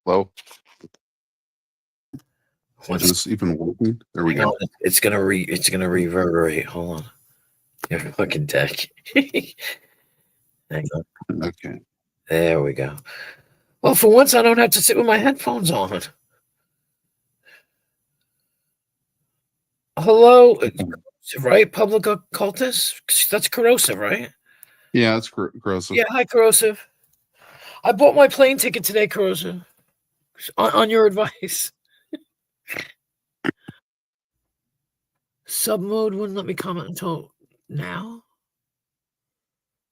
Hello? What's, Is this even working? There we hang on, go. it's gonna reverberate. Hold on. You're fucking dick. Hang on. Okay. There we go. Well, for once, I don't have to sit with my headphones on. Hello, right? Public occultist? That's corrosive, right? Yeah, it's corrosive. Yeah, hi, corrosive. I bought my plane ticket today, corrosive, on your advice. Sub mode wouldn't let me comment until now.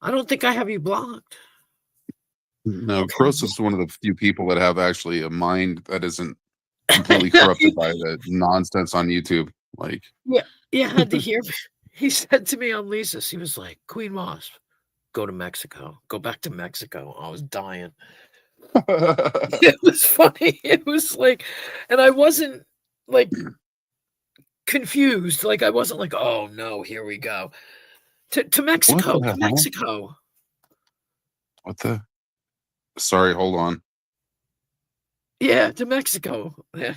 I don't think I have you blocked. No, Okay. corrosive's one of the few people that have actually a mind that isn't completely corrupted by the nonsense on YouTube. Like, Yeah, had to hear me. He said to me on Lisa's, he was like, Queen Wasp, go to Mexico. Go back to Mexico. I was dying. It was funny. It was like, and I wasn't like confused. Like I wasn't like, oh no, here we go. To Mexico. What the To hell? Mexico. What the? Sorry, hold on. Yeah, to Mexico. Yeah.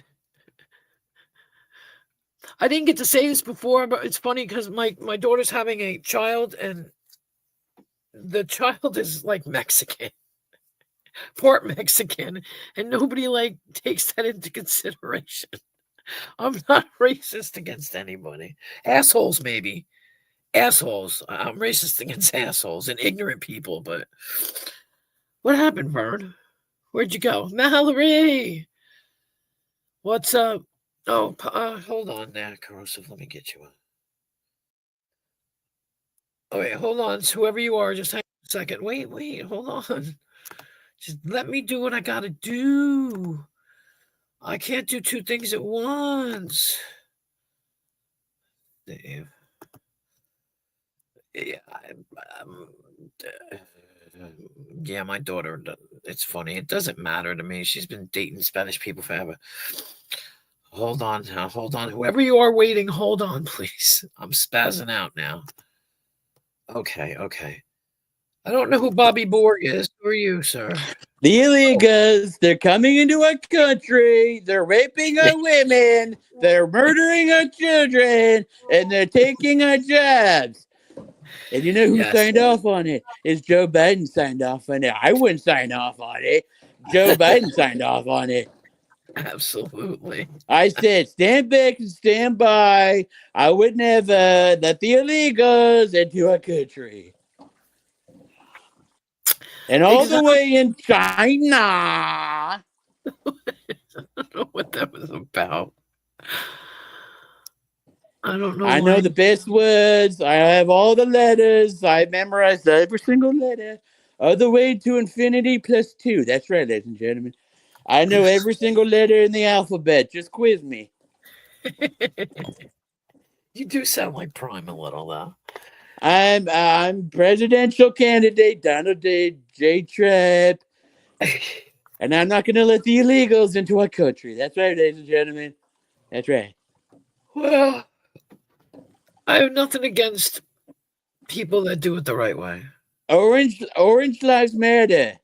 I didn't get to say this before, but it's funny because my daughter's having a child and the child is like Mexican, part Mexican, and nobody like takes that into consideration. I'm not racist against anybody. Assholes, maybe. Assholes. I'm racist against assholes and ignorant people, but what happened, Vern? Where'd you go? Mallory! What's up? Oh, hold on there, corrosive. Let me get you one. Oh, wait, hold on. So whoever you are, just hang on a second. Wait, hold on. Just let me do what I gotta do. I can't do two things at once. Dave. Yeah, yeah, my daughter. It's funny. It doesn't matter to me. She's been dating Spanish people forever. Hold on now. Hold on. Whoever you are waiting, hold on, please. I'm spazzing out now. Okay. I don't know who Bobby Borg is. Who are you, sir? The illegals, they're coming into our country, they're raping our women, they're murdering our children, and they're taking our jobs. And you know who signed off on it? It's Joe Biden signed off on it. I wouldn't sign off on it. Joe Biden signed off on it. Absolutely. I said, stand back and stand by. I would never let the illegals into our country. And all the way in China. I don't know what that was about. I don't know. I know the best words. I have all the letters. I memorized every single letter. All the way to infinity plus 2. That's right, ladies and gentlemen. I know every single letter in the alphabet. Just quiz me. You do sound like Prime a little, though. I'm presidential candidate Donald J. Trump. And I'm not going to let the illegals into our country. That's right, ladies and gentlemen. That's right. Well, I have nothing against people that do it the right way. Orange Lives Matter.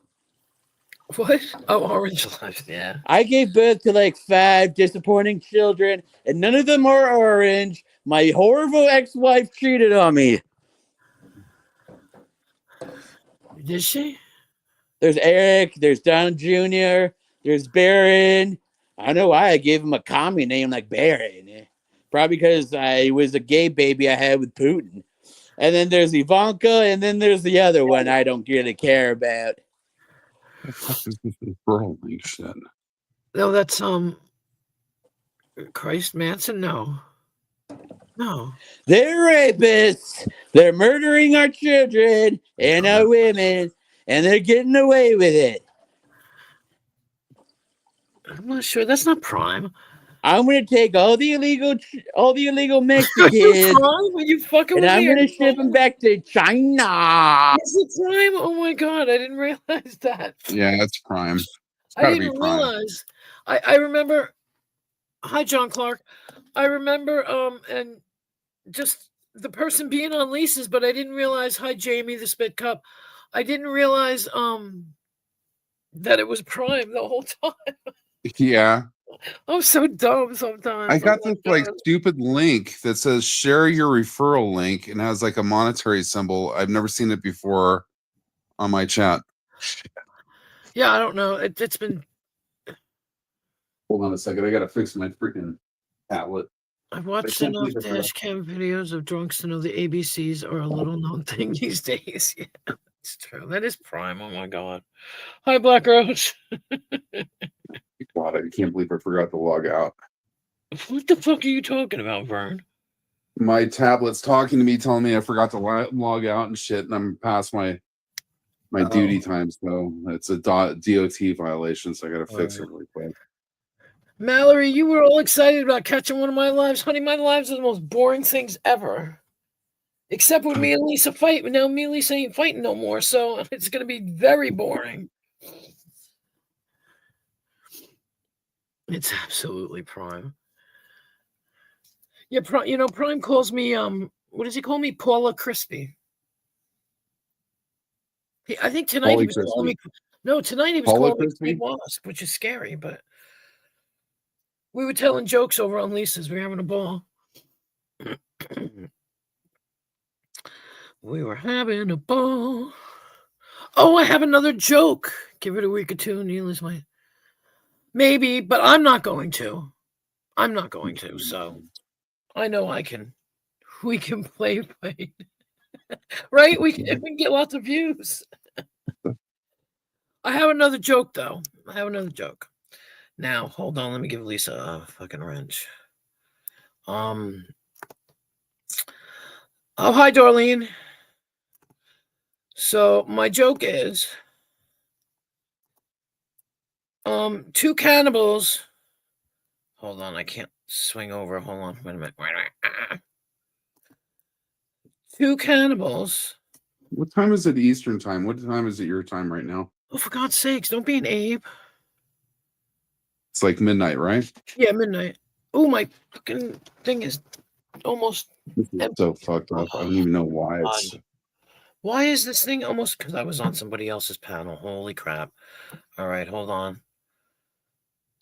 What? Oh, Orange Lives, yeah. I gave birth to like 5 disappointing children, and none of them are orange. My horrible ex-wife cheated on me. Did she? There's Eric, there's Don Jr., there's Barron. I don't know why I gave him a commie name like Barron. Probably because I was a gay baby I had with Putin. And then there's Ivanka, and then there's the other one I don't really care about. What the fuck is this burrowing shit? No, that's Christ Manson. No. They're rapists. They're murdering our children and our women, and they're getting away with it. I'm not sure. That's not Prime. I'm gonna take all the illegal Mexicans. You fucking and I'm gonna ship them back to China. Is it Prime? Oh my god, I didn't realize that. Yeah, it's Prime. I didn't realize. I remember. Hi, John Clark. I remember and just the person being on leases, but I didn't realize. Hi, Jamie, the Spit Cup. I didn't realize that it was Prime the whole time. Yeah. I'm so dumb sometimes. I Oh got my this like God. stupid link that says share your referral link and has like a monetary symbol. I've never seen it before on my chat. Yeah, I don't know. It's been. Hold on a second. I gotta fix my freaking tablet. I've I watched can't enough believe I forgot. dash cam videos of drunks to know the ABCs are a little known thing these days. Yeah, it's true. That is Prime. Oh my God. Hi, Black Rose. God, I can't believe I forgot to log out. What the fuck are you talking about, Vern? My tablet's talking to me, telling me I forgot to log out and shit, and I'm past my duty time, so it's a DOT violation. So I gotta fix it really quick. Mallory, you were all excited about catching one of my lives. Honey, my lives are the most boring things ever. Except when me and Lisa fight. But now me and Lisa ain't fighting no more, so it's going to be very boring. It's absolutely Prime. Yeah, Prime calls me, what does he call me? Paula Crispy. I think tonight Pauly he was calling me. No, tonight he was Paula calling me Crispy? Kate Wasp, which is scary, but we were telling jokes over on Lisa's. We were having a ball. We were having a ball. Oh, I have another joke. Give it a week or two and you'll lose my. Maybe, but I'm not going to. I'm not going to. So I know I can. We can play. Right? We can get lots of views. I have another joke, though. Now, hold on. Let me give Lisa a fucking wrench. Oh, hi, Darlene. So my joke is, two cannibals. Hold on, I can't swing over. Hold on, wait a minute. Two cannibals. What time is it Eastern time? What time is it your time right now? Oh, for God's sakes, don't be an Abe. It's like midnight, right? Yeah, midnight. Oh, my fucking thing is almost so fucked up. I don't even know why it's. Why is this thing almost? Because I was on somebody else's panel. Holy crap. All right, hold on.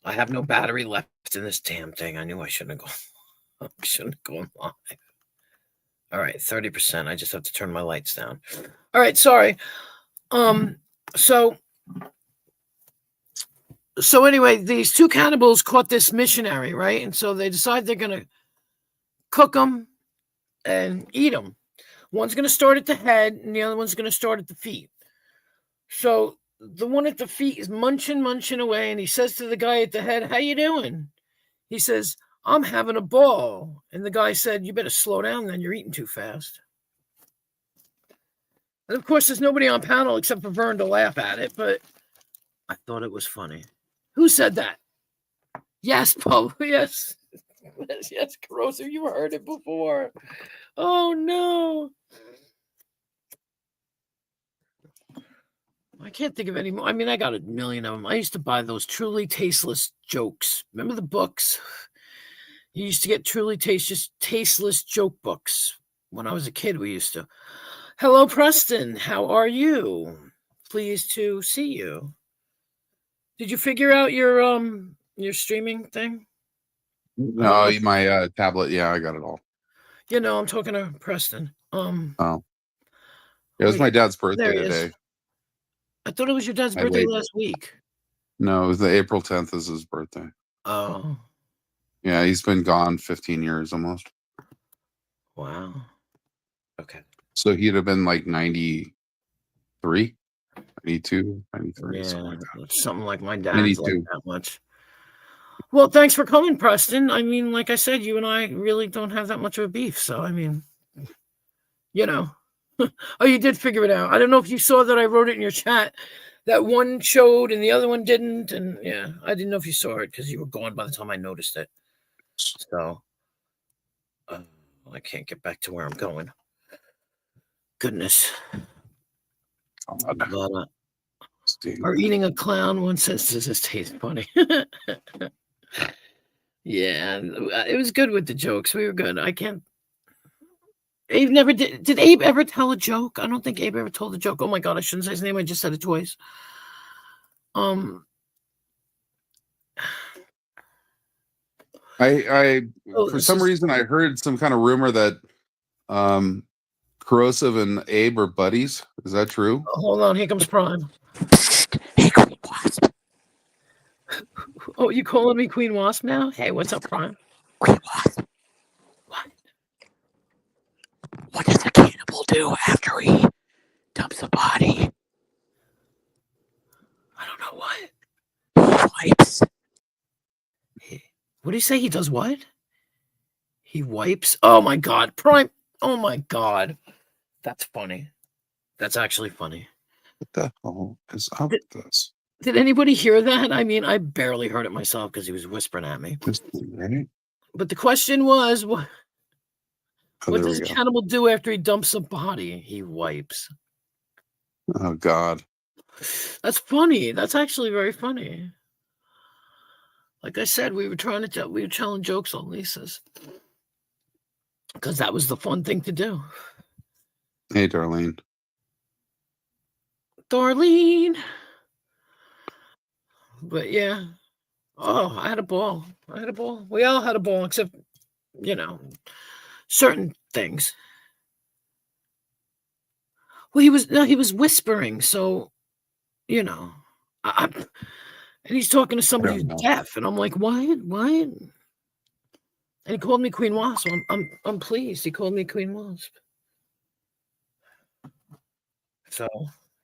I have no battery left in this damn thing. I knew I shouldn't have gone. I shouldn't have gone live. All right, 30%. I just have to turn my lights down. All right, sorry. So anyway, these two cannibals caught this missionary, right? And so they decide they're going to cook them and eat them. One's going to start at the head and the other one's going to start at the feet. So the one at the feet is munching away, and he says to the guy at the head, "How you doing?" He says, "I'm having a ball." And the guy said, "You better slow down then, you're eating too fast." And of course, there's nobody on panel except for Vern to laugh at it, but I thought it was funny. Who said that? Yes, Paul. Yes. Yes, Corrosive. You heard it before. Oh, no. I can't think of any more. I mean, I got a million of them. I used to buy those Truly Tasteless jokes. Remember the books? You used to get Truly Tasteless joke books. When I was a kid, we used to. Hello, Preston. How are you? Pleased to see you. Did you figure out your streaming thing? No, my tablet. Yeah, I got it all. You know, I'm talking to Preston. Oh, it was my dad's birthday today. I thought it was your dad's birthday last week. No, it was the April 10th is his birthday. Oh. Yeah, he's been gone 15 years almost. Wow. Okay. So he'd have been like 93, 92, 93, yeah, something like that. Something like my dad's like that much. Well, thanks for coming, Preston. I mean, like I said, you and I really don't have that much of a beef. So, I mean, you know. Oh, you did figure it out. I don't know if you saw that I wrote it in your chat. That one showed and the other one didn't. And yeah, I didn't know if you saw it because you were gone by the time I noticed it. So I can't get back to where I'm going. Goodness. Or eating a clown, one says, "Does this taste funny?" Yeah, it was good with the jokes. We were good. I can't. Abe never did. Did Abe ever tell a joke? I don't think Abe ever told a joke. Oh my God, I shouldn't say his name. I just said it twice. I Oh, for this some is- reason I heard some kind of rumor that Corrosive and Abe are buddies. Is that true? hold on, here comes Prime. Hey, Queen Wasp. Oh, you calling me Queen Wasp now? Hey, what's up, Prime? Queen Wasp. What? What does a cannibal do after he dumps a body? I don't know what. He wipes. What do you say? He does what? He wipes? Oh my god, Prime. Oh my god. That's funny. That's actually funny. What the hell is up with this? Did anybody hear that? I mean, I barely heard it myself because he was whispering at me. This thing, right? But the question was, what Oh, there does a we go. cannibal do after he dumps a body? He wipes. Oh God. That's funny. That's actually very funny. Like I said, we were telling jokes on Lisa's because that was the fun thing to do. Hey, Darlene. Darlene. But yeah. Oh, I had a ball. We all had a ball, except, certain things. Well, he was whispering, so, and he's talking to somebody who's deaf, and I'm like, what? And he called me Queen Wasp. I'm pleased. He called me Queen Wasp. So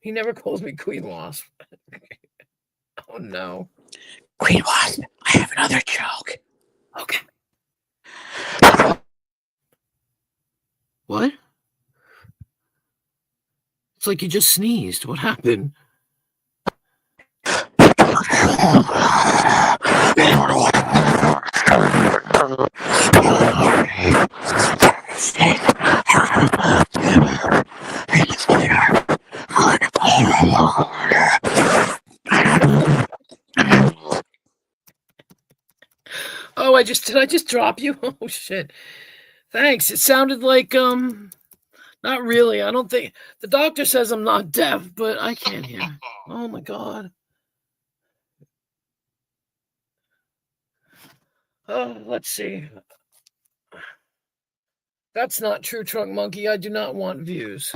he never calls me Queen Wasp. Oh no. Queen Wasp, I have another joke. Okay. What? It's like you just sneezed. What happened? Oh, did I just drop you? Oh shit. Thanks. It sounded like not really. I don't think the doctor says I'm not deaf, but I can't hear. Oh my god. Oh, let's see. That's not true, Trunk Monkey. I do not want views.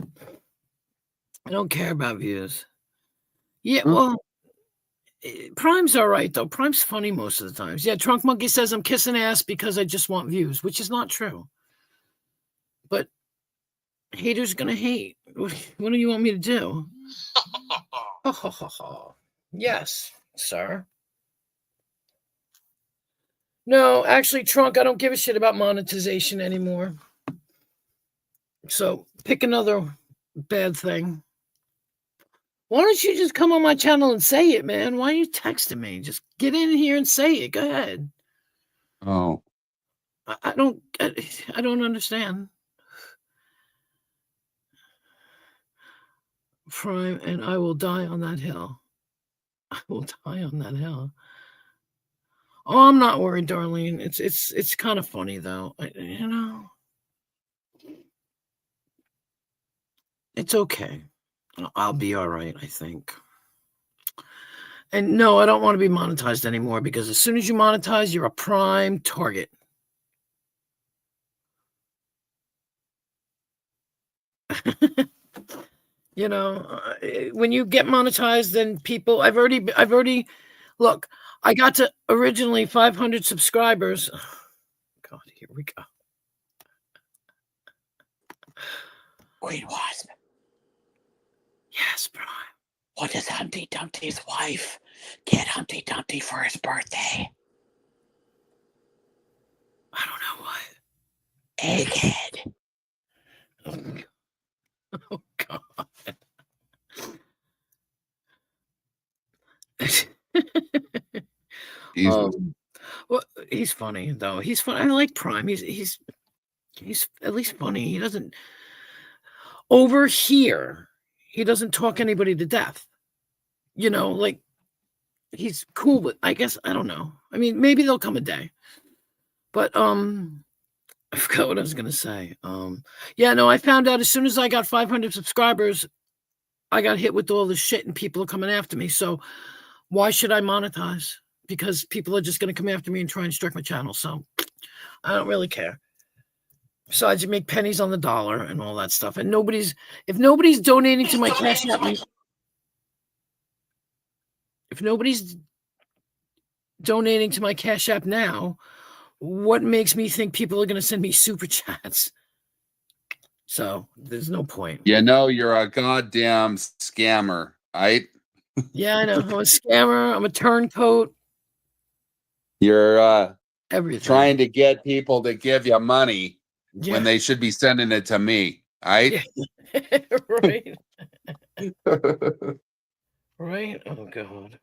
I don't care about views. Yeah, well, Prime's all right, though. Prime's funny most of the times. Yeah, Trunk Monkey says I'm kissing ass because I just want views, which is not true. But haters gonna hate. What do you want me to do? Yes, sir. No, actually, Trunk, I don't give a shit about monetization anymore. So pick another bad thing. Why don't you just come on my channel and say it, man? Why are you texting me? Just get in here and say it. Go ahead. Oh. I don't understand. Prime, and I will die on that hill. I will die on that hill. Oh, I'm not worried, Darlene. It's kind of funny though. It's okay. I'll be all right, I think. And no, I don't want to be monetized anymore because as soon as you monetize, you're a prime target. When you get monetized, then people, I've already, look, I got to originally 500 subscribers. Oh, God, here we go. Queen Wasp. Yes, Prime. What does Humpty Dumpty's wife get Humpty Dumpty for his birthday? I don't know what. Egghead. Oh God. Well, he's funny though. He's funny. I like Prime. He's at least funny. He doesn't over here. He doesn't talk anybody to death. Like he's cool with. I guess I don't know. I mean, maybe there'll come a day. But I forgot what I was gonna say. Yeah, no, I found out as soon as I got 500 subscribers, I got hit with all this shit and people are coming after me. So Why should I monetize? Because people are just going to come after me and try and strike my channel. So I don't really care. Besides, you make pennies on the dollar and all that stuff. And if nobody's donating to my Cash App, if nobody's donating to my Cash App now, what makes me think people are going to send me super chats? So there's no point. You know, you're a goddamn scammer, right? Yeah, I know. I'm a scammer. I'm a turncoat. You're Everything. trying to get people to give you money Yeah. when they should be sending it to me, right? Yeah. Right. Right. Oh God.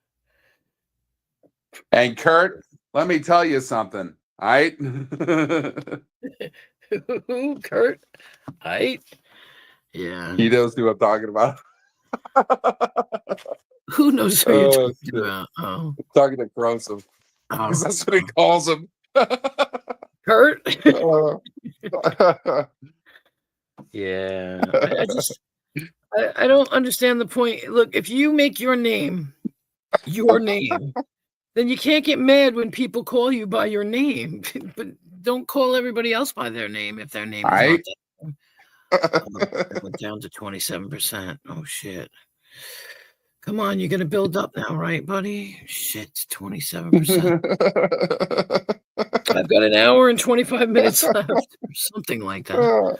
And Kurt, let me tell you something, all right? Kurt. Right. Yeah. He knows who I'm talking about. Who knows who you're Oh, talking shit. about? Oh. I'm talking to Crosum. Oh. Because that's what he calls him. Kurt. Uh, Yeah. I don't understand the point. Look, if you make your name, then you can't get mad when people call you by your name. But don't call everybody else by their name if their name is right? not that. It went down to 27%. Oh shit. Come on, you're gonna build up now, right, buddy? Shit, 27%. I've got an hour and 25 minutes left, or something like that.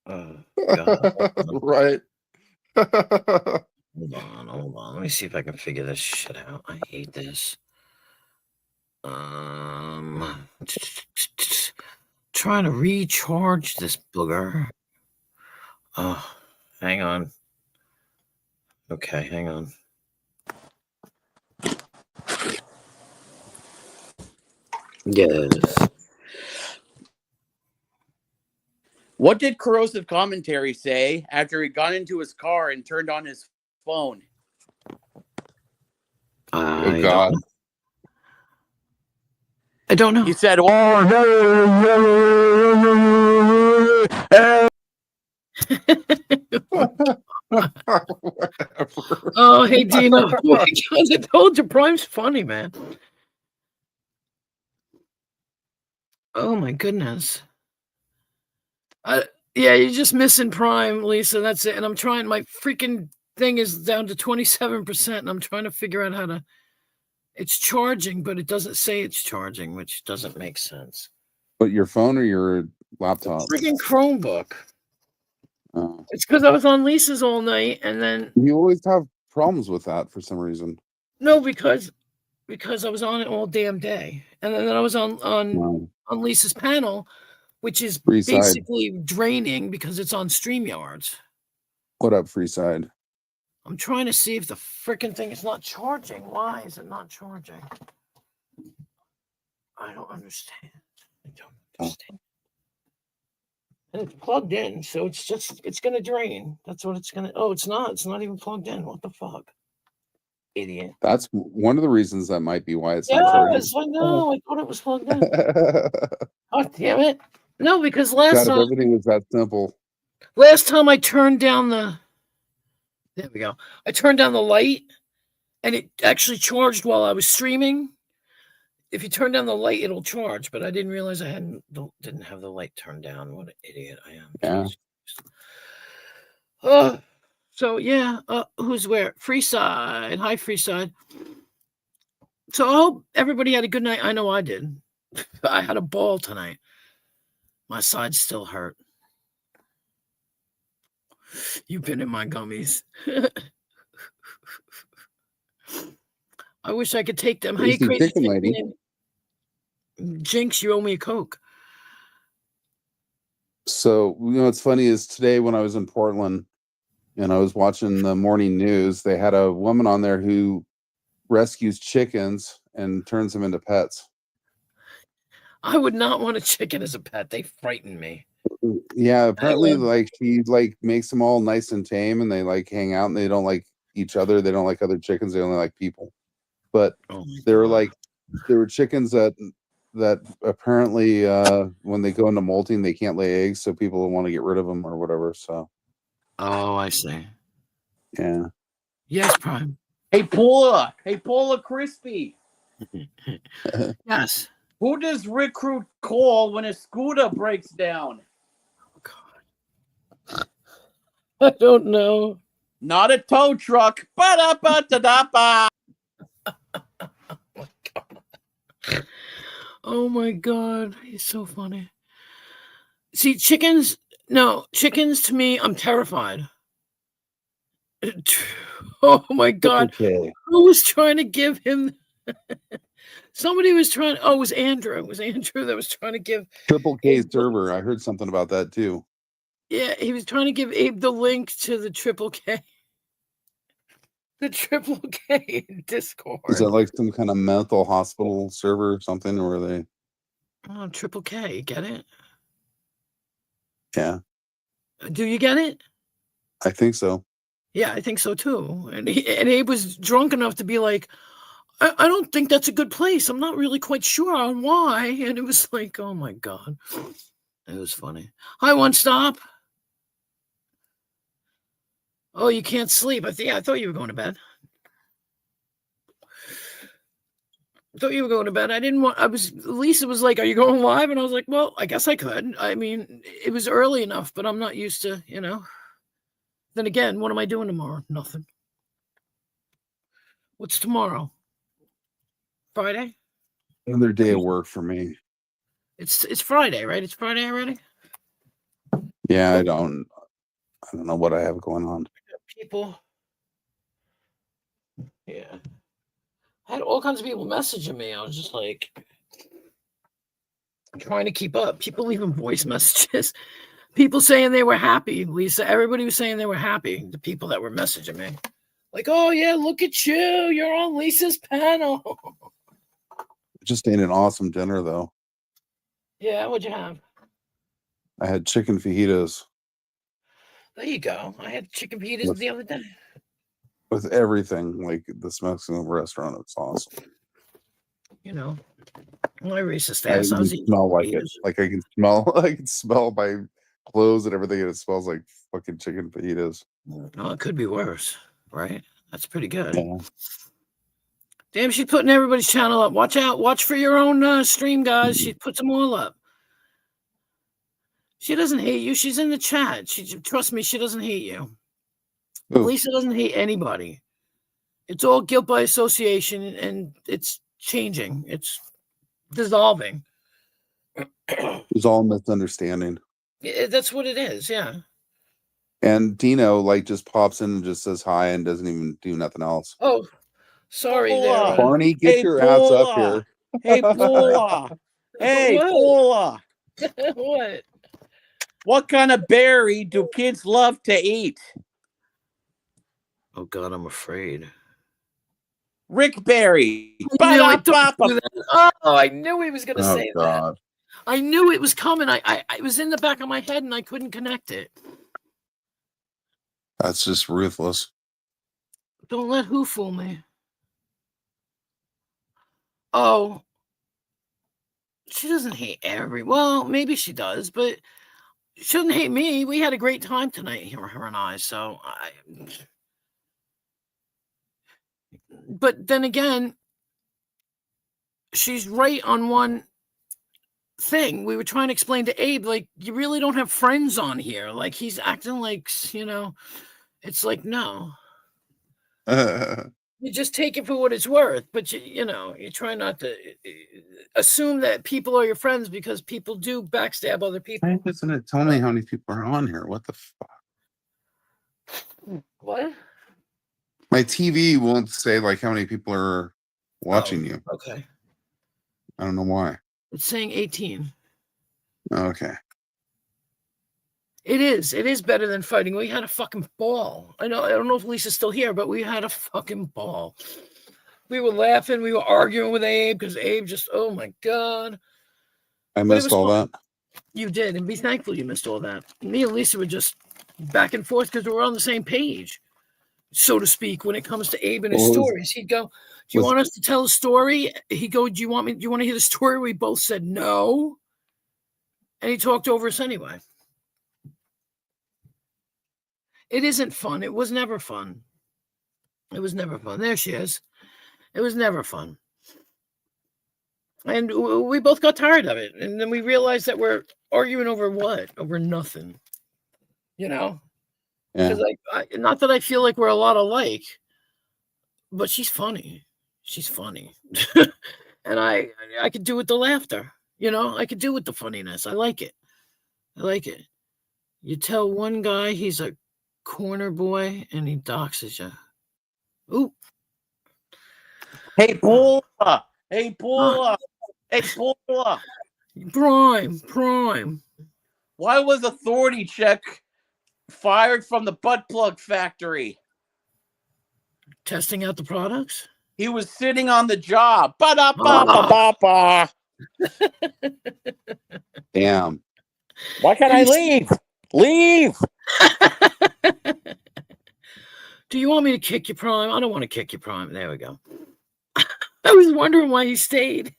Oh, God. Right. Hold on. Let me see if I can figure this shit out. I hate this. Trying to recharge this booger. Oh, hang on. Okay, hang on. Yes. What did Corrosive Commentary say after he got into his car and turned on his phone? Oh, God. I don't know. He said, Oh, hey, Dino. Oh my God, I told you, Prime's funny, man. Oh, my goodness. Yeah, you're just missing Prime, Lisa. That's it. And I'm trying. My freaking thing is down to 27%, and I'm trying to figure out how to. It's charging, but it doesn't say it's charging, which doesn't make sense. But your phone or your laptop? Freaking Chromebook. Oh. It's because I was on Lisa's all night, and then You always have problems with that for some reason. no, because I was on it all damn day, and then I was on Lisa's panel, which is basically draining because it's on StreamYards. What up, Freeside? I'm trying to see if the freaking thing is not charging. Why is it not charging? I don't understand. And it's plugged in, so it's gonna drain. That's what it's gonna. Oh, it's not. It's not even plugged in. What the fuck? Idiot. That's one of the reasons that might be why it's not charging. Yes, I know. I thought it was plugged in. Oh, damn it. No, because last God, if everything was that simple. Last time I turned down the. There we go. I turned down the light, and it actually charged while I was streaming. If you turn down the light, it'll charge. But I didn't realize I didn't have the light turned down. What an idiot I am. Yeah. So yeah. Who's where? Freeside. Hi, Freeside. So I hope everybody had a good night. I know I did. I had a ball tonight. My sides still hurt. You've been in my gummies. I wish I could take them. Hey, crazy chicken lady. Jinx, you owe me a Coke. So, what's funny is today when I was in Portland and I was watching the morning news, they had a woman on there who rescues chickens and turns them into pets. I would not want a chicken as a pet. They frighten me. Yeah, apparently she makes them all nice and tame, and they hang out, and they don't like each other. They don't like other chickens. They only like people. But there were chickens that apparently when they go into molting, they can't lay eggs, so people want to get rid of them or whatever. So. Oh, I see. Yeah. Yes, Prime. Hey, Paula. Crispy. Yes. Who does recruit call when a scooter breaks down? Oh, God. I don't know. Not a tow truck. Ba-da-ba-da-da-ba. Oh my God. He's so funny. See, chickens to me, I'm terrified. Oh my God. Okay. Who was trying to give him? Somebody was trying. Oh, it was Andrew. It was Andrew that was trying to give Triple K Abe server. I heard something about that too. Yeah, he was trying to give Abe the link to the Triple K. The Triple K Discord. Is that like some kind of mental hospital server or something? Or are they? Oh, Triple K. Get it? Yeah, Do you get it? I think so. Yeah, I think so too. And Abe was drunk enough to be like, I don't think that's a good place. I'm not really quite sure on why. And it was like, oh my God. It was funny. Hi, One Stop. Oh, you can't sleep. I thought you were going to bed. I didn't want, Lisa was like, are you going live? And I was like, well, I guess I could. I mean, it was early enough, but I'm not used to, Then again, what am I doing tomorrow? Nothing. What's tomorrow? Friday? Another day of work for me. It's Friday, right? It's Friday already? Yeah, I don't know what I have going on. People. Yeah. I had all kinds of people messaging me. I was just like trying to keep up. People leaving voice messages. People saying they were happy, Lisa. Everybody was saying they were happy. The people that were messaging me. Like, oh yeah, look at you. You're on Lisa's panel. Just ate an awesome dinner though. Yeah, what'd you have? I had chicken fajitas. There you go. I had chicken fajitas the other day. With everything, like this Mexican restaurant, it's awesome. My racist I ass. I was eating smell like fajitas. it. Like I can smell my clothes and everything, and it smells like fucking chicken fajitas. Oh, it could be worse, right? That's pretty good. Yeah. Damn, she's putting everybody's channel up. Watch out. Watch for your own stream, guys. She puts them all up. She doesn't hate you. She's in the chat. Trust me, she doesn't hate you. Ooh. Lisa doesn't hate anybody. It's all guilt by association, and it's changing. It's dissolving. It's all misunderstanding. That's what it is, yeah. And Dino like just pops in and just says hi and doesn't even do nothing else. Oh, sorry Paula. there. Barney, get your ass up here. Hey, Paula. Hey, What? Paula. What? What kind of berry do kids love to eat? Oh, God, I'm afraid. Rick Berry. Oh, I knew he was going to say God. that. I knew it was coming. It was in the back of my head, and I couldn't connect it. That's just ruthless. Don't let who fool me. Oh, she doesn't hate well, maybe she does, but she shouldn't hate me. We had a great time tonight, her and I. So but then again, she's right on one thing. We were trying to explain to Abe, like, you really don't have friends on here. Like, he's acting like, it's like, no. You just take it for what it's worth, but you try not to assume that people are your friends, because people do backstab other people. Why doesn't it tell me how many people are on here? What the fuck? What? My TV won't say like how many people are watching you. Okay. I don't know why. It's saying 18. Okay. It is better than fighting. We had a fucking ball. I don't know if Lisa's still here, but we had a fucking ball. We were laughing. We were arguing with Abe because Abe just, oh my God. I missed all that. You did, and be thankful you missed all that. Me and Lisa were just back and forth because we were on the same page, so to speak, when it comes to Abe and his stories. He'd go, do you want us to tell a story? He'd go, do you want to hear the story? We both said no. And he talked over us anyway. It isn't fun. It was never fun. It was never fun. There she is. It was never fun. And we both got tired of it. And then we realized that we're arguing over what? Over nothing. You know? Yeah. Because not that I feel like we're a lot alike, but she's funny. She's funny. And I could do with the laughter. You know? I could do with the funniness. I like it. I like it. You tell one guy he's a corner boy and he doxes you. Ooh. Hey, Paula. Hey, Paula. Hey, Paula. Prime. Why was Authority Check fired from the butt plug factory? Testing out the products? He was sitting on the job. Ba-da-ba-ba-ba-ba. Damn. Why can't I leave? Leave. Do you want me to kick you, Prime? I don't want to kick you, Prime. There we go. I was wondering why he stayed.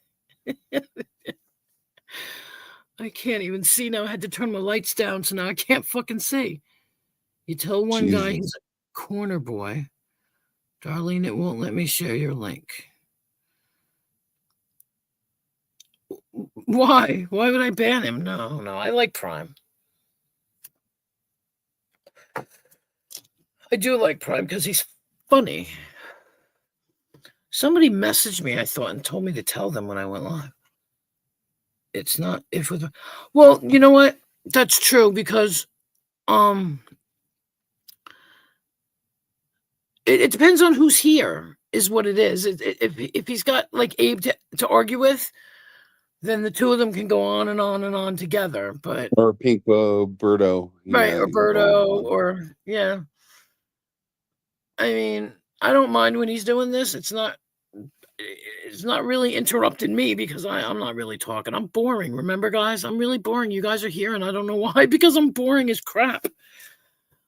I can't even see now. I had to turn my lights down, so now I can't fucking see. You tell one guy he's a corner boy. Darlene, it won't let me share your link. Why? Why would I ban him? No, I like Prime. I do like Prime because he's funny. Somebody messaged me, I thought, and told me to tell them when I went live. It's not if with. Well, you know what? That's true because it depends on who's here, is what it is. If he's got like Abe to argue with, then the two of them can go on and on and on together. But or Pinko, Berto, right, or Berto, or yeah. I mean, I don't mind when he's doing this. It's not really interrupting me because I'm not really talking. I'm boring. Remember, guys? I'm really boring. You guys are here, and I don't know why. Because I'm boring as crap.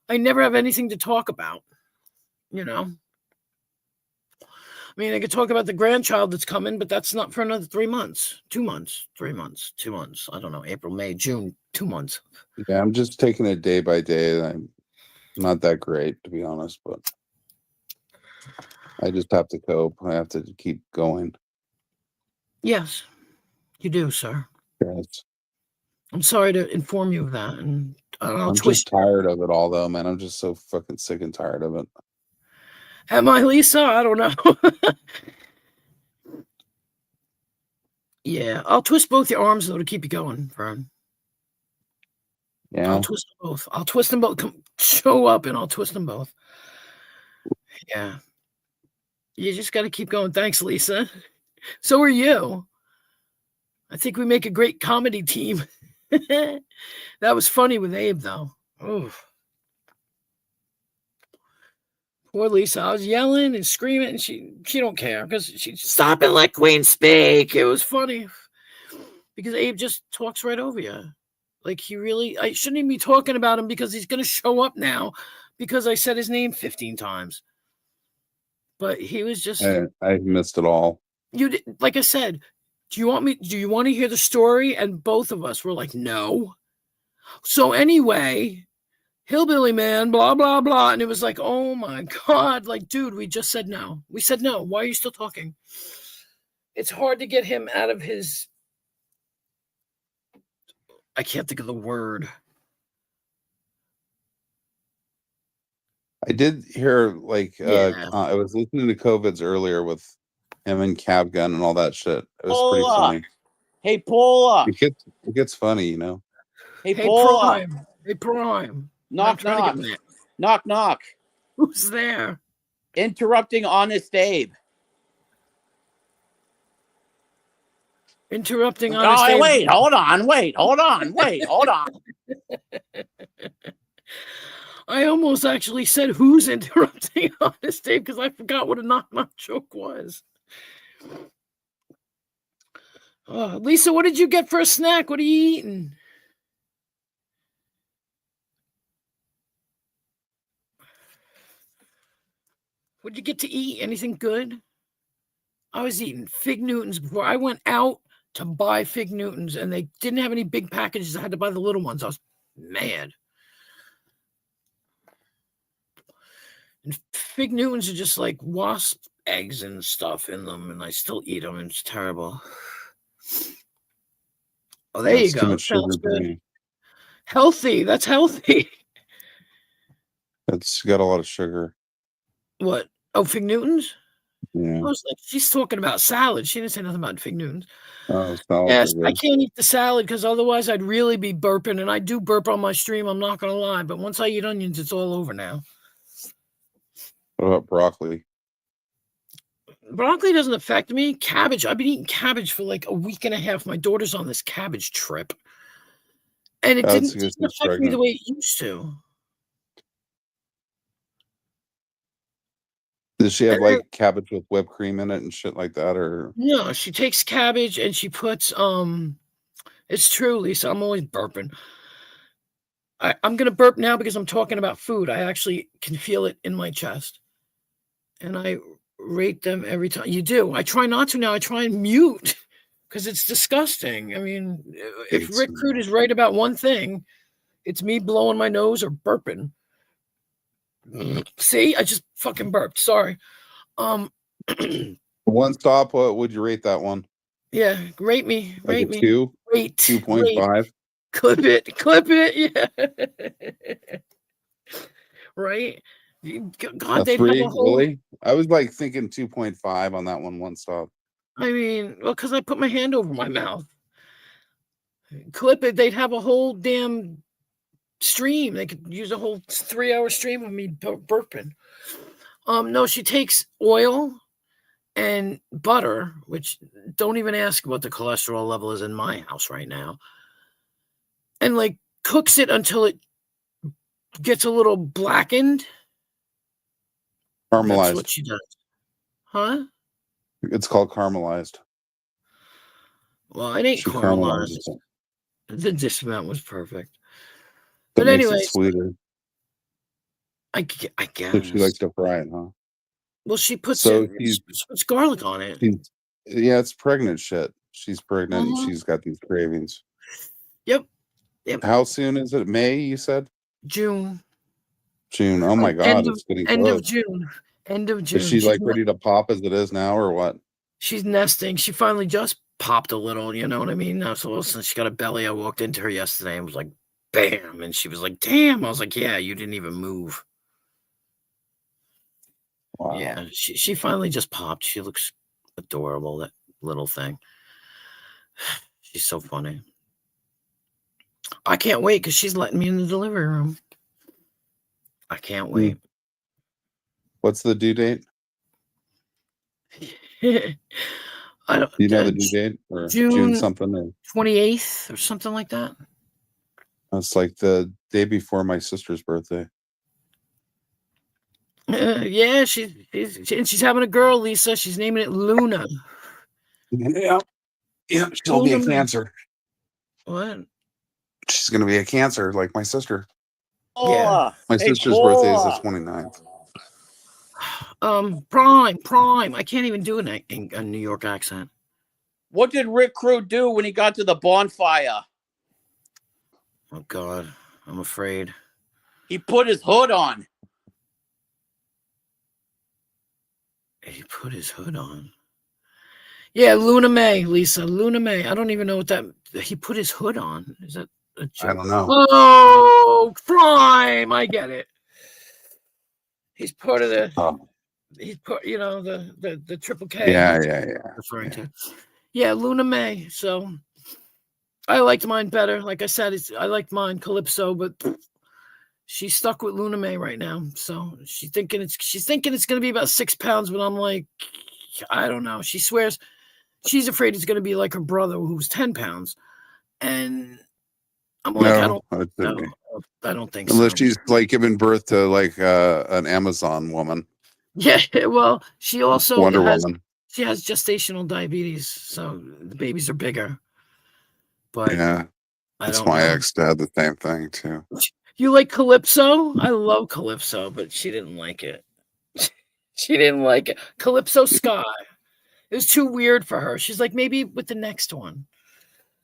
I never have anything to talk about. You know? I mean, I could talk about the grandchild that's coming, but that's not for another 3 months. 2 months. 3 months. 2 months. I don't know. April, May, June. 2 months. Yeah, I'm just taking it day by day. I'm not that great, to be honest, but I just have to cope. I have to keep going. Yes, you do, sir. Yes. I'm sorry to inform you of that. And I'm just tired of it all, though, man. I'm just so fucking sick and tired of it. Am I, Lisa? I don't know. Yeah, I'll twist both your arms, though, to keep you going, Vern. Yeah. I'll twist them both. I'll twist them both. Come, show up, and I'll twist them both. Yeah. You just got to keep going. Thanks, Lisa. So are you. I think we make a great comedy team. That was funny with Abe, though. Oof. Poor Lisa. I was yelling and screaming, and she don't care because she stop and let Queen speak. It was funny because Abe just talks right over you. Like I shouldn't even be talking about him because he's going to show up now because I said his name 15 times. But he was just. I missed it all. Like I said, do you want to hear the story? And both of us were like, no. So anyway, hillbilly man, blah, blah, blah. And it was like, oh my God. Like, dude, we just said no. We said no. Why are you still talking? It's hard to get him out of his. I can't think of the word. I did hear, like, I was listening to COVID's earlier with him and Cab Gun and all that shit. It was pretty funny. Hey, Paula. It gets funny, you know. Hey, Paula. Prime. Hey, Prime. Knock, knock. Knock, knock. Who's there? Interrupting Honest Abe. Interrupting Honest Abe. Wait, hold on. I almost actually said who's interrupting Honest Abe because I forgot what a knock-knock joke was. Lisa, what did you get for a snack? What are you eating? What did you get to eat? Anything good? I was eating Fig Newtons before. I went out to buy Fig Newtons, and they didn't have any big packages. I had to buy the little ones. I was mad. And Fig Newtons are just like wasp eggs and stuff in them, and I still eat them, and it's terrible. Oh, there you That's too go. much sugar Sounds for good. me. Healthy. That's healthy. It's got a lot of sugar. What? Oh, Fig Newtons? Yeah. I was like, she's talking about salad. She didn't say nothing about Fig Newtons. Oh, salads Yes, are I good. can't eat the salad because otherwise I'd really be burping, and I do burp on my stream. I'm not going to lie, but once I eat onions, it's all over now. What about broccoli? Broccoli doesn't affect me. Cabbage, I've been eating cabbage for like a week and a half. My daughter's on this cabbage trip, and it That's didn't because she's affect me the pregnant. way it used to. Does she have like cabbage with whipped cream in it and shit like that, or No, she takes cabbage and she puts it's true, Lisa. I'm always burping. I'm gonna burp now because I'm talking about food. I actually can feel it in my chest. And I rate them every time. You do. I try not to now. I try and mute because it's disgusting. I mean, if It's- Rick Crude is right about one thing, it's me blowing my nose or burping. See, I just fucking burped. Sorry. One stop? What would you rate that one? Yeah, rate me. Like Rate a me. 2? Rate. 2.5? Clip it. Clip it. Yeah. Right? God, A they'd have 3? a whole. Really? I was like thinking 2.5 on that one stop. I mean, well, because I put my hand over my mouth. Clip it. They'd have a whole damn stream. They could use a whole 3-hour stream of me burping. No, she takes oil and butter, which don't even ask what the cholesterol level is in my house right now, and like cooks it until it gets a little blackened. That's Caramelized. what she does. Huh? It's called caramelized. Well, it ain't She caramelized. caramelizes it. The dismount was perfect. That But makes anyway, it sweeter. I guess. So she likes to fry it, huh? Well, she puts So she puts garlic on it. yeah, it's pregnant shit. She's pregnant and Mhm. she's got these cravings. Yep. How soon is it? May, you said? June. June. Oh my God, it's getting End of close. June. End of June. Is she like ready to pop as it is now, or what? She's nesting. She finally just popped a little, you know what I mean? Now, so since she got a belly, I walked into her yesterday and was like, bam. And she was like, damn. I was like, yeah, you didn't even move. Wow. Yeah, she finally just popped. She looks adorable, that little thing. She's so funny. I can't wait because she's letting me in the delivery room. I can't wait. What's the due date? I don't. Do you know the due date, or June June something? Or 28th or something like that. it's like the day before my sister's birthday. Yeah, she's having a girl, Lisa. She's naming it Luna. Yeah, she'll be a Cancer. What? She's gonna be a Cancer like my sister. Yeah. My sister's birthday is the 29th. Prime. I can't even do a New York accent. What did Rick Crude do when he got to the bonfire? Oh God, I'm afraid. He put his hood on. He put his hood on. Yeah, Luna May, Lisa. Luna May. I don't even know what that. He put his hood on. Is that a joke? I don't know. Oh, Prime. I get it. He's part of the. Oh. He's part. You know the Triple K. Yeah. Referring to. Yeah, Luna May. So I liked mine better. Like I said, I liked mine Calypso, but she's stuck with Luna May right now. So she's thinking it's going to be about 6 pounds, but I'm like, I don't know. She swears she's afraid it's going to be like her brother who's 10 pounds, and I'm like, I don't think so. Unless she's like giving birth to like an Amazon woman. Yeah, well, she also Wonder Woman. She has gestational diabetes, so the babies are bigger. But yeah, that's my ex had the same thing too. You like Calypso? I love Calypso, but she didn't like it. She didn't like it. Calypso Sky. It was too weird for her. She's like, maybe with the next one.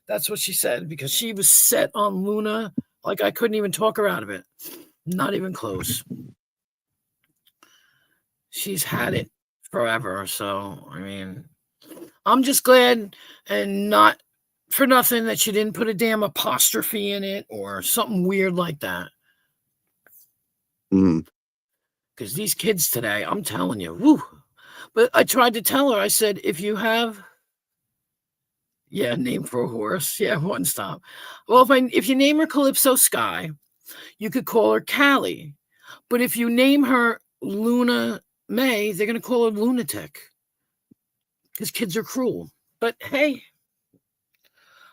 That's what she said, because she was set on Luna. Like, I couldn't even talk her out of it. Not even close. she's had it forever. So, I mean, I'm just glad, and not for nothing, that she didn't put a damn apostrophe in it or something weird like that. Because these kids today, I'm telling you, woo. But I tried to tell her, I said, if you have, name for a horse. Yeah, one stop. Well, if you name her Calypso Sky, you could call her Callie. But if you name her Luna May, they're going to call her Lunatic. Because kids are cruel. But hey,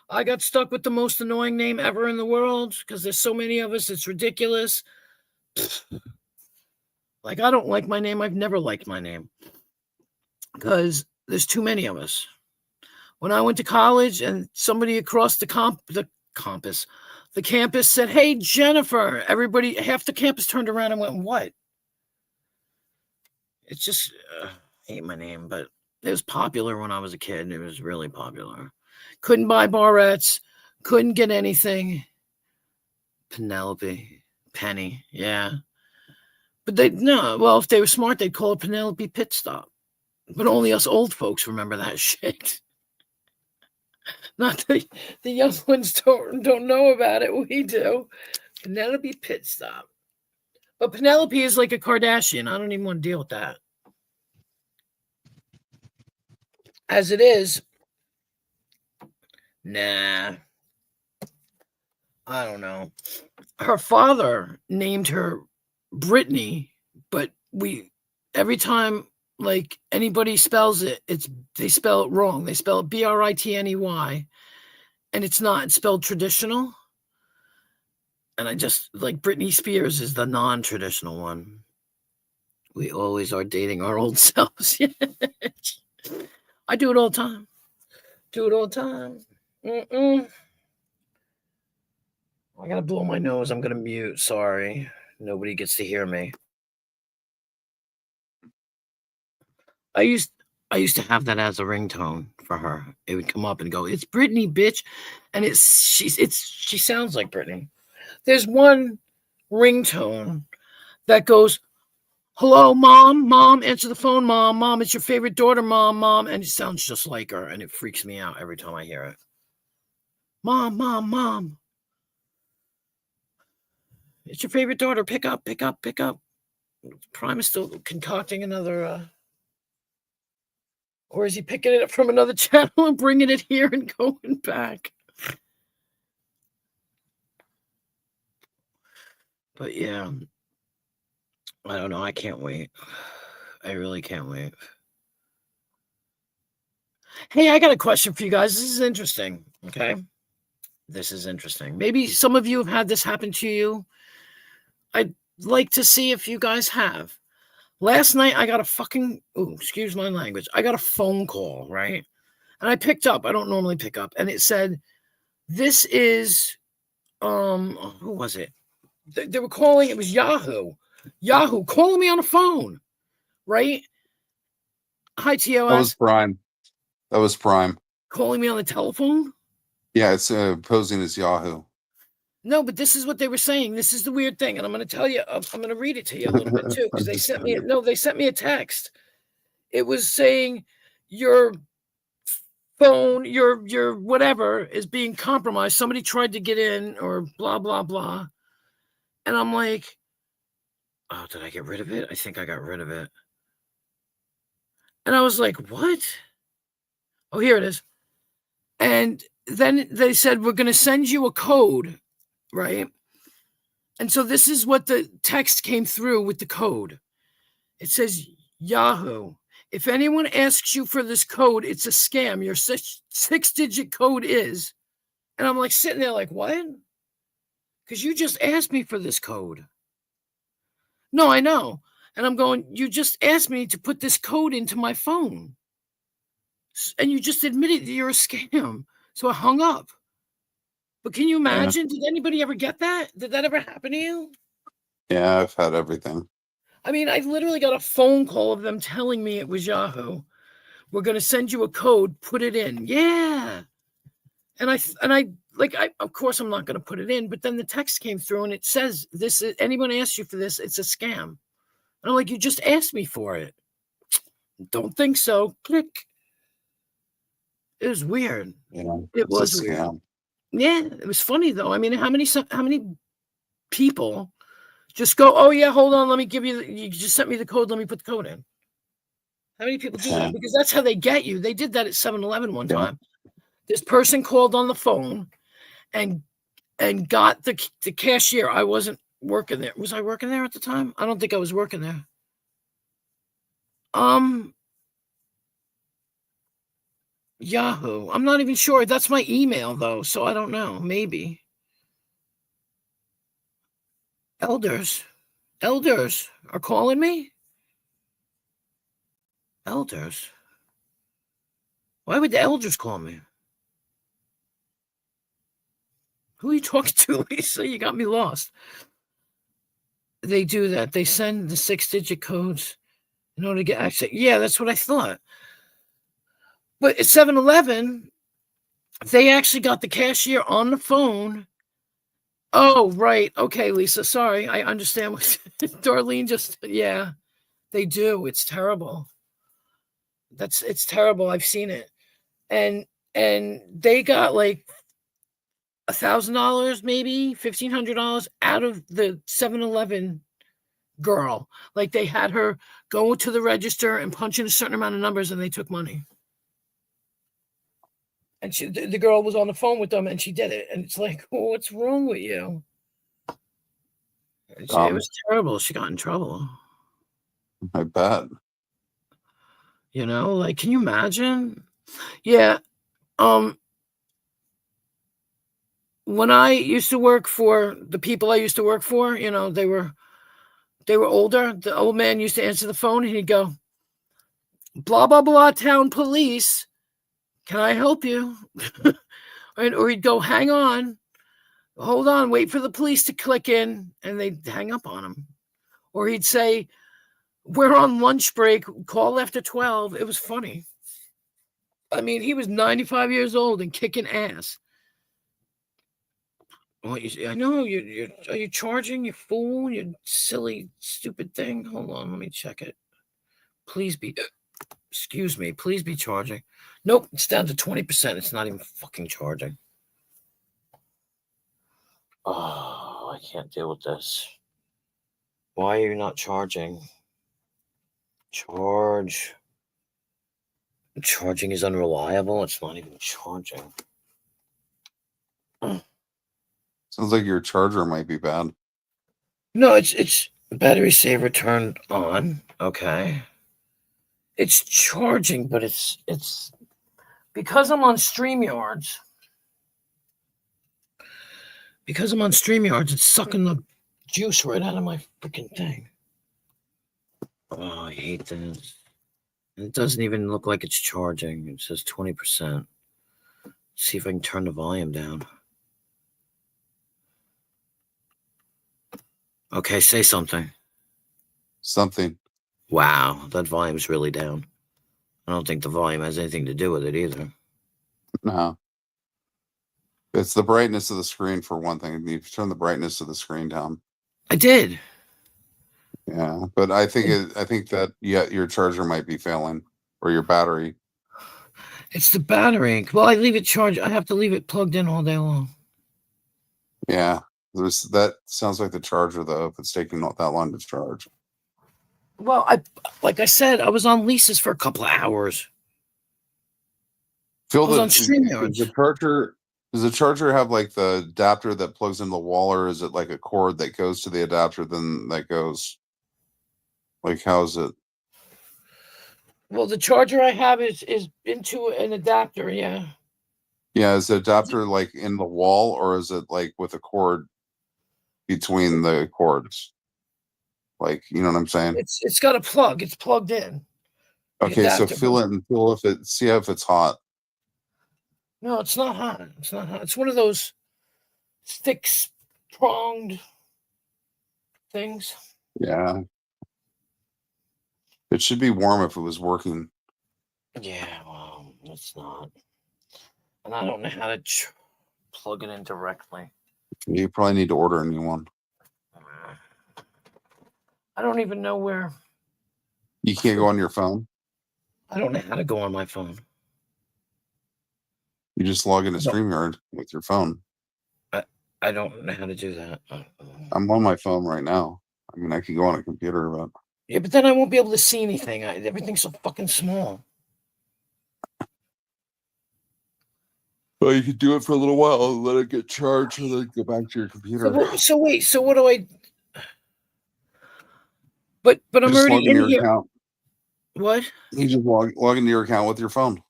I got stuck with the most annoying name ever in the world because there's so many of us. It's ridiculous. Like, I don't like my name. I've never liked my name because there's too many of us. When I went to college and somebody across the campus said, "Hey, Jennifer," everybody, half the campus turned around and went, "What?" It's just, I hate my name, but it was popular when I was a kid. It was really popular. Couldn't buy barrettes. Couldn't get anything. Penelope. Penny. Yeah. But if they were smart, they'd call it Penelope Pit Stop. But only us old folks remember that shit. Not the young ones don't know about it. We do. Penelope Pit Stop. But Penelope is like a Kardashian. I don't even want to deal with that. As it is, nah. I don't know. Her father named her Brittany, but every time like anybody spells it, they spell it wrong. They spell it Britney, and it's not. It's spelled traditional. And I just like Britney Spears is the non-traditional one. We always are dating our old selves. I do it all the time. I gotta blow my nose. I'm gonna mute. Sorry. Nobody gets to hear me. I used to have that as a ringtone for her. It would come up and go, "It's Brittany, bitch," and she sounds like Brittany. There's one ringtone that goes, "Hello, mom, answer the phone, mom, it's your favorite daughter, mom," and it sounds just like her, and it freaks me out every time I hear it. Mom, it's your favorite daughter. Pick up. Prime is still concocting another. Or is he picking it up from another channel and bringing it here and going back? But yeah, I don't know. I can't wait. I really can't wait. Hey, I got a question for you guys. This is interesting. Okay. This is interesting. Maybe some of you have had this happen to you. I'd like to see if you guys have. Last night, I got excuse my language. I got a phone call, right? And I picked up. I don't normally pick up. And it said, this is, who was it? They were calling, it was Yahoo calling me on the phone, right? Hi, TOS. That was Prime. Calling me on the telephone? Yeah, it's posing as Yahoo. No, but this is what they were saying. This is the weird thing, and I'm going to tell you. I'm going to read it to you a little bit too, because they sent me a text. It was saying your phone, your whatever is being compromised. Somebody tried to get in, or blah blah blah. And I'm like, oh, did I get rid of it? I think I got rid of it. And I was like, what? Oh, here it is. And then they said, we're going to send you a code, right? And so this is what the text came through with the code. It says, Yahoo, if anyone asks you for this code, it's a scam. Your six-digit code is. And I'm like sitting there like, what? Because you just asked me for this code. No, I know. And I'm going, you just asked me to put this code into my phone. And you just admitted that you're a scam. So I hung up. But can you imagine? Yeah. Did anybody ever get that? Did that ever happen to you? Yeah, I've had everything. I mean, I literally got a phone call of them telling me it was Yahoo. We're going to send you a code. Put it in. Yeah. And I of course I'm not going to put it in, but then the text came through and it says, anyone asks you for this, it's a scam. And I'm like, you just asked me for it. Don't think so. Click. It was weird. It was weird. Scam. Yeah, it was funny though. I mean, how many people just go, oh yeah, hold on, let me give you. You just sent me the code. Let me put the code in. How many people do that? Because that's how they get you. They did that at 7-Eleven one time. This person called on the phone and got the cashier. I wasn't working there. Was I working there at the time? I don't think I was working there. Yahoo. I'm not even sure. That's my email though, so I don't know. Maybe. Elders are calling me. Elders. Why would the elders call me? Who are you talking to, Lisa? You got me lost. They do that. They send the 6-digit codes in order to get access. Yeah, that's what I thought. But at 7-Eleven, they actually got the cashier on the phone. Oh, right. Okay, Lisa. Sorry. I understand what Darlene just, yeah, they do. It's terrible. It's terrible. I've seen it. And they got like $1,000, maybe $1,500 out of the 7-Eleven girl. Like they had her go to the register and punch in a certain amount of numbers, and they took money. And the girl was on the phone with them, and she did it. And it's like, oh, what's wrong with you? It was terrible. She got in trouble. I bet. You know, like, can you imagine? Yeah. When I used to work for the people I used to work for, you know, they were older. The old man used to answer the phone and he'd go, blah, blah, blah, town police. Can I help you? Or he'd go, hang on, hold on, wait for the police to click in, and they'd hang up on him. Or he'd say, we're on lunch break, call after 12. It was funny. I mean, he was 95 years old and kicking ass. Well, I know are you charging, you fool, you silly, stupid thing? Hold on, let me check it. Please be, excuse me, please be charging. Nope, it's down to 20%. It's not even fucking charging. Oh, I can't deal with this. Why are you not charging? Charging is unreliable. It's not even charging. Sounds like your charger might be bad. No, it's battery saver turned on. Okay. It's charging, but it's because I'm on StreamYards. Because I'm on StreamYards, it's sucking the juice right out of my freaking thing. Oh, I hate this. It doesn't even look like it's charging. It says 20%. See if I can turn the volume down. Okay, say something. Something. Wow, that volume's really down. I don't think the volume has anything to do with it either. No. It's the brightness of the screen for one thing. You turn the brightness of the screen down. I did. Yeah, but I think that your charger might be failing, or your battery. It's the battery. Well, I leave it charged. I have to leave it plugged in all day long. Yeah, that sounds like the charger though. If it's taking not that long to charge. Well, like I said, I was on leases for a couple of hours. I was on StreamYards. Does the charger have like the adapter that plugs into the wall, or is it like a cord that goes to the adapter, then that goes? Like, how is it? Well, the charger I have is into an adapter, yeah. Yeah, is the adapter like in the wall, or is it like with a cord between the cords? Like, you know what I'm saying? It's got a plug. It's plugged in. Okay, so feel it and see if it's hot. No, it's not hot. It's not hot. It's one of those thick pronged things. Yeah. It should be warm if it was working. Yeah, well, it's not. And I don't know how to plug it in directly. You probably need to order a new one. I don't even know where. You can't go on your phone. I don't know how to go on my phone. You just log into StreamYard with your phone. I don't know how to do that. I'm on my phone right now. I mean, I could go on a computer, but yeah, but then I won't be able to see anything. Everything's so fucking small. well, you could do it for a little while and let it get charged, and then go back to your computer. So wait. So what do I? But I'm just already log into in your here. account. What? You just log into your account with your phone.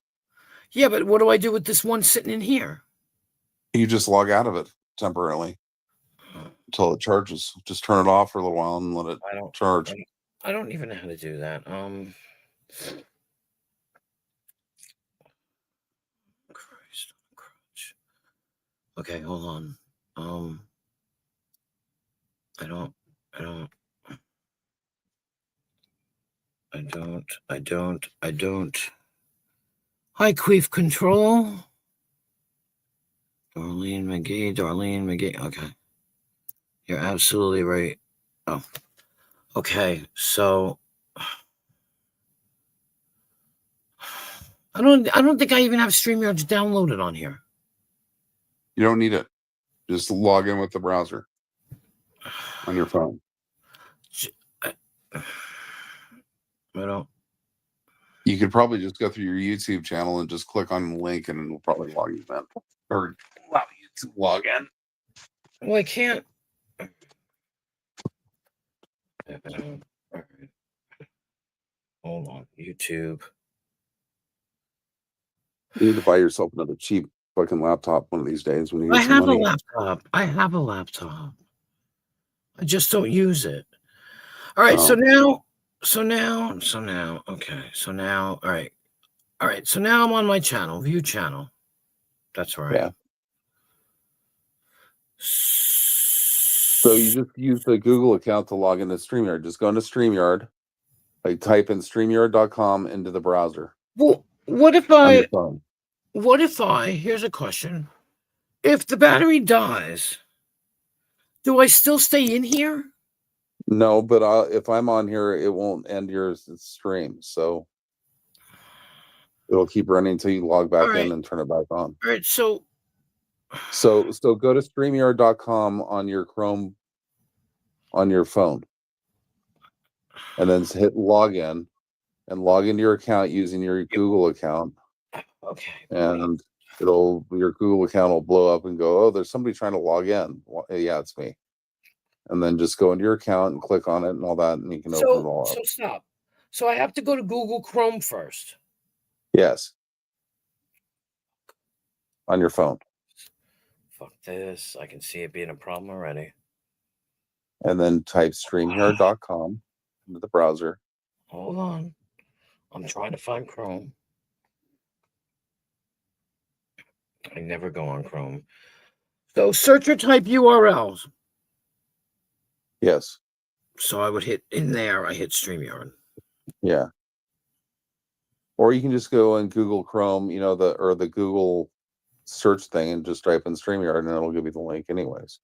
Yeah, but what do I do with this one sitting in here? You just log out of it temporarily until it charges. Just turn it off for a little while and let it charge. I don't even know how to do that. Christ, crutch. Okay, hold on. I don't. Hi, Queef Control. Darlene McGee. Okay. You're absolutely right. Oh. Okay, so I don't think I even have StreamYard downloaded on here. You don't need it. Just log in with the browser on your phone. I don't. You could probably just go through your YouTube channel and just click on the link, and it'll probably log you in or allow you to log in. Well, I can't. All right. Hold on, YouTube. You need to buy yourself another cheap fucking laptop one of these days when you I get some have money. I have a laptop. I just don't use it. All right, so now, okay. So now, all right. So now I'm on my channel, view channel. That's right. Yeah. So you just use the Google account to log into StreamYard. Just go into StreamYard, like type in StreamYard.com into the browser. Well, what if here's a question. If the battery dies, do I still stay in here? No, but if I'm on here, it won't end your stream. So it'll keep running until you log back in and turn it back on. All right, so go to StreamYard.com on your Chrome on your phone. And then hit login and log into your account using your Google account. Okay. And your Google account will blow up and go, oh, there's somebody trying to log in. Well, yeah, it's me. And then just go into your account and click on it and all that, and you can open it all up. So stop. So I have to go to Google Chrome first. Yes. On your phone. Fuck this. I can see it being a problem already. And then type StreamYard.com into the browser. Hold on. I'm trying to find Chrome. I never go on Chrome. So search or type URLs. Yes. So I would hit in there, I hit StreamYard. Yeah. Or you can just go in Google Chrome, the Google search thing and just type in StreamYard and it'll give you the link anyways.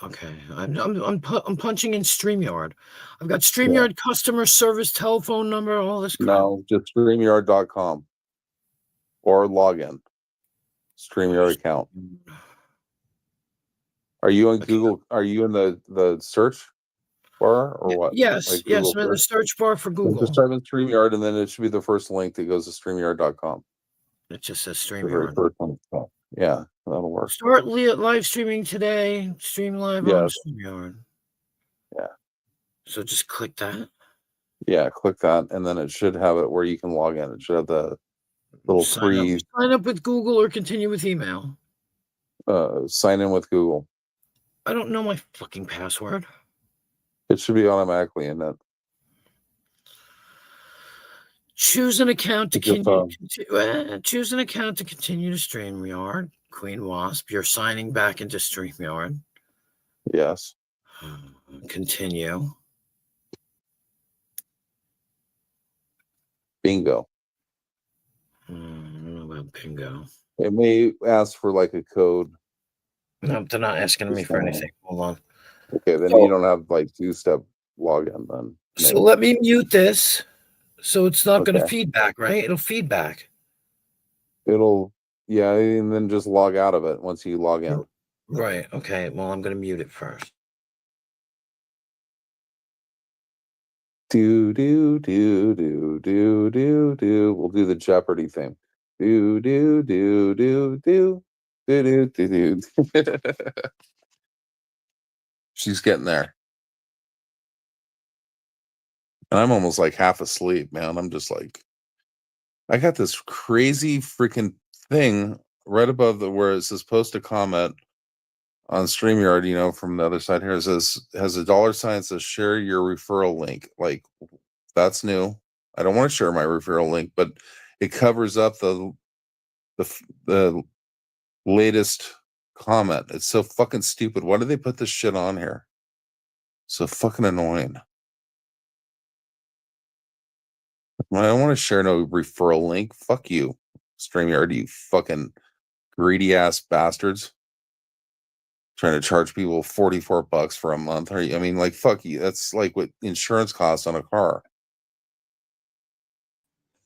Okay. I'm punching in StreamYard. I've got StreamYard customer service telephone number, all this crap. No, just StreamYard.com or login. StreamYard account. Are you on Google? Are you in the search bar or what? Yes, I'm in the search bar for Google. Just type in StreamYard and then it should be the first link that goes to StreamYard.com. It just says StreamYard. Yeah, that'll work. Start live streaming today. Stream live on StreamYard. Yeah. So just click that. Yeah, click that, and then it should have it where you can log in. It should have the little free sign up with Google or continue with email. Sign in with Google. I don't know my fucking password. It should be automatically in that. Choose an account to continue. Choose an account to continue to StreamYard. Queen Wasp, you're signing back into StreamYard. Yes. Continue. Bingo. I don't know about bingo. It may ask for like a code. No, they're not asking me for anything. Hold on. Okay, then you don't have like two-step log in then. So maybe. let me mute this. So it's not going to Okay. feedback, right? It'll feedback. It'll, yeah, and then just log out of it once you log in. Right. Okay. Well, I'm going to mute it first. Do do do do do do do. We'll do the Jeopardy thing. Do do do do do do do do do. She's getting there, and I'm almost like half asleep, man. I'm just like, I got this crazy freaking thing right above the where it says post a comment on StreamYard, you know, from the other side here. It says has a dollar sign that says share your referral link. Like, that's new. I don't want to share my referral link, but it covers up the latest comment. It's so fucking stupid. Why do they put this shit on here? So fucking annoying. I don't want to share no referral link. Fuck you, StreamYard, you fucking greedy ass bastards. Trying to charge people $44 for a month. I mean, like, fuck you. That's like what insurance costs on a car.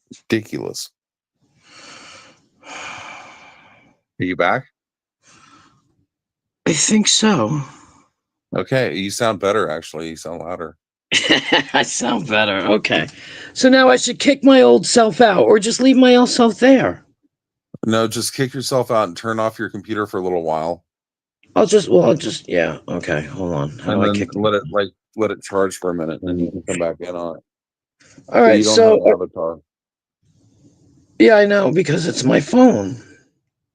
Ridiculous. Are you back? I think so. Okay, you sound better, actually. You sound louder. I sound better. Okay. So now I should kick my old self out or just leave my old self there? No, just kick yourself out and turn off your computer for a little while. I'll just, yeah. Okay. Hold on. How And do I then kick let it charge for a minute, and then you can come back in on it. All right. You don't have an avatar. Yeah, I know, because it's my phone.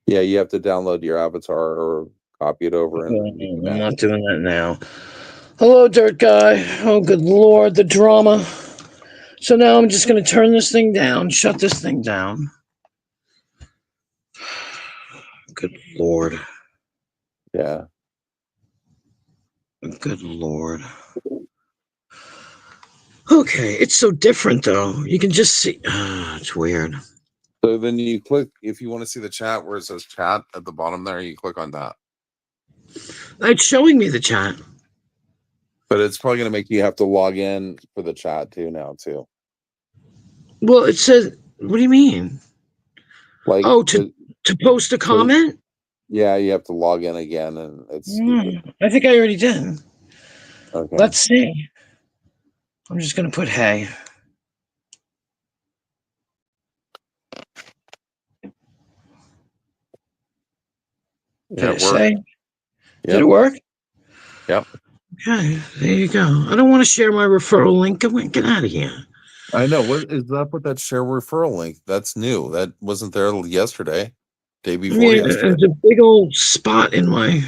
Yeah, you have to download your avatar or copy it over. And I'm not doing that now. Hello, Dirt Guy. Oh, good Lord, the drama. So now I'm just going to turn this thing down, shut this thing down. Good Lord. Yeah. Good Lord. Okay, it's so different, though. You can just see. It's weird. So then you click, if you want to see the chat where it says chat at the bottom there, you click on that. It's showing me the chat. But it's probably going to make you have to log in for the chat too now, too. Well, it says, what do you mean? Like, to post a comment? Yeah, you have to log in again, and it's stupid. I think I already did. Okay. Let's see. I'm just going to put hey. Did it say? Did it work? Yep. Okay, there you go. I don't want to share my referral link. Get out of here. I know. What is up with that share referral link? That's new. That wasn't there yesterday. Day before yesterday. There's a big old spot in my...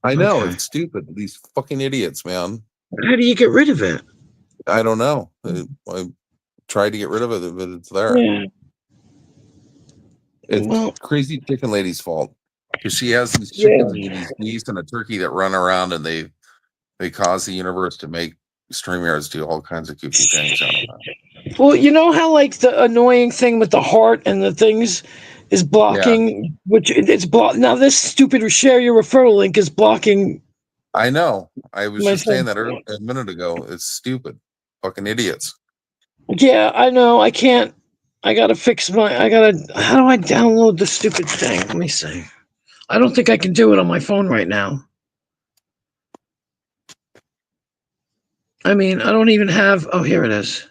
I know. Okay. It's stupid. These fucking idiots, man. How do you get rid of it? I don't know. I tried to get rid of it, but it's there. Yeah. It's crazy chicken lady's fault. Because she has these chickens and these geese and a turkey that run around, and they cause the universe to make StreamYards do all kinds of goofy things. I don't know. Well, you know how like the annoying thing with the heart and the things is blocking, which it's blocked. Now this stupid share your referral link is blocking. I know. I was just saying that a minute ago. It's stupid. Fucking idiots. Yeah, I know. I can't. I gotta fix my. How do I download the stupid thing? Let me see. I don't think I can do it on my phone right now. I mean, I don't even have. Oh, here it is.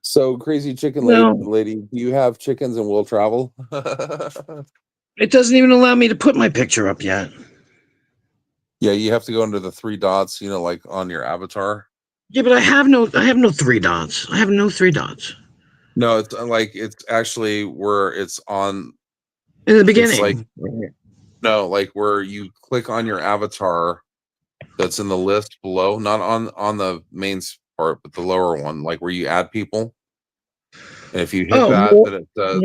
So, crazy chicken lady, do you have chickens and will travel? It doesn't even allow me to put my picture up yet. Yeah, you have to go under the 3 dots, you know, like on your avatar. Yeah, but I have no 3 dots. I have no 3 dots. No, it's like it's actually where it's on in the beginning. It's like no, like where you click on your avatar that's in the list below, not on the main part, but the lower one, like where you add people. And if you hit then it says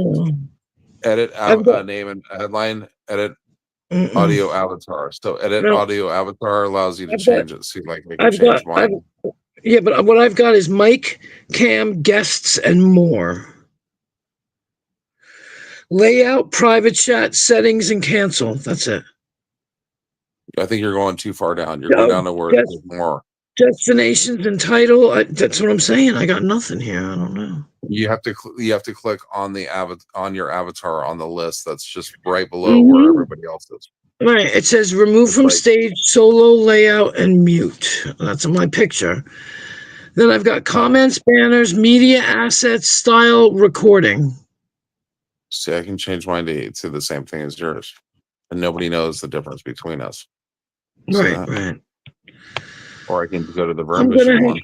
edit name and headline, edit audio avatar. So edit audio avatar allows you to change it. So like they can change mine. Yeah, but what I've got is mic, cam, guests, and more. Layout, private chat, settings, and cancel. That's it. I think you're going too far down. You're going down to where there's more. Destinations and title. That's what I'm saying. I got nothing here. I don't know. You have to click on the on your avatar on the list that's just right below where everybody else is. Right. It says remove from stage, solo layout, and mute. That's my picture. Then I've got comments, banners, media assets, style, recording. See, I can change mine to the same thing as yours, and nobody knows the difference between us. Right. Or I can go to the version one.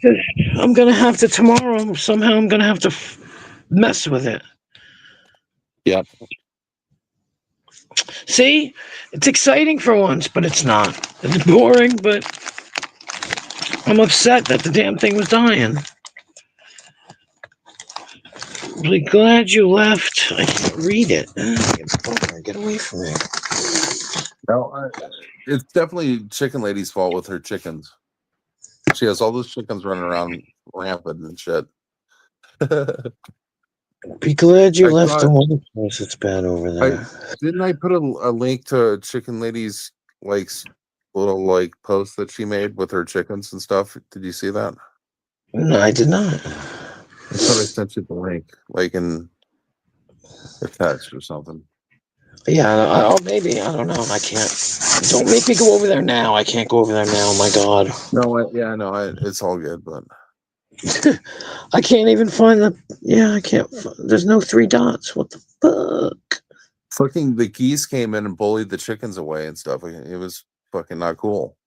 I'm gonna have to tomorrow. Somehow I'm gonna have to mess with it. Yep. See, it's exciting for once, but it's not. It's boring, but I'm upset that the damn thing was dying. Really glad you left. I can't read it. Get away from me. No, it's definitely Chicken Lady's fault with her chickens. She has all those chickens running around rampant and shit. Be glad you left the one place that's bad over there. Didn't I put a link to Chicken Lady's little post that she made with her chickens and stuff? Did you see that? No, I did not. I thought I sent you the link, in a text or something. Yeah, maybe. I don't know. I can't. Don't make me go over there now. I can't go over there now. My God. No, it's all good, but I can't even find the. Yeah, I can't. There's no 3 dots. What the fuck? fucking the geese came in and bullied the chickens away and stuff. It was fucking not cool.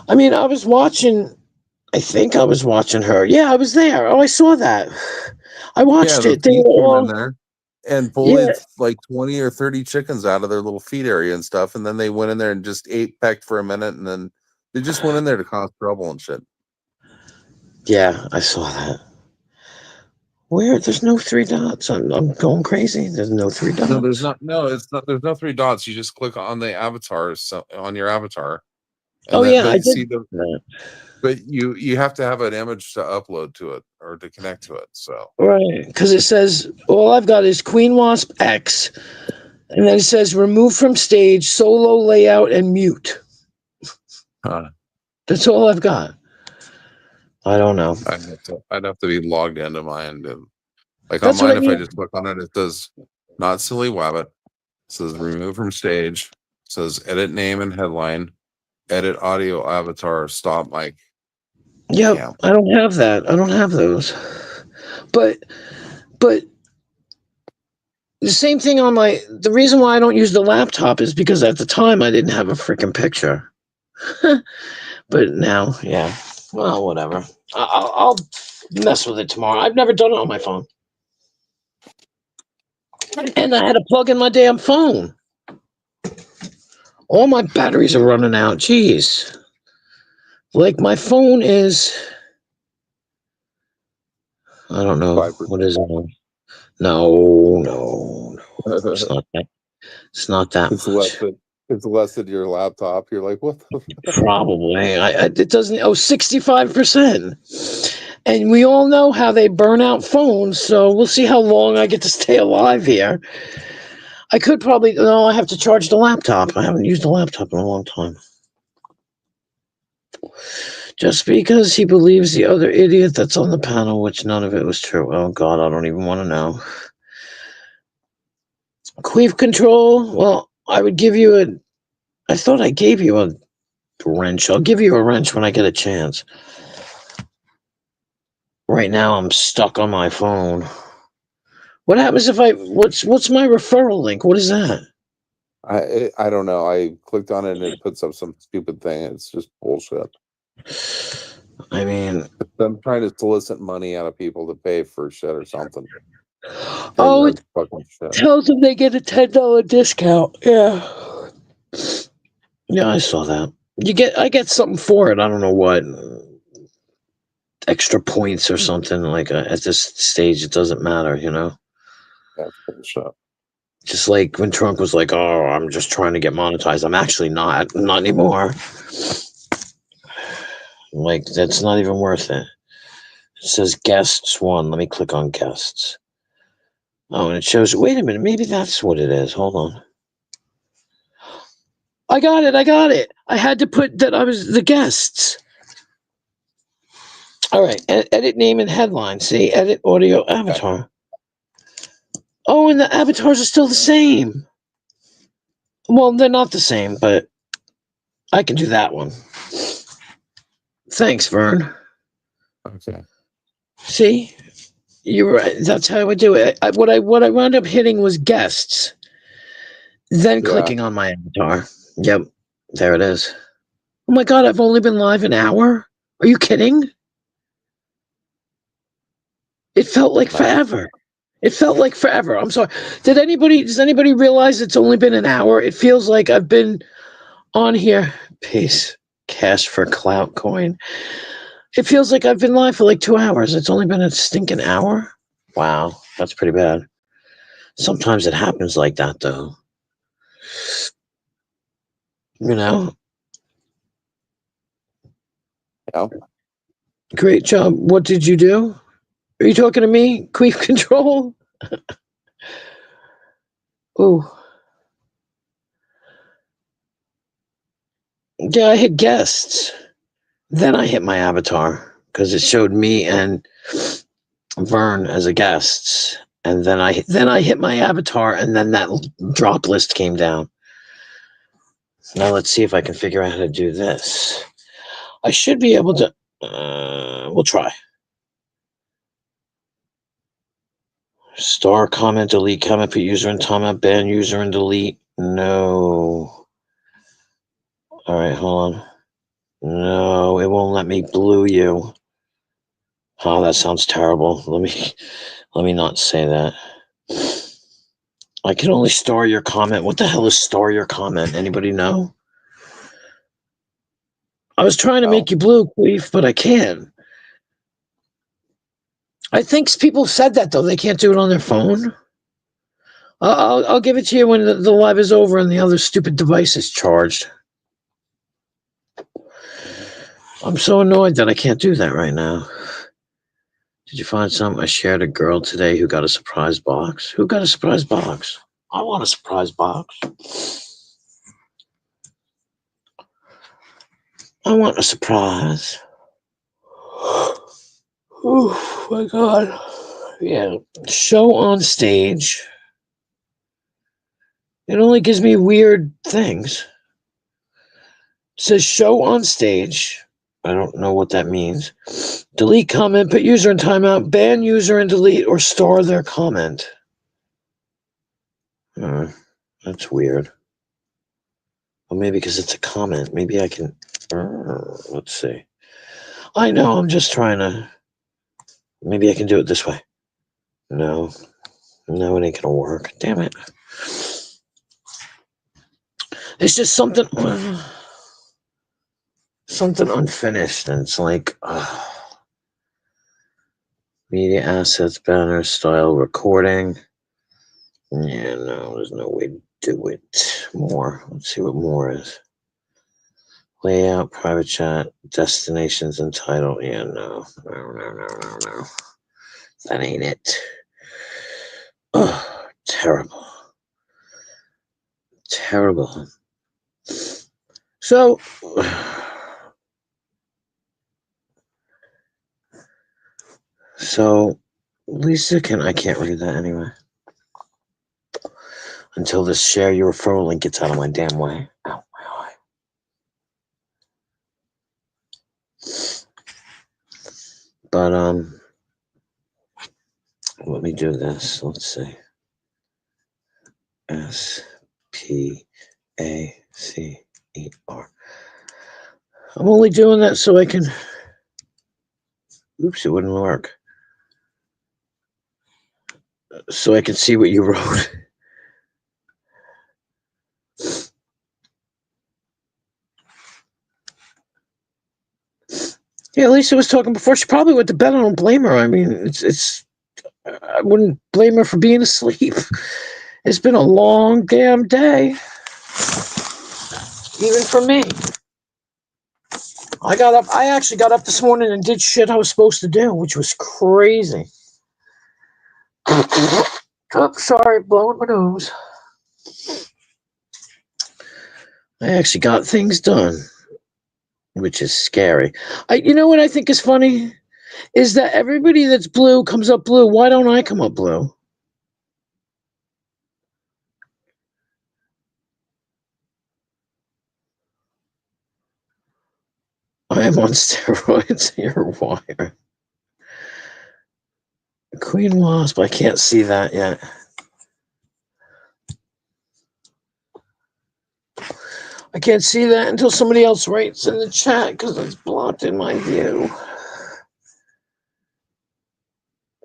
I mean, I was watching. I think I was watching her. Yeah, I was there. Oh, I saw that. I watched it. They were all in there and bullied 20 or 30 chickens out of their little feed area and stuff. And then they went in there and just pecked for a minute, and then they just went in there to cause trouble and shit. Yeah, I saw that. Where? There's no 3 dots. I'm going crazy. There's no 3 dots. No, there's not. No, it's not. There's no 3 dots. You just click on the avatar, on your avatar. And I did. But you have to have an image to upload to it or to connect to it. So right, because it says all I've got is Queen Wasp X, and then it says remove from stage, solo layout, and mute. That's all I've got. I don't know. I'd have to be logged into mine. And on mine, if I just click on it, it says not Silly Wabbit. It says remove from stage. It says edit name and headline. Edit audio avatar. Stop mic. Yep, yeah. I don't have that. I don't have those. But the same thing on the reason why I don't use the laptop is because at the time I didn't have a freaking picture. But now, yeah. Well, whatever. I'll mess with it tomorrow. I've never done it on my phone. And I had to plug in my damn phone. All my batteries are running out. Jeez. My phone is... I don't know. 5%. What is it? No. It's not that. It's not that much. It's less than your laptop. You're like, what the fuck? Probably. It doesn't... 65%. And we all know how they burn out phones, so we'll see how long I get to stay alive here. I could probably... No, I have to charge the laptop. I haven't used the laptop in a long time. Just because he believes the other idiot that's on the panel, which none of it was true. Oh, God, I don't even want to know. Queef control. Well, I would give you I thought I gave you a wrench. I'll give you a wrench when I get a chance. Right now, I'm stuck on my phone. What happens if what's my referral link? What is that? I don't know. I clicked on it and it puts up some stupid thing. It's just bullshit. I mean, I'm trying to solicit money out of people to pay for shit or something. Oh, it tells them they get a $10 discount. Yeah. Yeah, I saw that. I get something for it. I don't know what. Extra points or something. At this stage, it doesn't matter, That's bullshit. Just like when Trump was like, "Oh, I'm just trying to get monetized." I'm actually not anymore. That's not even worth it. It says guests 1. Let me click on guests. Oh, and it shows, wait a minute, maybe that's what it is. Hold on. I got it. I had to put that I was the guests. All right, edit name and headline. See, edit audio avatar. Oh, and the avatars are still the same. Well, they're not the same, but I can do that one. Thanks, Vern. Okay. See, you're right. That's how I do it. What I wound up hitting was guests, then clicking on my avatar. Yep, there it is. Oh my God, I've only been live an hour. Are you kidding? It felt like forever. It felt like forever. I'm sorry. Does anybody realize it's only been an hour? It feels like I've been on here. Peace. Cash for clout coin. It feels like I've been live for like 2 hours. It's only been a stinking hour. Wow, that's pretty bad. Sometimes it happens like that, though. You know? Yeah. Great job. What did you do? Are you talking to me? Queef control? Ooh. Yeah, I hit guests. Then I hit my avatar because it showed me and Vern as a guests. And then I hit my avatar, and then that drop list came down. Now let's see if I can figure out how to do this. I should be able to. We'll try. Star, comment, delete, comment, put user in timeout, ban user and delete. No. All right, hold on. No, it won't let me blue you. Oh, that sounds terrible. Let me not say that. I can only store your comment. What the hell is store your comment? Anybody know? I was trying to make you blue, Queef, but I can't. I think people said that, though. They can't do it on their phone. I'll give it to you when the live is over and the other stupid device is charged. I'm so annoyed that I can't do that right now. Did you find something? I shared a girl today who got a surprise box. Who got a surprise box? I want a surprise box. I want a surprise. Oh my God. Yeah. Show on stage. It only gives me weird things. It says show on stage. I don't know what that means. Delete comment, put user in timeout, ban user and delete, or store their comment. That's weird. Well, maybe because it's a comment. Maybe I can. Let's see. I know. I'm just trying to. Maybe I can do it this way. No, it ain't gonna work. Damn it. It's just something unfinished, and it's like media assets, banner, style, recording. Yeah, no, there's no way to do it. More. Let's see what more is. Layout, private chat, destinations, and title. Yeah, no. That ain't it. Oh, terrible. Terrible. So, Lisa I can't read that anyway. Until this share your referral link gets out of my damn way. Ow, my eye. But, let me do this. Let's see. SPACER. I'm only doing that so I can. Oops, it wouldn't work. So I can see what you wrote. Yeah, Lisa was talking before. She probably went to bed. I don't blame her. I mean, it's. I wouldn't blame her for being asleep. It's been a long damn day. Even for me. I actually got up this morning and did shit I was supposed to do, which was crazy. Oh, sorry, blowing my nose. I actually got things done, which is scary. You know what I think is funny? Is that everybody that's blue comes up blue. Why don't I come up blue? I am on steroids. You're wire. Queen Wasp, I can't see that yet. I can't see that until somebody else writes in the chat because it's blocked in my view.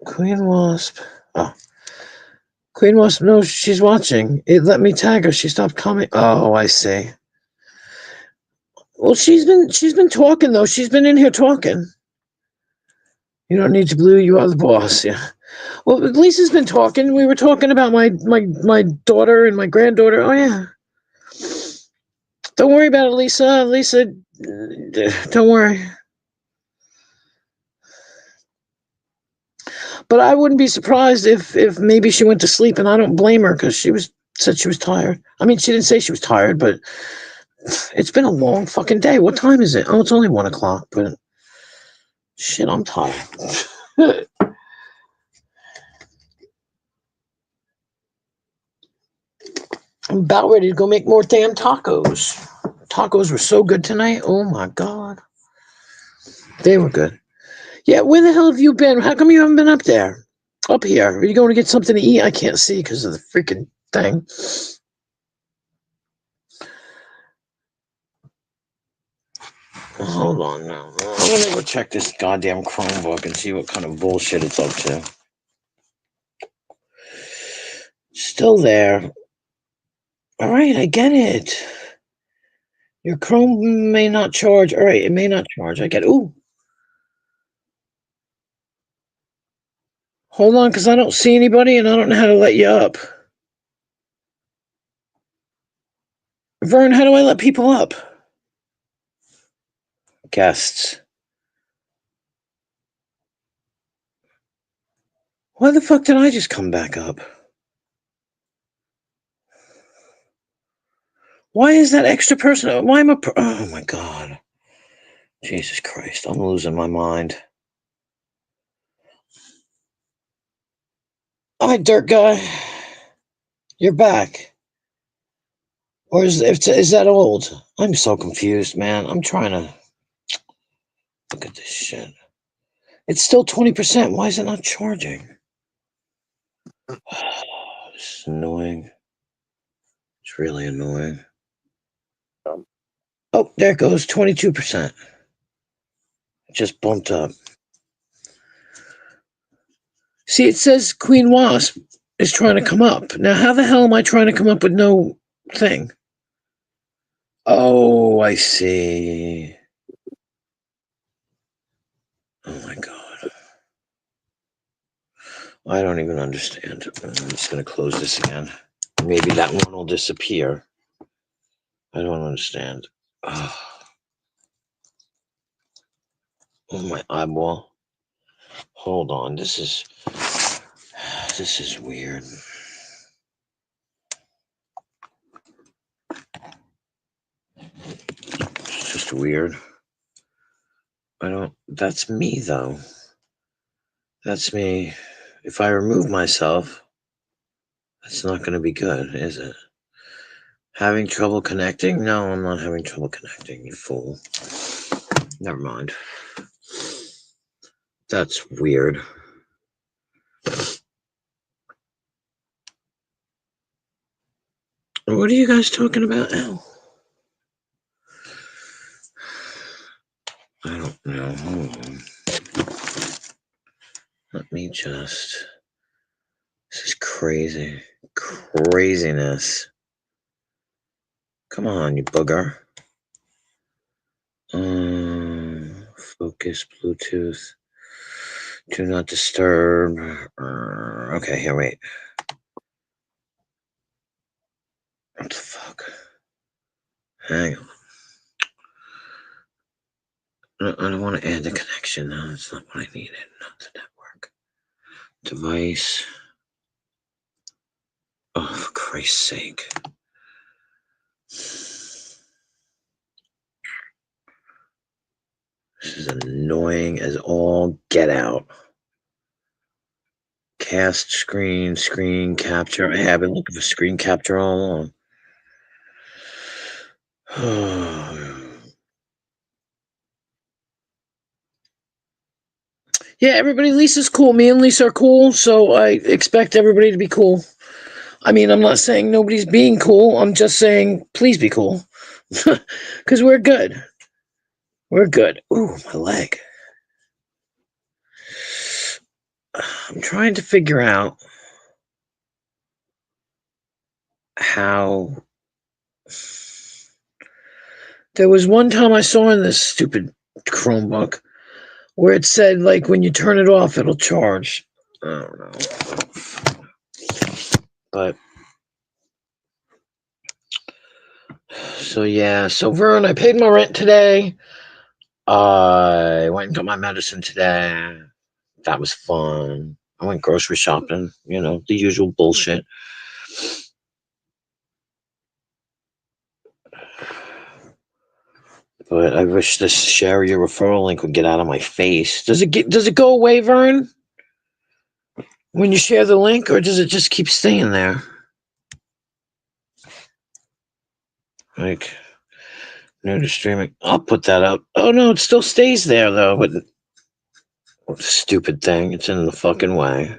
Queen Wasp. Oh. Queen Wasp knows she's watching. It let me tag her. She stopped commenting. Oh, I see. Well, she's been talking though. She's been in here talking. You don't need to blue. You are the boss. Yeah. Well, Lisa's been talking. We were talking about my daughter and my granddaughter. Oh yeah. Don't worry about it, Lisa. Lisa, don't worry. But I wouldn't be surprised if maybe she went to sleep, and I don't blame her because said she was tired. I mean, she didn't say she was tired, but it's been a long fucking day. What time is it? Oh, it's only 1 o'clock, but shit, I'm tired. I'm about ready to go make more damn tacos. Tacos were so good tonight. Oh my God. They were good. Yeah, where the hell have you been? How come you haven't been up there? Up here. Are you going to get something to eat? I can't see because of the freaking thing. Hold on now. I'm going to go check this goddamn Chromebook and see what kind of bullshit it's up to. Still there. All right, I get it. Your Chrome may not charge. All right, it may not charge. I get it. Ooh. Hold on, because I don't see anybody and I don't know how to let you up. Vern, how do I let people up? Guests. Why the fuck did I just come back up? Why is that extra person? Why am I? Oh my God. Jesus Christ, I'm losing my mind. All right, dirt guy. You're back. Or is that old? I'm so confused, man. I'm trying to look at this shit. It's still 20%. Why is it not charging? This is annoying. It's really annoying. Oh, there it goes. 22%. It just bumped up. See, it says Queen Wasp is trying to come up. Now, how the hell am I trying to come up with no thing? Oh, I see. Oh my God. I don't even understand. I'm just going to close this again. Maybe that one will disappear. I don't understand. Oh, my eyeball. Hold on. This is weird. It's just weird. That's me though. That's me. If I remove myself, that's not going to be good, is it? Having trouble connecting? No, I'm not having trouble connecting, you fool. Never mind. That's weird. What are you guys talking about now? I don't know. Hold on. Let me just... This is crazy. Craziness. Come on, you booger. Focus, Bluetooth. Do not disturb. Okay, here, wait. What the fuck? Hang on. I don't want to add the connection. No, that's not what I needed. Not the network. Device. Oh, for Christ's sake. This is annoying as all get out. Cast screen capture. I have been looking for screen capture all along. Yeah, everybody. Lisa's cool. Me and Lisa are cool, so I expect everybody to be cool. I mean, I'm not saying nobody's being cool. I'm just saying, please be cool. Because we're good. We're good. Ooh, my leg. I'm trying to figure out how... There was one time I saw in this stupid Chromebook where it said, like, when you turn it off, it'll charge. I don't know. But... So, yeah. So, Vern, I paid my rent today. I went and got my medicine today. That was fun. I went grocery shopping, you know, the usual bullshit. But I wish this share your referral link would get out of my face. Does it go away, Vern? When you share the link, or does it just keep staying there? Like, new to streaming. I'll put that up. Oh no, it still stays there though, but stupid thing. It's in the fucking way.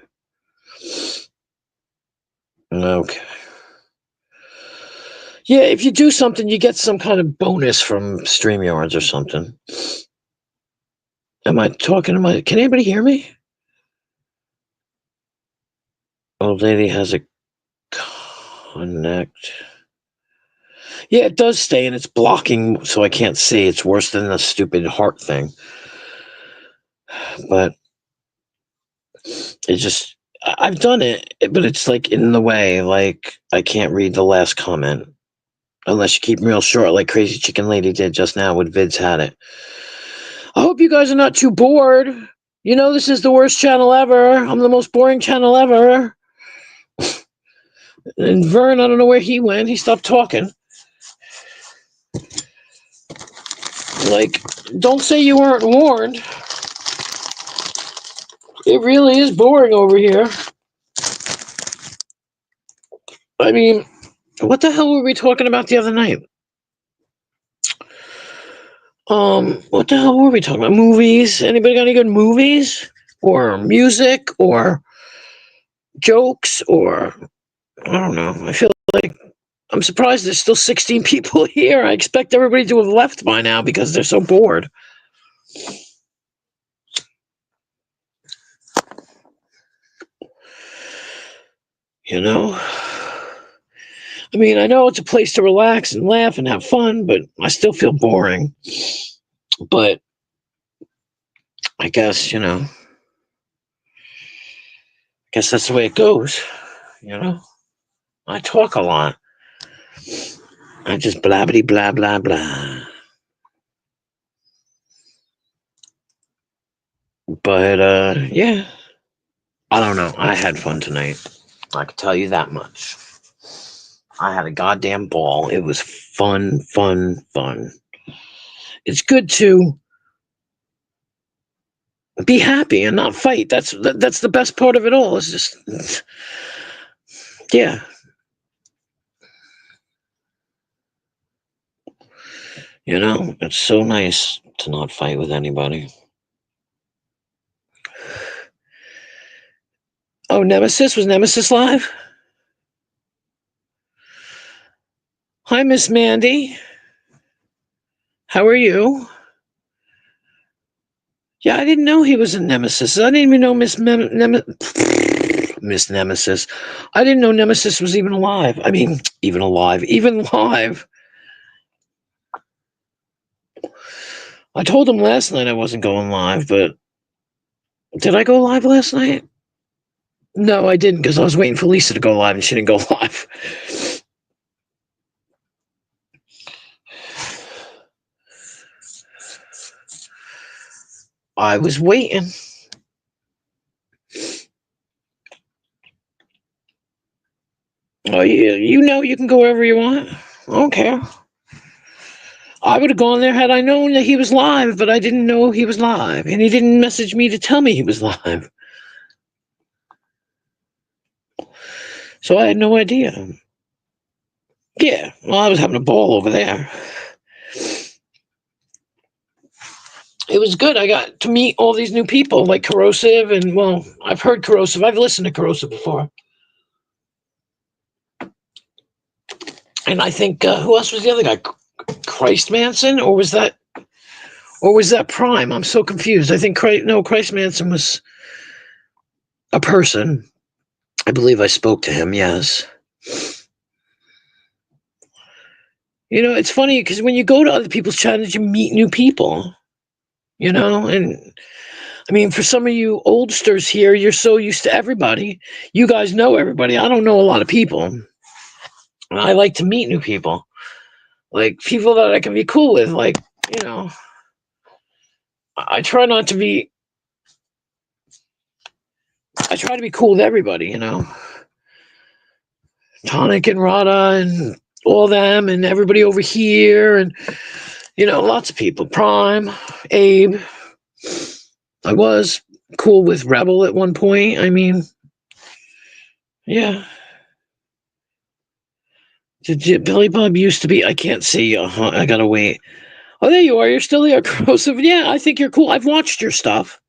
Okay. Yeah, if you do something, you get some kind of bonus from StreamYards or something. Am I talking to my... Can anybody hear me? Old lady has a connect. Yeah, it does stay, and it's blocking, so I can't see. It's worse than the stupid heart thing. But it just... I've done it, but it's like in the way. Like, I can't read the last comment. Unless you keep them real short, like Crazy Chicken Lady did just now with Vids Had It. I hope you guys are not too bored. You know, this is the worst channel ever. I'm the most boring channel ever. And Vern, I don't know where he went. He stopped talking. Like, don't say you weren't warned. It really is boring over here. I mean, what the hell were we talking about the other night? What the hell were we talking about? Movies? Anybody got any good movies? Or music? Or jokes? Or, I don't know. I feel like I'm surprised there's still 16 people here. I expect everybody to have left by now because they're so bored. You know? I mean, I know it's a place to relax and laugh and have fun, but I still feel boring. But I guess, you know, I guess that's the way it goes. You know? I talk a lot. I just blabbity blah blah blah. But yeah. I don't know. I had fun tonight. I can tell you that much. I had a goddamn ball. It was fun, fun, fun. It's good to be happy and not fight. That's the best part of it all. It's just, yeah. You know, it's so nice to not fight with anybody. Oh, Nemesis? Was Nemesis live? Hi, Miss Mandy. How are you? Yeah, I didn't know he was in Nemesis. I didn't even know Miss Nemesis. I didn't know Nemesis was even alive. I mean, even alive. Even live. I told him last night I wasn't going live, but... Did I go live last night? No, I didn't, because I was waiting for Lisa to go live, and she didn't go live. I was waiting. Oh, yeah, you know you can go wherever you want. I don't care. I would have gone there had I known that he was live, but I didn't know he was live, and he didn't message me to tell me he was live. So I had no idea. Yeah, well, I was having a ball over there. It was good. I got to meet all these new people like Corrosive, and well, I've heard Corrosive. I've listened to Corrosive before. And I think who else was the other guy? Christ Manson, or was that Prime? I'm so confused. I think Christ Manson was a person. I believe I spoke to him. Yes. You know, it's funny because when you go to other people's channels, you meet new people. You know, and I mean, for some of you oldsters here, you're so used to everybody. You guys know everybody. I don't know a lot of people. I like to meet new people, like people that I can be cool with. Like, you know, I try to be cool with everybody, you know. Tonic and Rada and all them and everybody over here and, you know, lots of people. Prime, Abe. I was cool with Rebel at one point. I mean, yeah. Billy Bob used to be, I can't see. I gotta wait. Oh, there you are. You're still there, Corrosive. Yeah, I think you're cool. I've watched your stuff.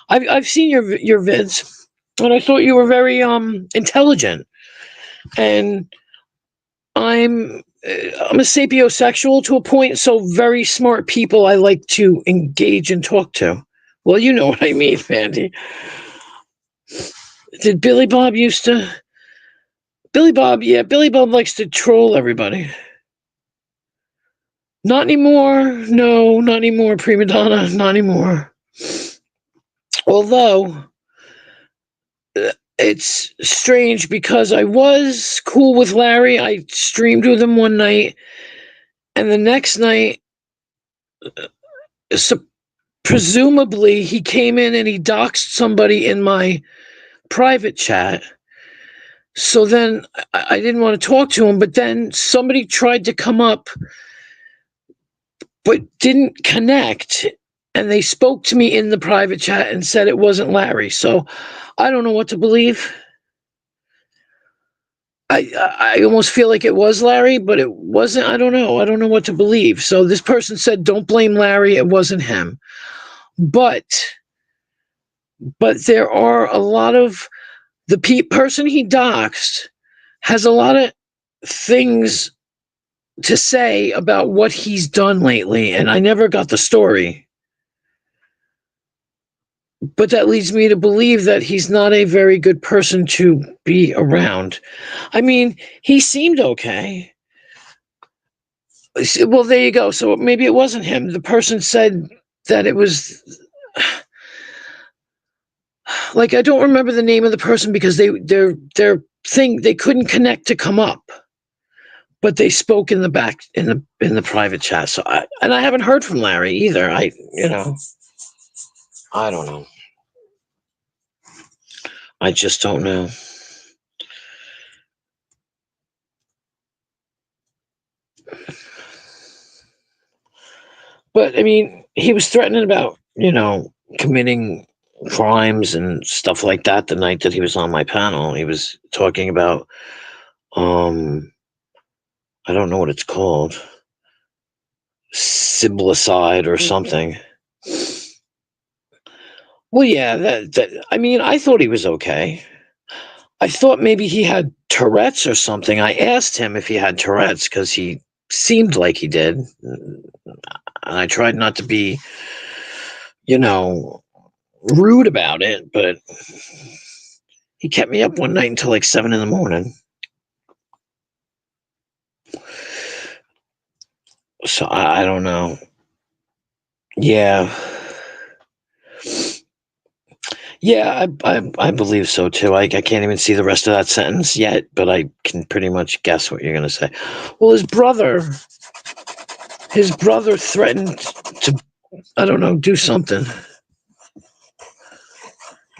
I've seen your vids, and I thought you were very intelligent. And I'm a sapiosexual to a point, so very smart people I like to engage and talk to. Well, you know what I mean, Mandy. Did Billy Bob used to? Billy Bob, yeah, Billy Bob likes to troll everybody. Not anymore. No, not anymore, Prima Donna. Not anymore. Although, it's strange because I was cool with Larry. I streamed with him one night, and the next night, presumably, he came in and he doxed somebody in my private chat. So then I didn't want to talk to him, but then somebody tried to come up but didn't connect, and they spoke to me in the private chat and said it wasn't Larry. So I don't know what to believe. I almost feel like it was Larry, but it wasn't. I don't know. I don't know what to believe. So this person said, don't blame Larry. It wasn't him. But there are a lot of the person he doxed has a lot of things to say about what he's done lately, and I never got the story. But that leads me to believe that he's not a very good person to be around. I mean, he seemed okay. Well, there you go. So maybe it wasn't him. The person said that it was... Like, I don't remember the name of the person because their thing, they couldn't connect to come up. But they spoke in the back in the private chat. So I haven't heard from Larry either. I don't know. I just don't know. But I mean, he was threatening about, committing crimes and stuff like that the night that he was on my panel. He was talking about I don't know what it's called. Siblicide or something. Well, yeah, that I mean, I thought he was okay. I thought maybe he had Tourette's or something. I asked him if he had Tourette's because he seemed like he did. And I tried not to be, rude about it, but he kept me up one night until like 7 a.m. So I don't know. Yeah. Yeah, I believe so too. I can't even see the rest of that sentence yet, but I can pretty much guess what you're going to say. Well, his brother threatened to, I don't know, do something.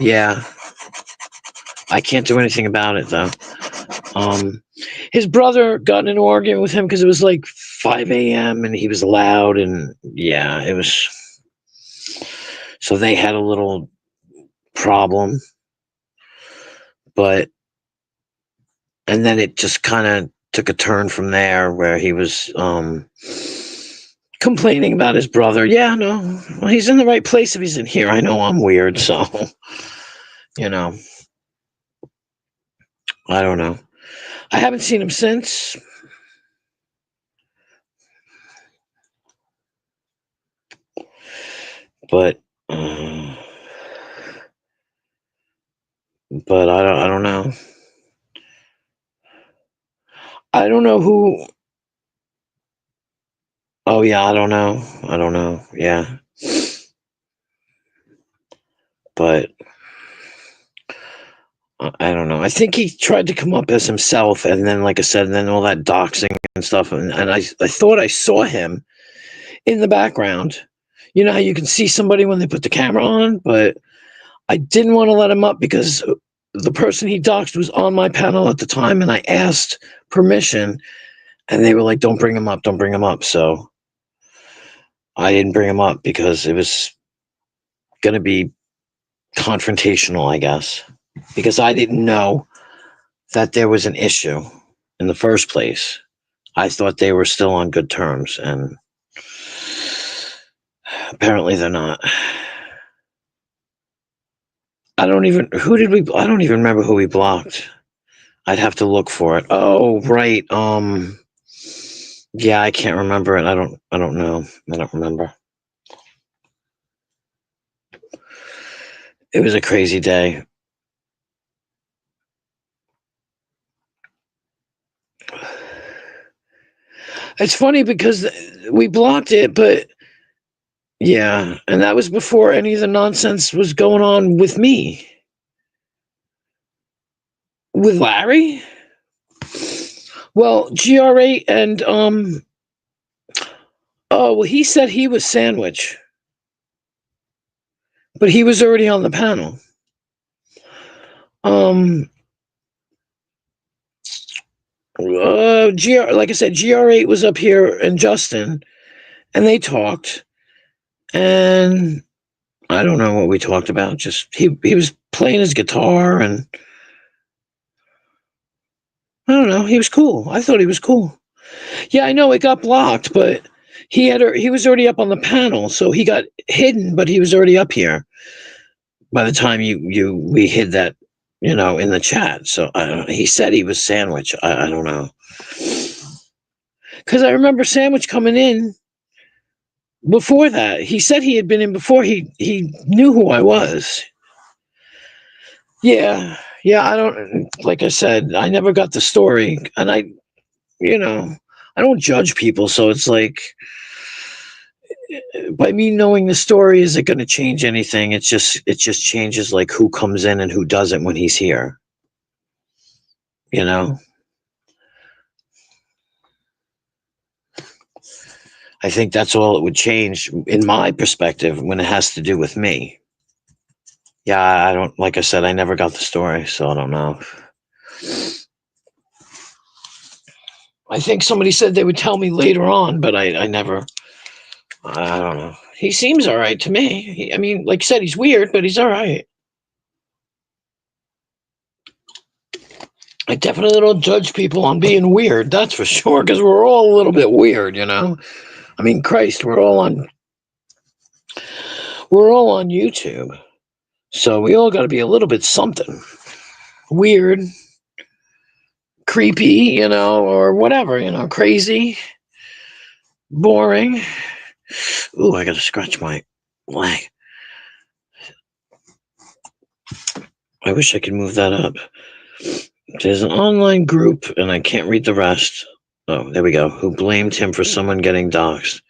Yeah. I can't do anything about it though. His brother got in an argument with him because it was like 5 a.m. and he was loud, and yeah, it was. So they had a little problem, and then it just kind of took a turn from there where he was complaining about his brother. Yeah, no, well, he's in the right place if he's in here. I know I'm weird, so you know, I don't know. I haven't seen him since. But I don't know. I don't know who. Oh yeah, I don't know. Yeah, but I don't know. I think he tried to come up as himself, and then, like I said, and then all that doxing and stuff, and I thought I saw him in the background. You know how you can see somebody when they put the camera on, but I didn't want to let him up because the person he doxed was on my panel at the time, and I asked permission, and they were like, "Don't bring him up, don't bring him up." So I didn't bring him up because it was going to be confrontational, I guess, because I didn't know that there was an issue in the first place. I thought they were still on good terms, and apparently they're not. I don't even remember who we blocked. I'd have to look for it. Oh, right. Yeah, I can't remember it. I don't know. I don't remember. It was a crazy day. It's funny because we blocked it, but yeah, and that was before any of the nonsense was going on with me. With Larry? Well, GR8 and oh, well, he said he was Sandwich. But he was already on the panel. Like I said, GR8 was up here and Justin, and they talked, and I don't know what we talked about. Just he was playing his guitar, and I don't know. He was cool. I thought he was cool. Yeah, I know it got blocked, but he was already up on the panel, so he got hidden, but he was already up here by the time we hid that, in the chat. So I don't know. He said he was Sandwich. I don't know. Because I remember Sandwich coming in before that. He said he had been in before he knew who I was. Yeah, I don't, like I said, I never got the story, and I don't judge people, so it's like, by me knowing the story, is it going to change anything? It just changes like who comes in and who doesn't when he's here. I think that's all it would change in my perspective when it has to do with me. Yeah, I don't, like I said, I never got the story, so I don't know. I think somebody said they would tell me later on, but I don't know. He seems all right to me. I mean, like I said, he's weird, but he's all right. I definitely don't judge people on being weird, that's for sure, because we're all a little bit weird, I mean, Christ, we're all on YouTube. So we all got to be a little bit something. Weird, creepy, or whatever, crazy, boring. Ooh, I got to scratch my leg. I wish I could move that up. There's an online group, and I can't read the rest. Oh, there we go. Who blamed him for someone getting doxxed.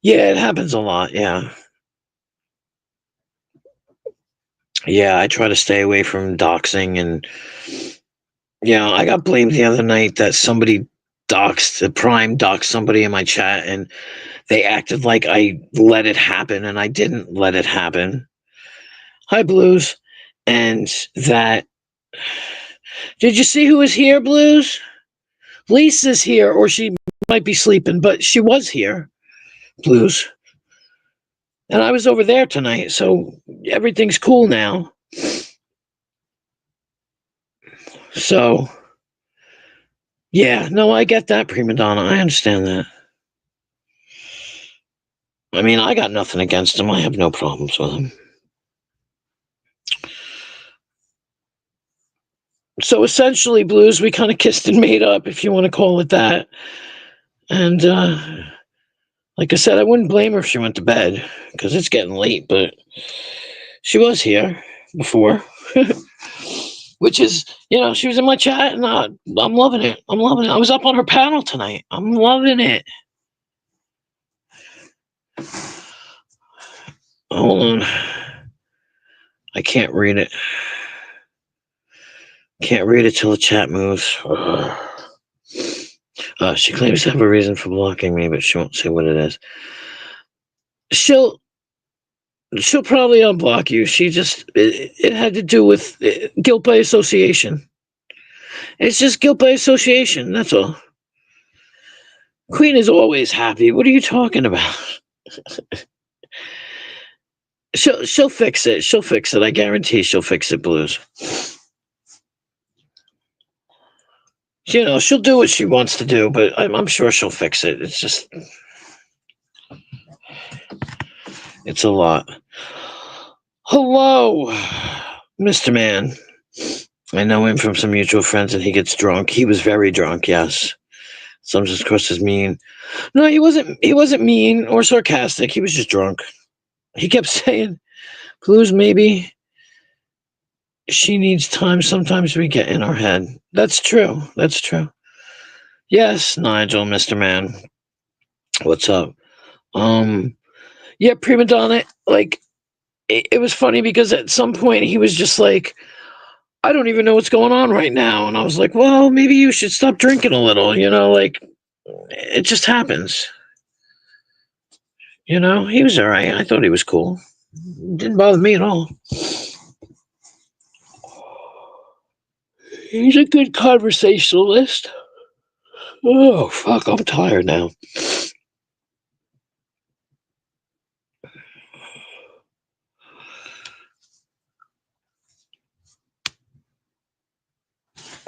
Yeah, it happens a lot, yeah. Yeah, I try to stay away from doxing, and I got blamed the other night that somebody Prime doxed somebody in my chat, and they acted like I let it happen, and I didn't let it happen. Hi, Blues. And that... Did you see who was here, Blues? Lisa's here, or she might be sleeping, but she was here, Blues. And I was over there tonight, so everything's cool now. So, yeah, no, I get that, prima donna. I understand that. I mean, I got nothing against him. I have no problems with him. So essentially, Blues, we kind of kissed and made up, if you want to call it that. And like I said, I wouldn't blame her if she went to bed, because it's getting late, but she was here before. Which is, she was in my chat, and I'm loving it. I'm loving it. I was up on her panel tonight. I'm loving it. Hold on. I can't read it. Can't read it till the chat moves. She claims to have a reason for blocking me, but she won't say what it is. She'll probably unblock you. It had to do with guilt by association. It's just guilt by association, that's all. Queen is always happy. What are you talking about? She'll fix it. She'll fix it. I guarantee she'll fix it, Blues. She'll do what she wants to do, but I'm sure she'll fix it. It's a lot. Hello, Mr. Man. I know him from some mutual friends, and he gets drunk. He was very drunk, yes. Some just crossed as mean. No, he wasn't mean or sarcastic. He was just drunk. He kept saying, Blues, maybe she needs time. Sometimes we get in our head. That's true. That's true. Yes, Nigel, Mr. Man. What's up? Yeah, prima donna, like, it was funny because at some point he was just like, I don't even know what's going on right now. And I was like, well, maybe you should stop drinking a little, like, it just happens. He was all right. I thought he was cool. Didn't bother me at all. He's a good conversationalist. Oh, fuck, I'm tired now.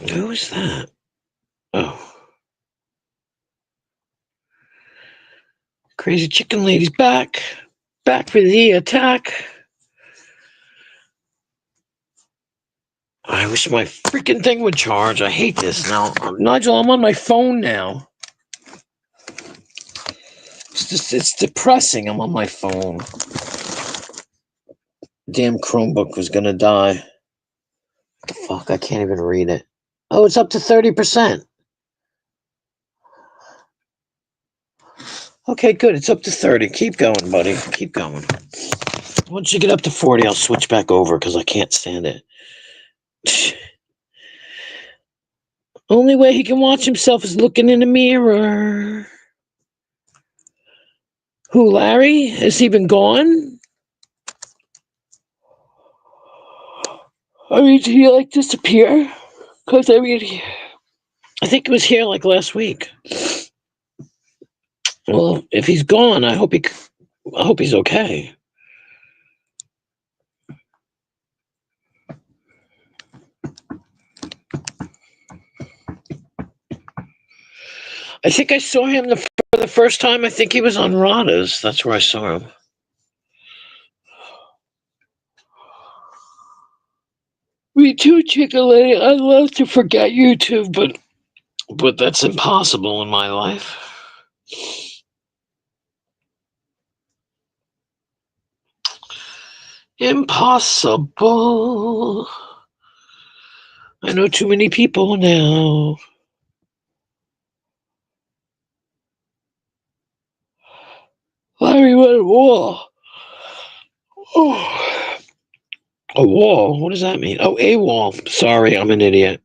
Who is that? Oh. Crazy Chicken Lady's back. Back for the attack. I wish my freaking thing would charge. I hate this now. Nigel, I'm on my phone now. It's depressing. I'm on my phone. Damn Chromebook was gonna die. What the fuck? I can't even read it. Oh, it's up to 30%. Okay, good. It's up to 30. Keep going, buddy. Keep going. Once you get up to 40, I'll switch back over because I can't stand it. Only way he can watch himself is looking in the mirror. Who, Larry? Has he been gone? I mean, did he disappear? Because I think he was here last week. Well, if he's gone, I hope he's okay. I think I saw him for the first time. I think he was on Rada's. That's where I saw him. Me too, Chicken Lady. I'd love to forget YouTube, but that's impossible in my life. Impossible. I know too many people now. Larry went a wall. Oh. A wall? What does that mean? Oh, a wall. Sorry, I'm an idiot.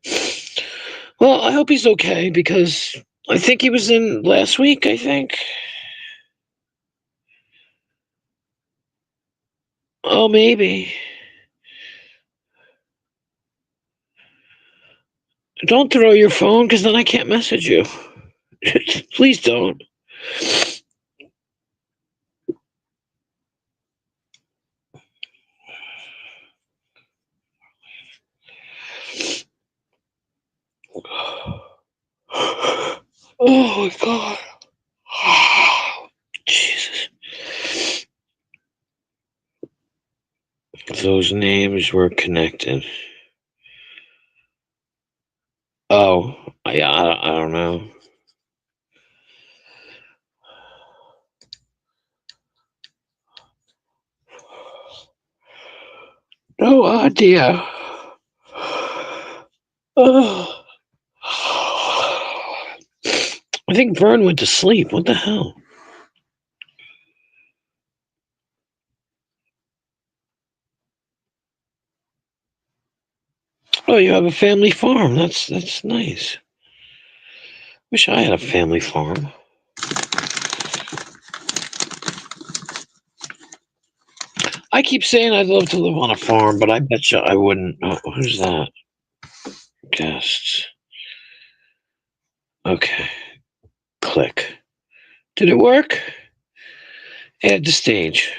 Well, I hope he's okay because I think he was in last week, I think. Oh, maybe. Don't throw your phone because then I can't message you. Please don't. Oh my God. Jesus. Those names were connected. Oh, yeah, I don't know. No idea. Oh. I think Vern went to sleep. What the hell? Oh, you have a family farm. That's nice. Wish I had a family farm. I keep saying I'd love to live on a farm, but I bet you I wouldn't. Oh, who's that? Guests. Okay. Click. Did it work? Add to stage.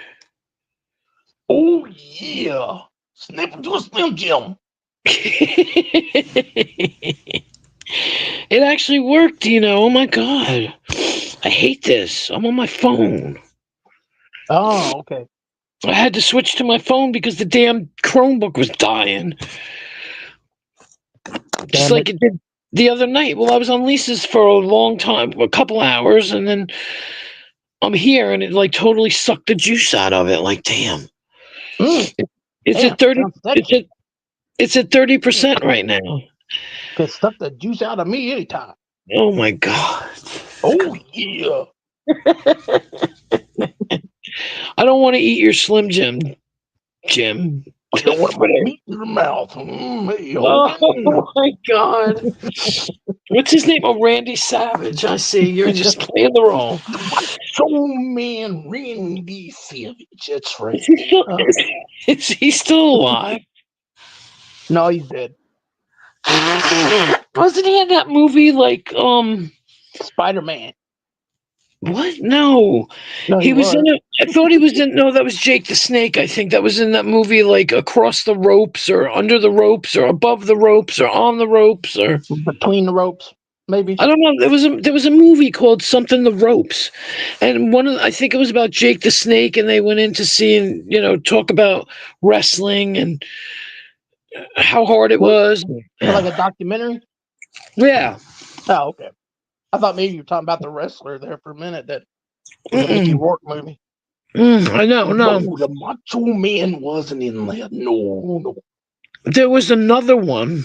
Oh yeah. Snip to a Slim Jim. It actually worked, you know. Oh my God. I hate this. I'm on my phone. Oh, okay. I had to switch to my phone because the damn Chromebook was dying. Just Damn like it. it did the other night. Well, I was on Lisa's for a long time, a couple hours, and then I'm here and it like totally sucked the juice out of it. Like, damn. Mm, It's damn, at 30 sounds sexy. it's at 30% right now. Could suck the juice out of me anytime. Oh my God. Oh yeah. I don't want to eat your Slim Jim, Jim. I don't want my meat in your mouth. Hey, Hogan. Oh my God. What's his name? Oh, Randy Savage. I see. You're just playing the role. Soul Man Randy Savage. That's right. Is he still, is he still alive? No, he's dead. Wasn't he in that movie like Spider-Man. what? No. No, He was in it. I thought he was in no, that was Jake the Snake. I think that was in that movie like Across the Ropes or Under the Ropes or Above the Ropes or On the Ropes or Between the Ropes, maybe. I don't know. There was a movie called something The Ropes, and I think it was about Jake the Snake, and they went in to see and talk about wrestling and how hard it was. Like a documentary? Yeah. Oh, okay. I thought maybe you were talking about the wrestler there for a minute. That was a Mickey Rourke movie. I know. No, No, the Macho Man wasn't in that. No. there was another one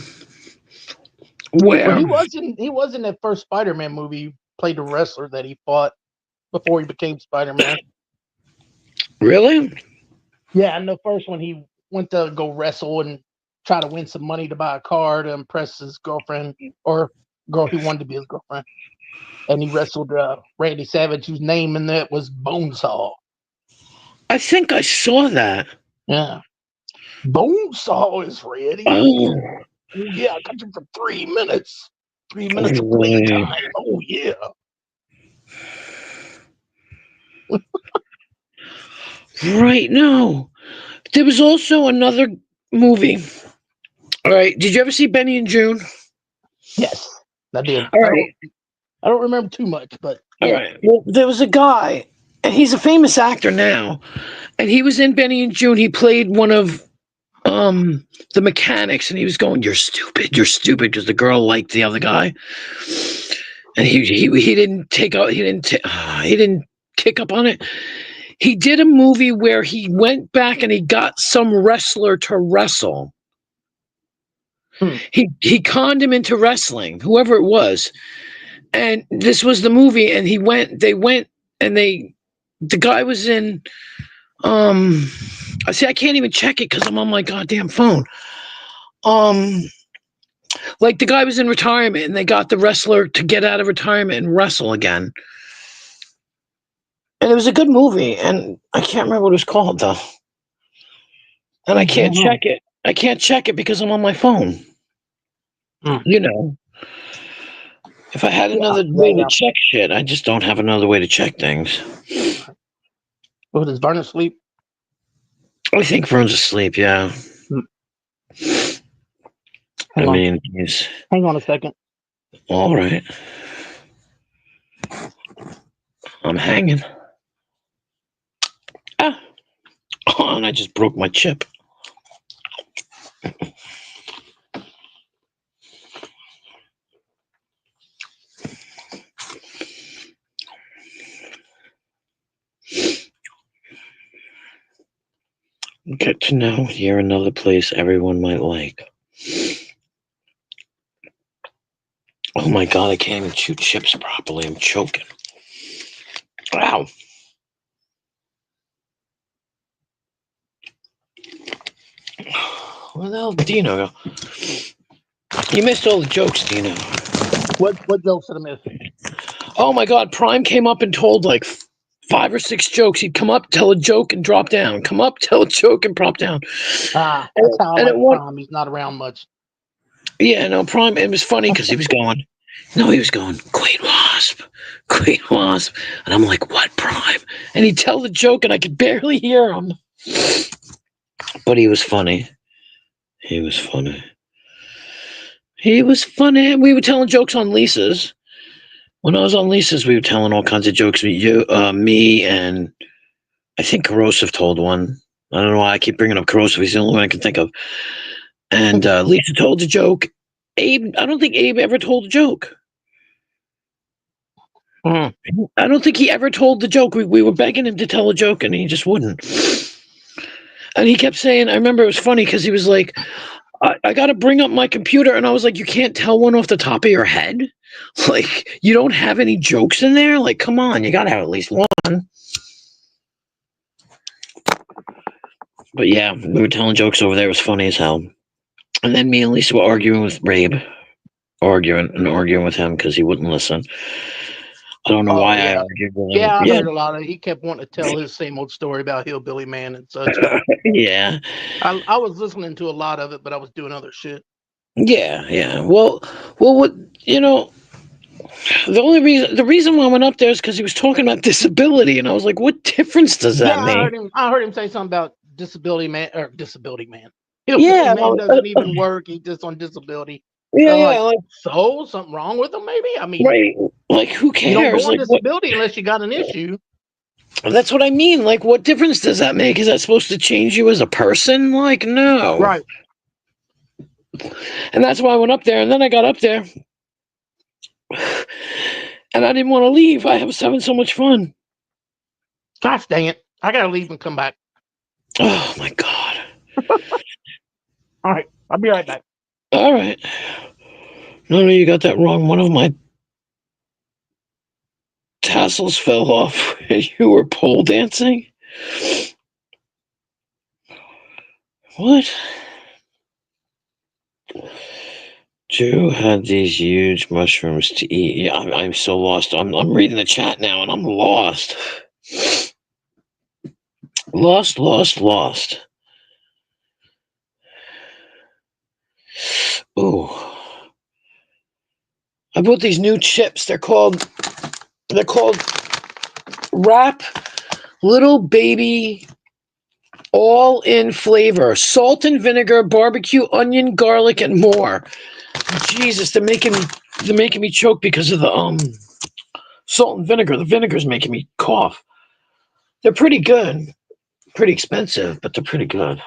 where Well, he was in that first Spider-Man movie. He played the wrestler that he fought before he became Spider-Man. really. Yeah, in the first one, he went to go wrestle and try to win some money to buy a car to impress his girlfriend or girl he wanted to be his girlfriend. And he wrestled Randy Savage, whose name in that was Bonesaw. I think I saw that. Yeah. Bonesaw is ready. Oh, Oh, yeah, I got you for 3 minutes. 3 minutes of playtime. Oh, yeah. right. No, there was also another movie. All right. Did you ever see Benny and June? Yes, I did. All right. I don't remember too much, but All yeah. right. Well, there was a guy, and he's a famous actor now, and he was in Benny and June. He played one of the mechanics, and he was going, "You're stupid," because the girl liked the other guy, and he didn't take out, he didn't kick up on it. He did a movie where he went back and he got some wrestler to wrestle. He conned him into wrestling, whoever it was. And this was the movie, and they went, and the guy was in, I see, I can't even check it because I'm on my goddamn phone. Like the guy was in retirement, and they got the wrestler to get out of retirement and wrestle again. And it was a good movie, and I can't remember what it was called, though. And I can't check it. I can't check it because I'm on my phone. If I had another way to check shit, I just don't have another way to check things. Well, does Vernon sleep? I think Vern's asleep, yeah. Hang on. He's Hang on a second. all right. I'm hanging. Ah. Oh, and I just broke my chip. Get to know here another place everyone might like. Oh my god, I can't even chew chips properly. I'm choking. Ow. Where the hell did Dino go? You missed all the jokes, Dino. What jokes did I miss? Oh my god, Prime came up and told like 5 or 6 jokes. He'd come up, tell a joke, and drop down. Come up, tell a joke, and drop down. That's how I like Prime. He's not around much. Yeah, no, Prime, it was funny because he was going, Queen Wasp. And I'm like, what, Prime? And he'd tell the joke and I could barely hear him. But he was funny. He was funny. We were telling jokes on Lisa's. When I was on Lisa's, we were telling all kinds of jokes. Me, and I think Corrosive told one. I don't know why I keep bringing up Corrosive. He's the only one I can think of. And Lisa told a joke. Abe, I don't think Abe ever told a joke. I don't think he ever told the joke. We were begging him to tell a joke, and he just wouldn't. And he kept saying, I remember it was funny because he was like, I got to bring up my computer. And I was like, you can't tell one off the top of your head? Like, you don't have any jokes in there? Like, come on, you got to have at least one. But yeah, we were telling jokes over there. It was funny as hell. And then me and Lisa were arguing with Rabe. Arguing with him because he wouldn't listen. I don't know why I argued with him. Yeah, I heard a lot of it. He kept wanting to tell his same old story about Hillbilly Man and such. Yeah. I was listening to a lot of it, but I was doing other shit. Yeah. Well, what, the reason why I went up there is because he was talking about disability, and I was like, what difference does that make? I heard him say something about Disability Man. Hillbilly Yeah, Man doesn't even work. He's just on disability. like, so something wrong with him? Maybe. I mean, right? Like, who cares? You don't go on disability unless you got an issue. That's what I mean. Like, what difference does that make? Is that supposed to change you as a person? Like, no. Right. And that's why I went up there. And then I got up there, and I didn't want to leave. I was having so much fun. Gosh dang it! I gotta leave and come back. Oh my god! All right, I'll be right back. All right. No, you got that wrong. One of my tassels fell off. You were pole dancing. What? Drew had these huge mushrooms to eat. Yeah, I'm so lost. I'm reading the chat now, and I'm lost. Lost. Ooh. I bought these new chips. They're called Wrap Little Baby All in Flavor. Salt and vinegar, barbecue, onion, garlic, and more. Jesus, they're making me choke because of the salt and vinegar. The vinegar's making me cough. They're pretty good. Pretty expensive, but they're pretty good.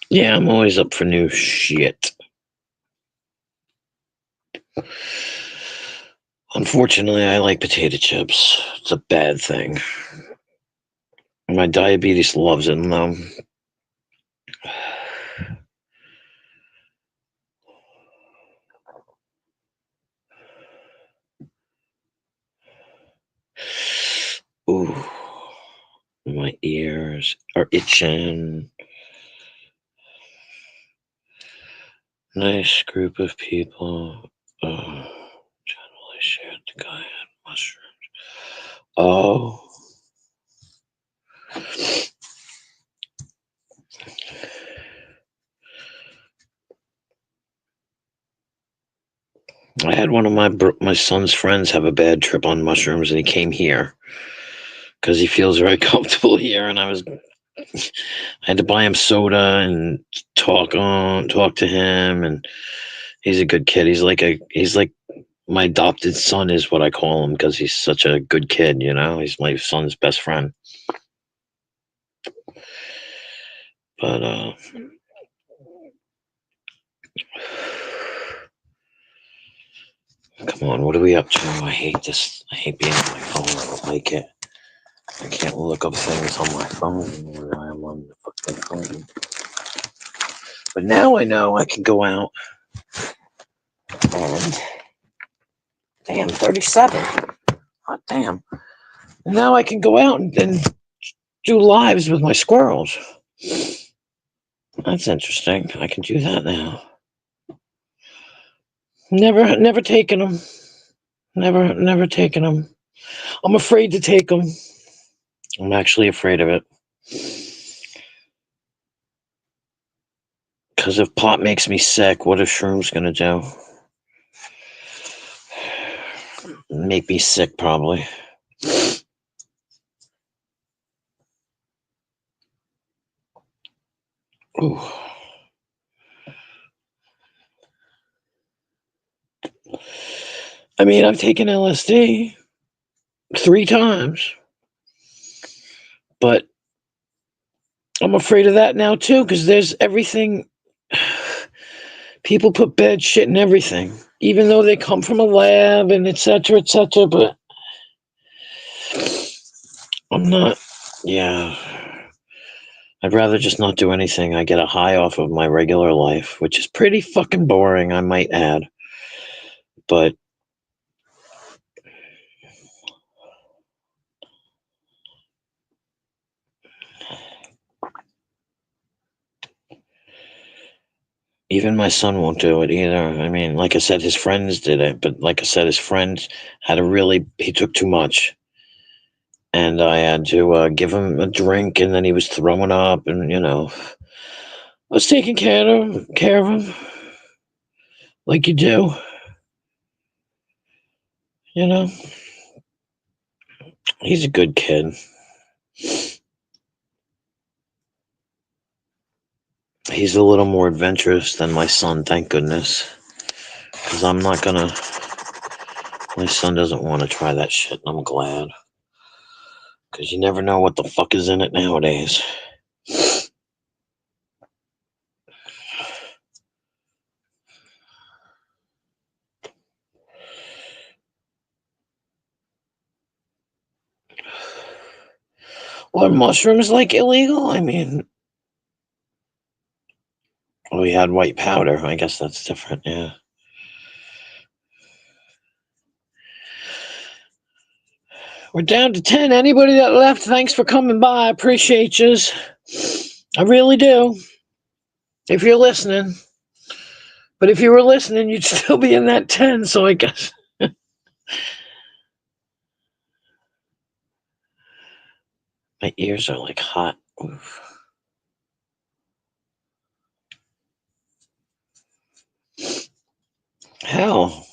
Yeah, I'm always up for new shit. Unfortunately, I like potato chips. It's a bad thing. My diabetes loves it, though. Ooh, my ears are itching. Nice group of people. Generally shared the guy had mushrooms. Oh. I had one of my son's friends have a bad trip on mushrooms, and he came here because he feels very comfortable here. And I had to buy him soda and talk to him, and he's a good kid. He's like my adopted son is what I call him because he's such a good kid. He's my son's best friend. But come on, what are we up to? I hate this. I hate being on my phone. I don't like it. I can't look up things on my phone when I'm on the fucking phone. But now I know I can go out and damn 37. Hot damn. And now I can go out and do lives with my squirrels. That's interesting. I can do that now. Never taken them. Never taken them. I'm afraid to take them. I'm actually afraid of it. Because if pot makes me sick, what is shrooms going to do? Make me sick, probably. Ooh. I mean, I've taken LSD 3 times. But I'm afraid of that now, too, because there's everything. People put bad shit in everything, even though they come from a lab and et cetera, but I'm not, yeah. I'd rather just not do anything. I get a high off of my regular life, which is pretty fucking boring, I might add. But even my son won't do it either. I mean, like I said, his friends did it, but like I said, his friends he took too much. And I had to give him a drink, and then he was throwing up, and, I was taking care of him, like you do. He's a good kid. He's a little more adventurous than my son, thank goodness. Because my son doesn't want to try that shit, and I'm glad. Because you never know what the fuck is in it nowadays. Are mushrooms illegal? I mean, we had white powder. I guess that's different, yeah. We're down to 10. Anybody that left, thanks for coming by. I appreciate yous. I really do. If you're listening. But if you were listening, you'd still be in that 10, so I guess. My ears are hot. Oof. Hell.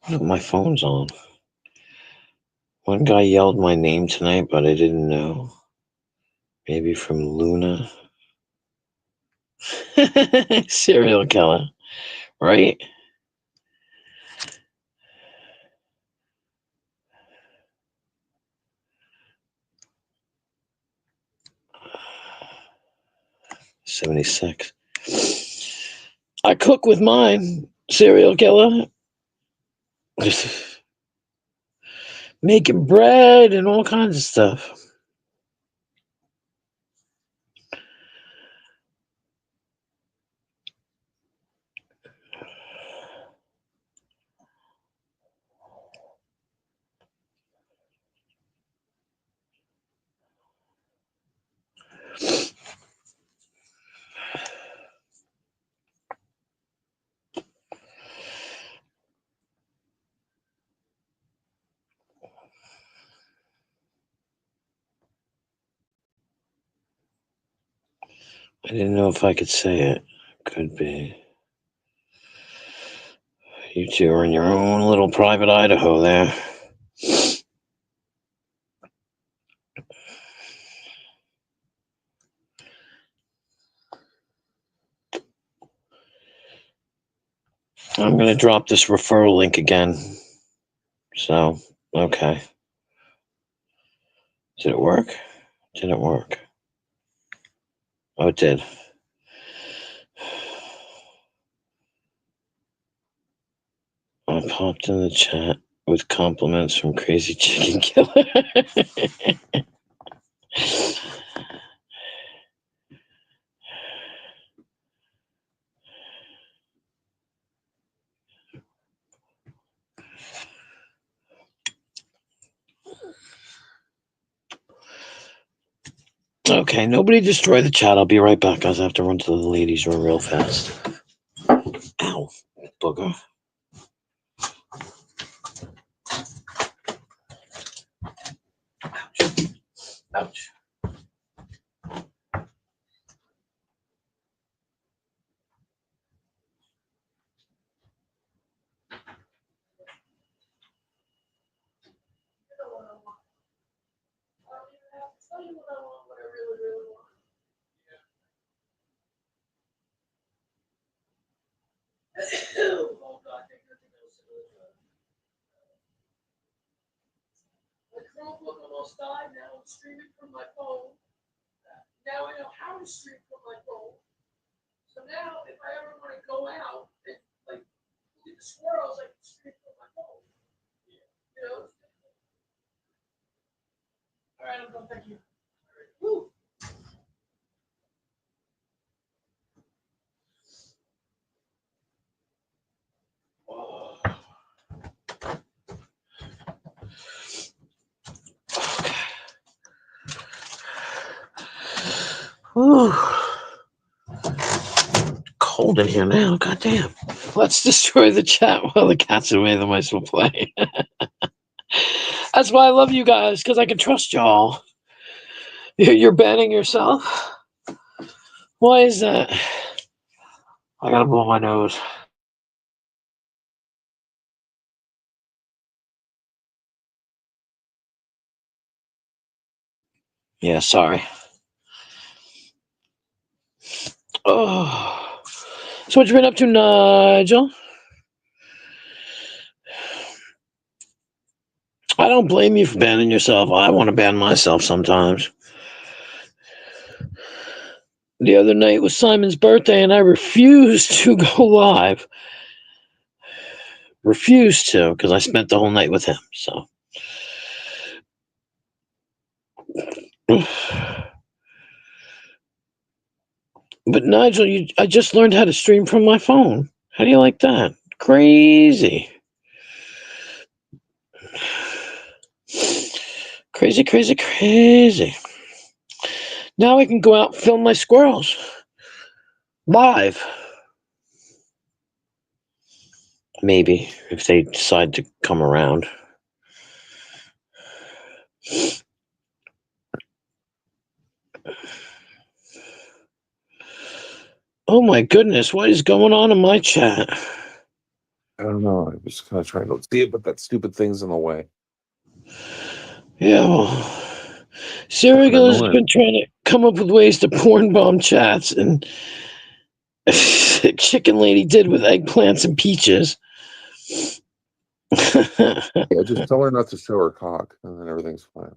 Look, my phone's on. One guy yelled my name tonight, but I didn't know. Maybe from Luna. Serial killer. Right? $76. I cook with mine, serial killer. Making bread and all kinds of stuff. I didn't know if I could say it. Could be. You two are in your own little private Idaho there. I'm going to drop this referral link again. So, okay. Did it work? Didn't work. Oh, it did. I popped in the chat with compliments from Crazy Chicken Killer. Okay, nobody destroy the chat. I'll be right back, guys. I have to run to the ladies' room real fast. Ow, booger. Ouch. Oh God, thank goodness. My Chromebook almost died. Now I'm streaming from my phone. Now I know how to stream from my phone. So now, if I ever want to go out and like look at the squirrels, I can stream from my phone. You know. All right, I'm done. Thank you. Woo. Whew. Cold in here now. Goddamn. Let's destroy the chat while the cat's away. The mice will play. That's why I love you guys, because I can trust y'all. You're banning yourself? Why is that? I gotta blow my nose. Yeah, sorry. Oh. So what you been up to, Nigel? I don't blame you for banning yourself. I want to ban myself sometimes. The other night was Simon's birthday, and I refused to go live. Refused to, because I spent the whole night with him. So, but Nigel, I just learned how to stream from my phone. How do you like that? Crazy. Crazy, crazy, crazy. Now I can go out and film my squirrels live. Maybe, if they decide to come around. Oh my goodness, what is going on in my chat? I don't know. I was kind of trying to see it, but that stupid thing's in the way. Yeah, well, Serial has been trying to come up with ways to porn bomb chats, and Chicken Lady did with eggplants and peaches. Yeah, just tell her not to show her cock, and then everything's fine.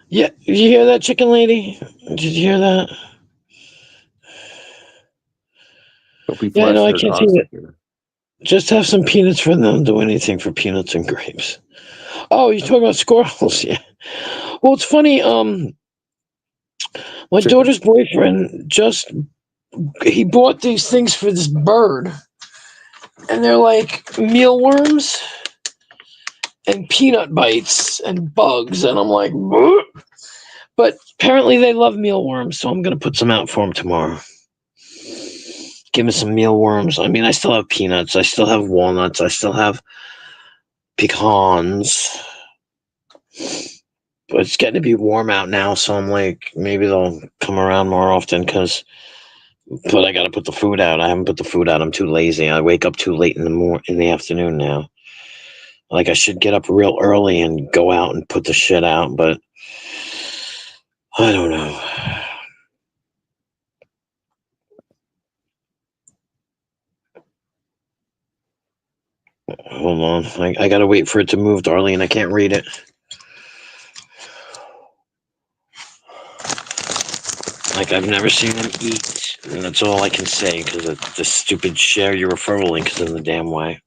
Yeah, did you hear that, Chicken Lady? Did you hear that? Don't be Yeah, I know, I flashing can't her see cocks it. here. Just have some peanuts for them. Do anything for peanuts and grapes. Oh, you're talking about squirrels, yeah. Well, it's funny. My daughter's boyfriend he bought these things for this bird, and they're like mealworms and peanut bites and bugs, and I'm like, "Bleh." But apparently they love mealworms, so I'm gonna put some out for him tomorrow. Give him some mealworms. I mean, I still have peanuts, I still have walnuts, I still have pecans, but it's getting to be warm out now, so I'm like, maybe they'll come around more often, because But I gotta put the food out. I haven't put the food out. I'm too lazy. I wake up too late in the afternoon now. Like I should get up real early and go out and put the shit out, but I don't know. Hold on. I gotta wait for it to move, Darlene. I can't read it. Like, I've never seen them eat. And that's all I can say, because of the stupid share your referral link is in the damn way.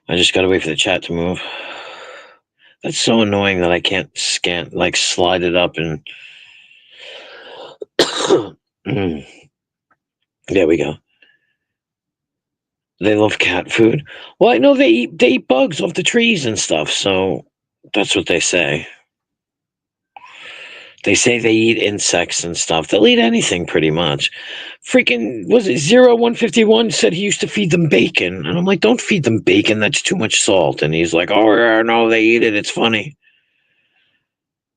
I just gotta wait for the chat to move. That's so annoying that I can't slide it up and... There we go. They love cat food. Well, I know they eat bugs off the trees and stuff, so that's what they say. They say they eat insects and stuff. They'll eat anything pretty much. Freaking, was it 0151 said he used to feed them bacon. And I'm like, don't feed them bacon. That's too much salt. And he's like, oh, yeah, no, they eat it. It's funny.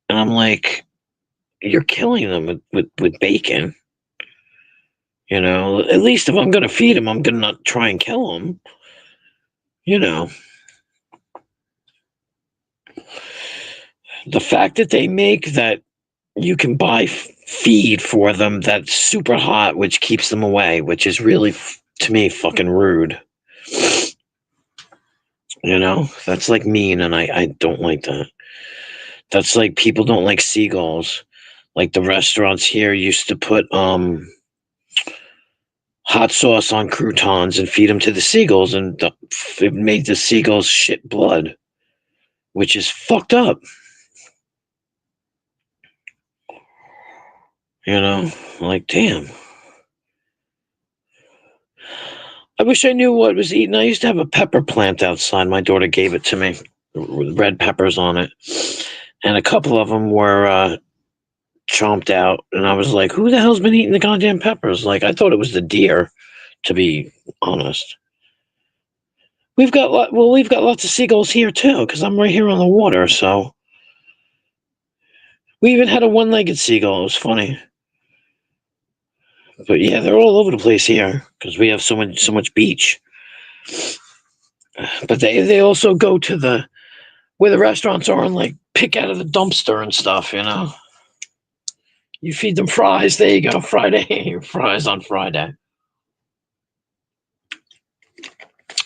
And I'm like, you're killing them with bacon. You know, at least if I'm going to feed them, I'm going to not try and kill them. You know. The fact that they make that you can buy feed for them that's super hot, which keeps them away, which is really, to me, fucking rude. You know, that's like mean, and I don't like that. That's like people don't like seagulls. Like the restaurants here used to put hot sauce on croutons and feed them to the seagulls, and it made the seagulls shit blood, which is fucked up. You know, like, damn. I wish I knew what was eaten. I used to have a pepper plant outside. My daughter gave it to me with red peppers on it. And a couple of them were chomped out. And I was like, who the hell's been eating the goddamn peppers? Like, I thought it was the deer, to be honest. We've got lots of seagulls here, too, because I'm right here on the water, so. We even had a one-legged seagull. It was funny. But yeah, they're all over the place here because we have so much beach. But they also go to where the restaurants are and like pick out of the dumpster and stuff, you know. You feed them fries. There you go, Friday fries on Friday.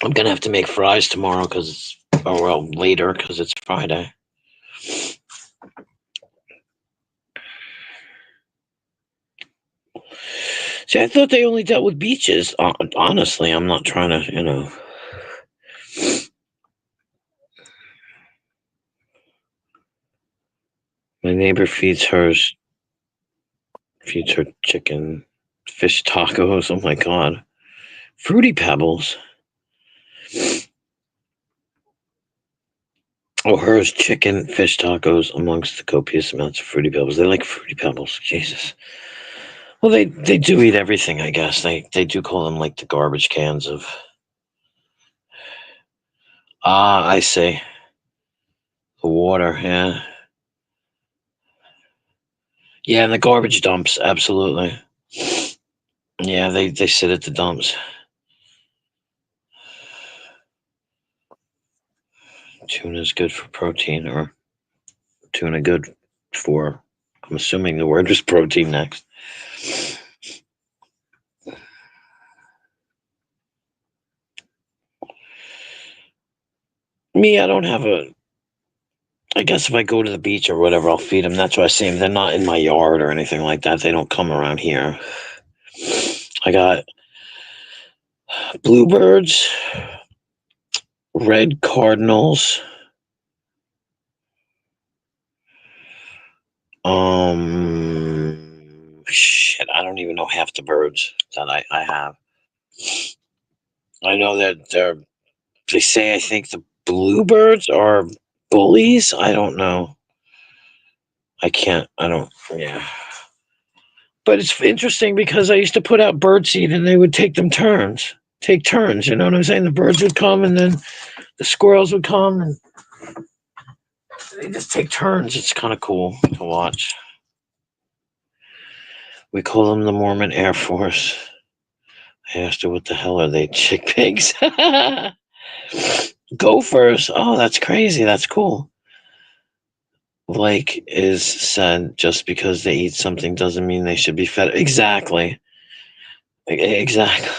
I'm gonna have to make fries tomorrow later because it's Friday. See, I thought they only dealt with beaches. Honestly, I'm not trying to, you know. My neighbor feeds her chicken, fish tacos. Oh my God. Fruity Pebbles. Oh, hers chicken, fish tacos amongst the copious amounts of Fruity Pebbles. They like Fruity Pebbles. Jesus. Well, they do eat everything, I guess. They do call them like the garbage cans of... I see. The water, yeah. Yeah, and the garbage dumps, absolutely. Yeah, they sit at the dumps. Tuna's good for protein, or tuna good for... I'm assuming the word was protein next. Me, I don't have I guess if I go to the beach or whatever, I'll feed them. That's what I see them. They're not in my yard or anything like that. They don't come around here. I got bluebirds, red cardinals, shit, I don't even know half the birds that I have. I know that they say, I think the bluebirds are bullies. I don't know. Yeah. But it's interesting because I used to put out birdseed and they would take turns, you know what I'm saying? The birds would come and then the squirrels would come. And They just take turns. It's kind of cool to watch. We call them the Mormon Air Force. I asked her, what the hell are they? Chick pigs? Gophers. Oh, that's crazy. That's cool. Like is said, just because they eat something doesn't mean they should be fed. Exactly. Exactly.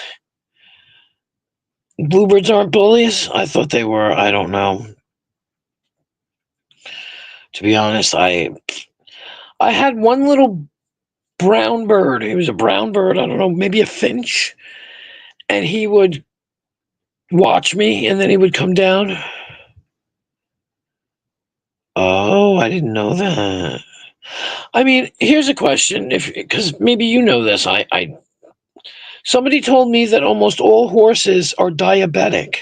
Bluebirds aren't bullies? I thought they were. I don't know. To be honest, I had one little brown bird. He was a brown bird. I don't know, maybe a finch. And he would watch me, and then he would come down. Oh, I didn't know that. I mean, here's a question, because maybe you know this. Somebody told me that almost all horses are diabetic.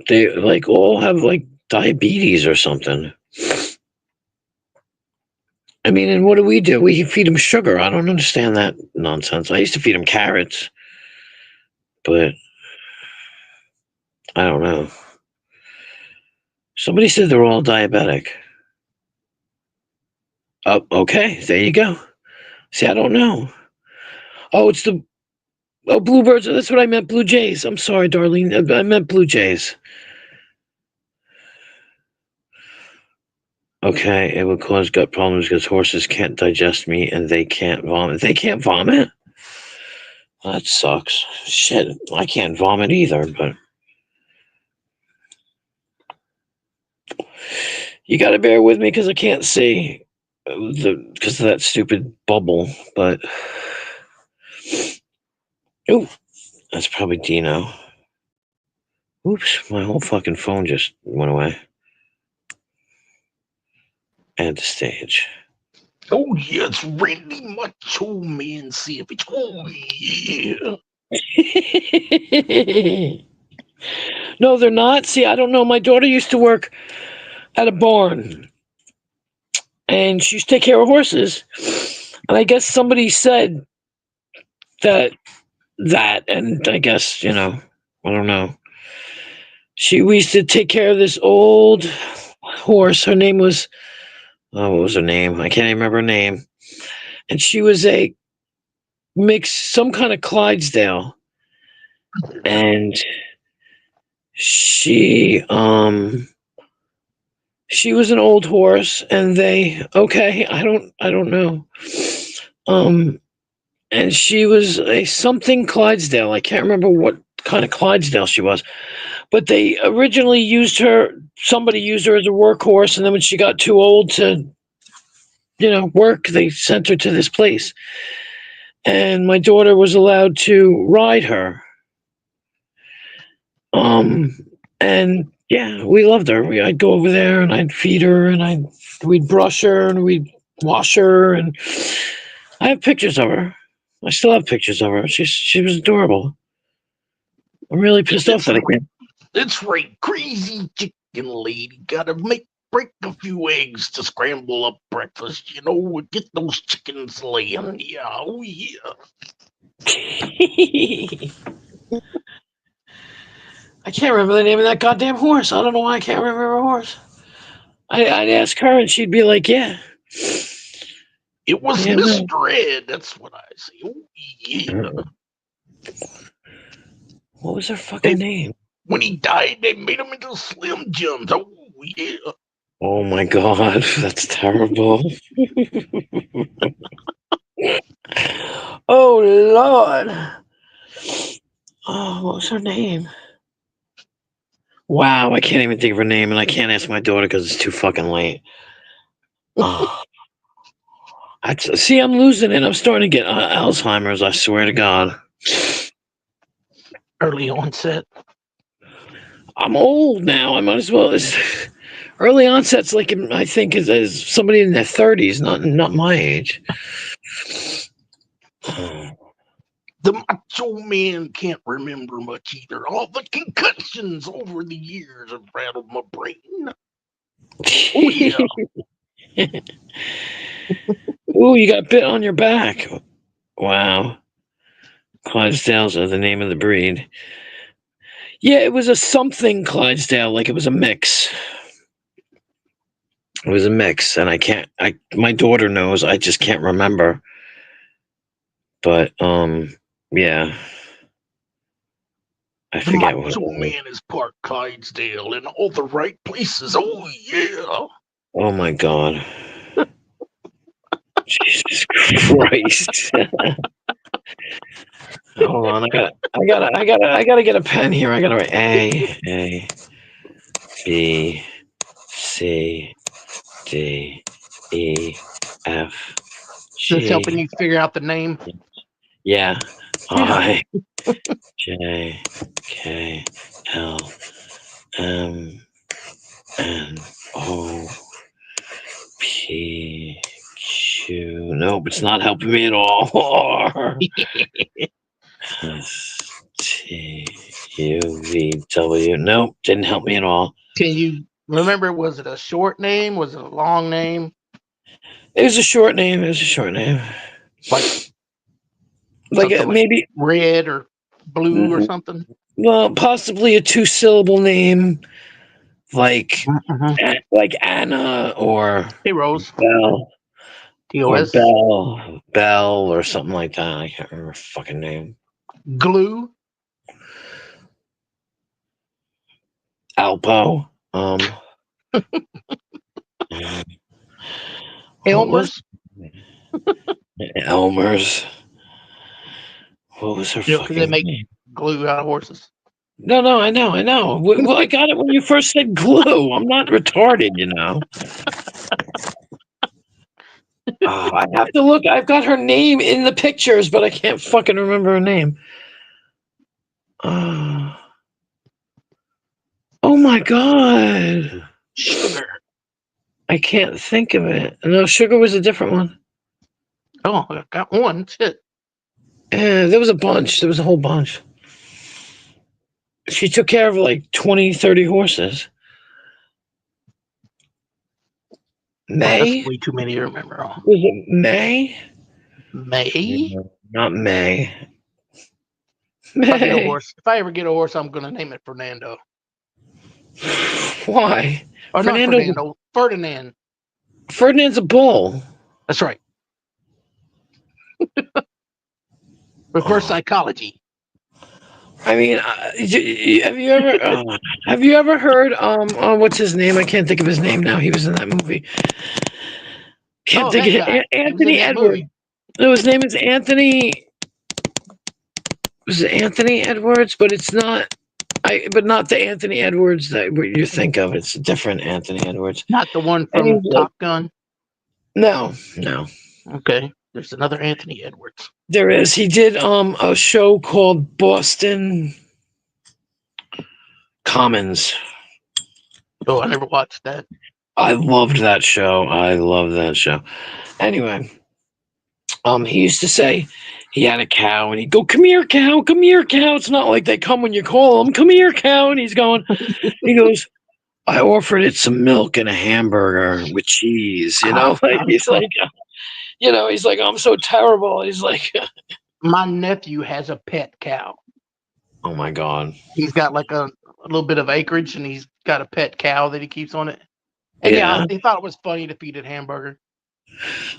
They like all have like diabetes or something. I mean, and what do? We feed them sugar. I don't understand that nonsense. I used to feed them carrots, but I don't know. Somebody said they're all diabetic. Oh, okay. There you go. See, I don't know. Oh, it's the bluebirds. That's what I meant. Blue jays. I'm sorry, Darlene. I meant blue jays. Okay, it would cause gut problems because horses can't digest meat and they can't vomit. They can't vomit? That sucks. Shit, I can't vomit either, but you got to bear with me because I can't see because of that stupid bubble. But ooh, that's probably Dino. Oops, my whole fucking phone just went away. Add to stage. Oh yeah, it's Randy Macho Man Savage. Oh yeah. No, they're not. See, I don't know. My daughter used to work at a barn, and she used to take care of horses. And I guess somebody said that, and I guess, I don't know. We used to take care of this old horse. Her name was, what was her name? I can't even remember her name. And she was a some kind of Clydesdale. And she was an old horse, and I don't know. And she was a something Clydesdale. I can't remember what kind of Clydesdale she was. But they originally somebody used her as a workhorse, and then when she got too old to, work, they sent her to this place. And my daughter was allowed to ride her. And yeah, we loved her. I'd go over there and I'd feed her, and we'd brush her and we'd wash her, and I have pictures of her. I still have pictures of her. She was adorable. I'm really pissed off that I can't. That's right, crazy chicken lady. Gotta break a few eggs to scramble up breakfast. Get those chickens laying. Yeah, oh yeah. I can't remember the name of that goddamn horse. I don't know why I can't remember a horse. I'd ask her, and she'd be like, "Yeah." It was Mr. Ed. That's what I say. Oh yeah. What was her fucking name? When he died, they made him into Slim Jims. Oh yeah. Oh my god, that's terrible. Oh Lord. Oh, what was her name? Wow, I can't even think of her name, and I can't ask my daughter because it's too fucking late. Oh. See, I'm losing it. I'm starting to get Alzheimer's, I swear to God. Early onset. I'm old now. I might as well. Early onset's like, I think, is somebody in their 30s, not my age. The Macho Man can't remember much either. All the concussions over the years have rattled my brain. Oh yeah. Ooh, you got bit on your back. Wow. Clydesdales are the name of the breed. Yeah, it was a something Clydesdale. Like it was a mix. It was a mix, and my daughter knows. I just can't remember. But yeah, I The forget what it Macho was. Man is part Clydesdale in all the right places. Oh yeah. Oh my God. Jesus Christ. Hold on, I gotta get a pen here. I gotta write A B C D E F This helping G. you figure out the name. Yeah. Yeah. I J K L M N O P Q. Nope, it's not helping me at all. S T U V W. Nope, didn't help me at all. Can you remember? Was it a short name? Was it a long name? It was a short name. It was a short name. Like Like something like maybe, red or blue or something? well, possibly a 2-syllable name, like Mm-hmm. like Anna or Hey, Rose. Bell or TOS. Bell or something like that. I can't remember her fucking name. Glue. Alpo. What was Elmer's. Elmer's? What was her You know, because they fucking make name? glue out of horses. No, I know. Well, I got it when you first said glue. I'm not retarded, you know. I have to look. I've got her name in the pictures, but I can't fucking remember her name. Oh my God. Sugar. I can't think of it. No, Sugar was a different one. Oh, I got one. Shit. There was a bunch. There was a whole bunch. She took care of like 20, 30 horses. That's May? way too many to remember. Oh. Was it May? May. No, not May. If I get a May. horse, if I ever get a horse, I'm gonna name it Fernando. Why? Or not Fernando. Ferdinand. Ferdinand's a bull. That's right. Reverse Oh. psychology. I mean, have you ever heard what's his name? I can't think of his name now. He was in that movie. Can't Oh, think that of guy. it. He was in Anthony that Edwards. movie. No, his name is Anthony. Was it Anthony Edwards? But it's not. But not the Anthony Edwards that you think of. It's a different Anthony Edwards. Not the one And from he's like, Top Gun. no. Okay. There's another Anthony Edwards. There is. He did a show called Boston Commons. Oh, I never watched that. I loved that show. Anyway, he used to say he had a cow and he'd go, "Come here, cow, come here, cow." It's not like they come when you call them. "Come here, cow." And he goes, "I offered it some milk and a hamburger with cheese." You know, he's like, "I'm so terrible." He's like, My nephew has a pet cow. "Oh my God." He's got like a little bit of acreage and he's got a pet cow that he keeps on it. And yeah, he thought it was funny to feed it hamburger.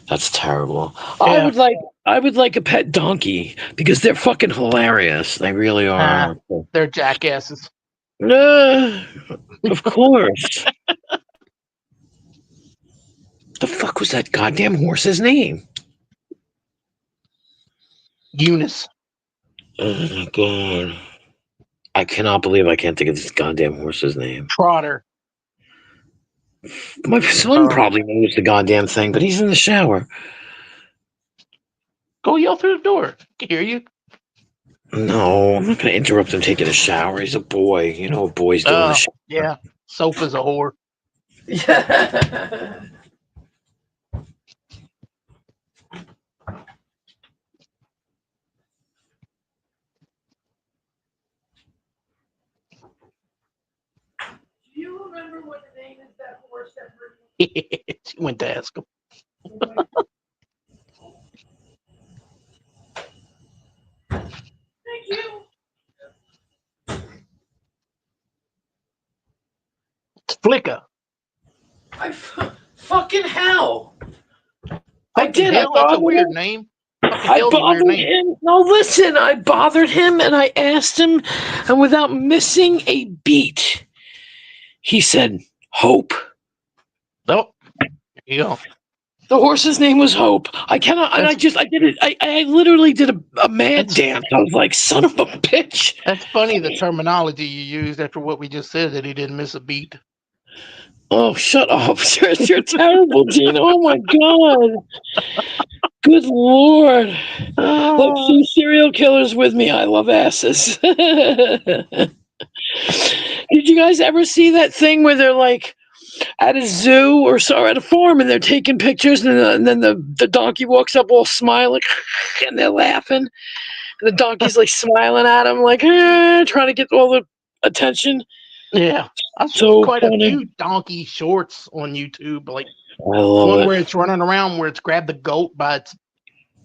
That's terrible. Yeah. I would like a pet donkey because they're fucking hilarious. They really are. They're jackasses. Of course. The fuck was that goddamn horse's name? Eunice. Oh my God. I cannot believe I can't think of this goddamn horse's name. Trotter. My son probably knows the goddamn thing, but he's in the shower. Go yell through the door. He can hear you. No, I'm not going to interrupt him taking a shower. He's a boy. You know what boys do in the shower. Yeah. Sofa's a whore. Yeah. Do you remember what the name is that horse that She went to ask him. Thank you. Flicka. Fucking hell. I Fucking did. hell, I that's a bothered weird him. name. Fucking I hell's a weird bothered name. him. No, listen. I bothered him and I asked him, and without missing a beat, he said, Hope. Oh, there you go. The horse's name was Hope. I cannot, and I did it. I literally did a mad dance. I was like, son of a bitch. That's funny, the terminology you used after what we just said, that he didn't miss a beat. Oh, shut up. You're terrible, Gino. Oh, my God. Good Lord. Like some serial killers with me. I love asses. Did you guys ever see that thing where they're like at a zoo or so, at a farm, and they're taking pictures, and then the donkey walks up all smiling, and they're laughing, and the donkey's like smiling at him, like trying to get all the attention. Yeah, I've seen So quite funny. a few donkey shorts on YouTube, like I love one it. where it's running around, where it's grabbed the goat by its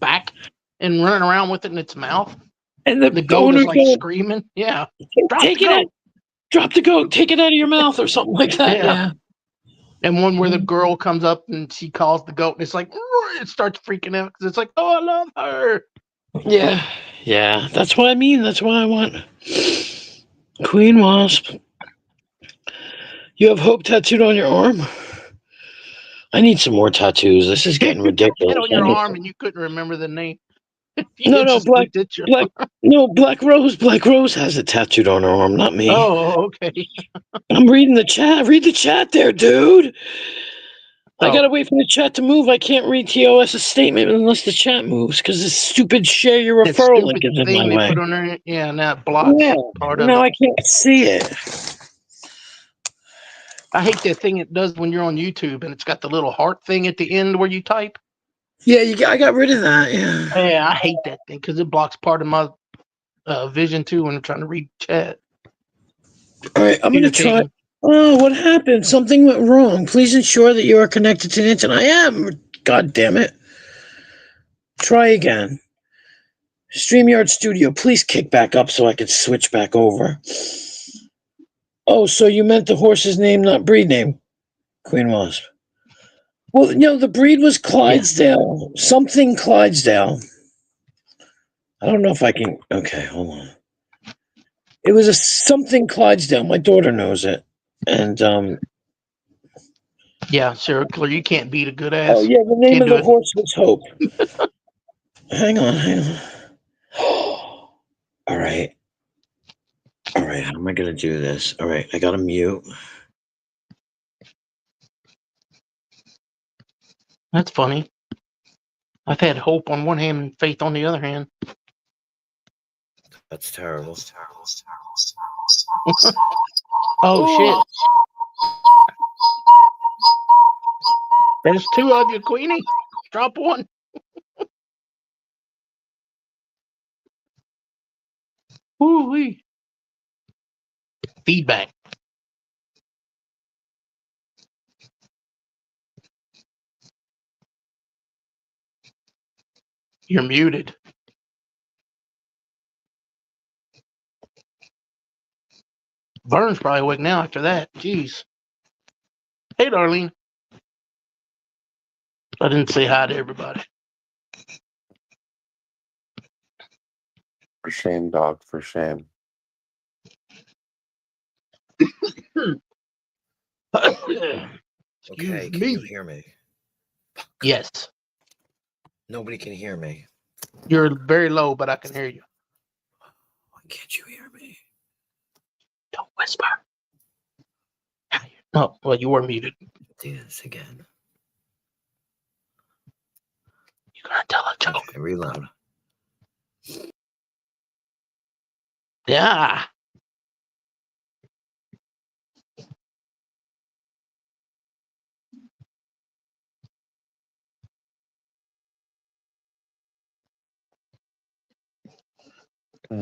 back and running around with it in its mouth. And The goat owner is like goes, screaming. Yeah, drop take the it out, goat. drop the goat, take it out of your mouth, or something like that. Yeah. And one where the girl comes up and she calls the goat, and it's like, it starts freaking out because it's like, oh, I love her. Yeah. That's what I mean. That's what I want. Queen Wasp. You have Hope tattooed on your arm? I need some more tattoos. This is getting ridiculous. Head on your arm, and you couldn't remember the name. No, It's just Black looked at you. Black Rose. Black Rose has it tattooed on her arm, not me. Oh, okay. I'm reading the chat. Read the chat there, dude. I Oh. gotta wait for the chat to move. I can't read TOS's statement unless the chat moves because this stupid share your That referral link stupid is in thing my they way. put on there, yeah, and that blocks Yeah, part of now it. I can't see it. I hate that thing it does when you're on YouTube and it's got the little heart thing at the end where you type. Yeah, I got rid of that. Yeah. Yeah, I hate that thing because it blocks part of my vision too when I'm trying to read chat. All right, I'm gonna try. Oh, what happened? Something went wrong. Please ensure that you are connected to the internet. I am. God damn it. Try again. StreamYard Studio, please kick back up so I can switch back over. Oh, so you meant the horse's name, not breed name, Queen Wasp. Well, the breed was Clydesdale. Yeah. Something Clydesdale. I don't know if I can. Okay, hold on. It was something Clydesdale. My daughter knows it. And, yeah, serial killer, you can't beat a good ass. Oh, yeah, the name of the horse was Hope. Hang on. All right, how am I going to do this? All right, I got to mute. That's funny. I've had hope on one hand and faith on the other hand. That's terrible. Oh, shit. There's two of you, Queenie. Drop one. Woo-wee. Feedback. You're muted. Vern's probably awake now after that. Jeez. Hey, Darlene. I didn't say hi to everybody. For shame, dog. For shame. Okay, can you hear me? Yes. Nobody can hear me. You're very low, but I can hear you. Why can't you hear me? Don't whisper. Oh, well, you were muted. Do this again. You're gonna tell a joke. Okay, reload. Yeah.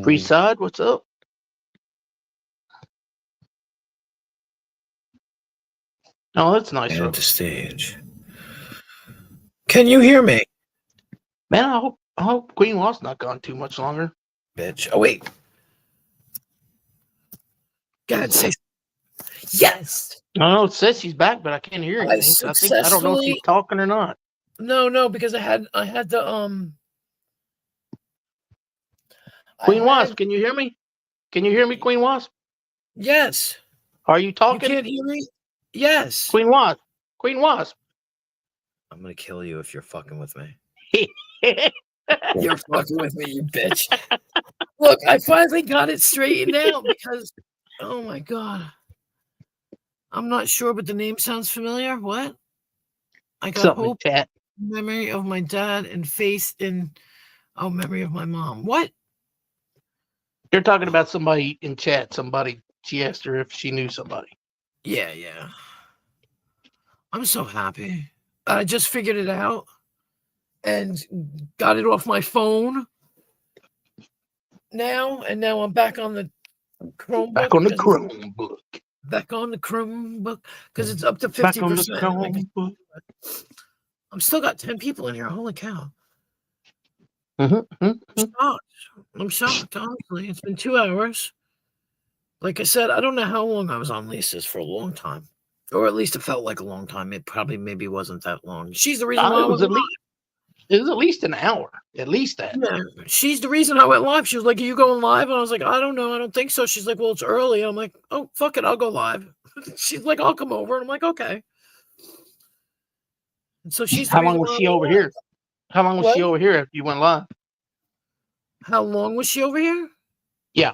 Free side, what's up? Oh, that's nice. And the stage. Can you hear me? Man, I hope Queen Wast's not gone too much longer. Bitch. Oh, wait. God, say. Yes. I don't know. It says she's back, but I can't hear I anything. I don't know if she's talking or not. No, because I had the Queen Wasp, can you hear me? Can you hear me, Queen Wasp? Yes. Are you You talking? can't hear me? Yes. Queen Wasp. Queen Wasp. I'm gonna kill you if you're fucking with me. You're fucking with me, you bitch. Look, I finally got it straightened out because, oh my god, I'm not sure, but the name sounds familiar. What? I got Something in hope, chat. memory of my dad, and faith in memory of my mom. What? You're talking about somebody in chat. Somebody. She asked her if she knew somebody. Yeah. I'm so happy. I just figured it out and got it off my phone now, and now I'm back on the Chromebook. Back on the Chromebook. Back on the Chromebook because it's up to 50%. Back on the Chromebook. I'm still got 10 people in here. Holy cow. Mm-hmm. I'm shocked, honestly. It's been 2 hours. Like I said, I don't know how long I was on Lisa's for a long time. Or at least it felt like a long time. It probably maybe wasn't that long. She's the reason why I went live. It was at least an hour. At least that. Yeah, she's the reason I went live. She was like, "Are you going live?" And I was like, "I don't know. I don't think so." She's like, "Well, it's early." I'm like, "Oh, fuck it. I'll go live." She's like, "I'll come over." And I'm like, "Okay." And so she's How long was she over here? How long was she over here if you went live? How long was she over here? Yeah.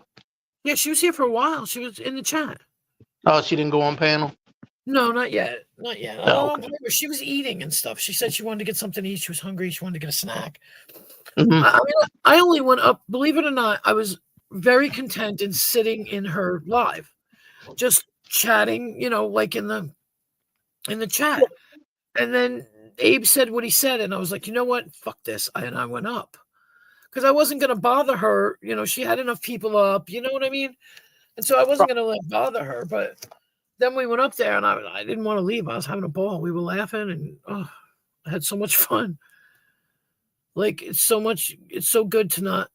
Yeah, she was here for a while. She was in the chat. Oh, she didn't go on panel? No, not yet. Not yet. Oh, I don't okay. blame her. She was eating and stuff. She said she wanted to get something to eat. She was hungry. She wanted to get a snack. Mm-hmm. I mean, I only went up, believe it or not, I was very content in sitting in her live, just chatting, like in the chat. And then Abe said what he said, and I was like, you know what? Fuck this. And I went up. Because I wasn't going to bother her. She had enough people up. You know what I mean? And so I wasn't going to bother her. But then we went up there, and I didn't want to leave. I was having a ball. We were laughing, and I had so much fun. Like, it's so good to not,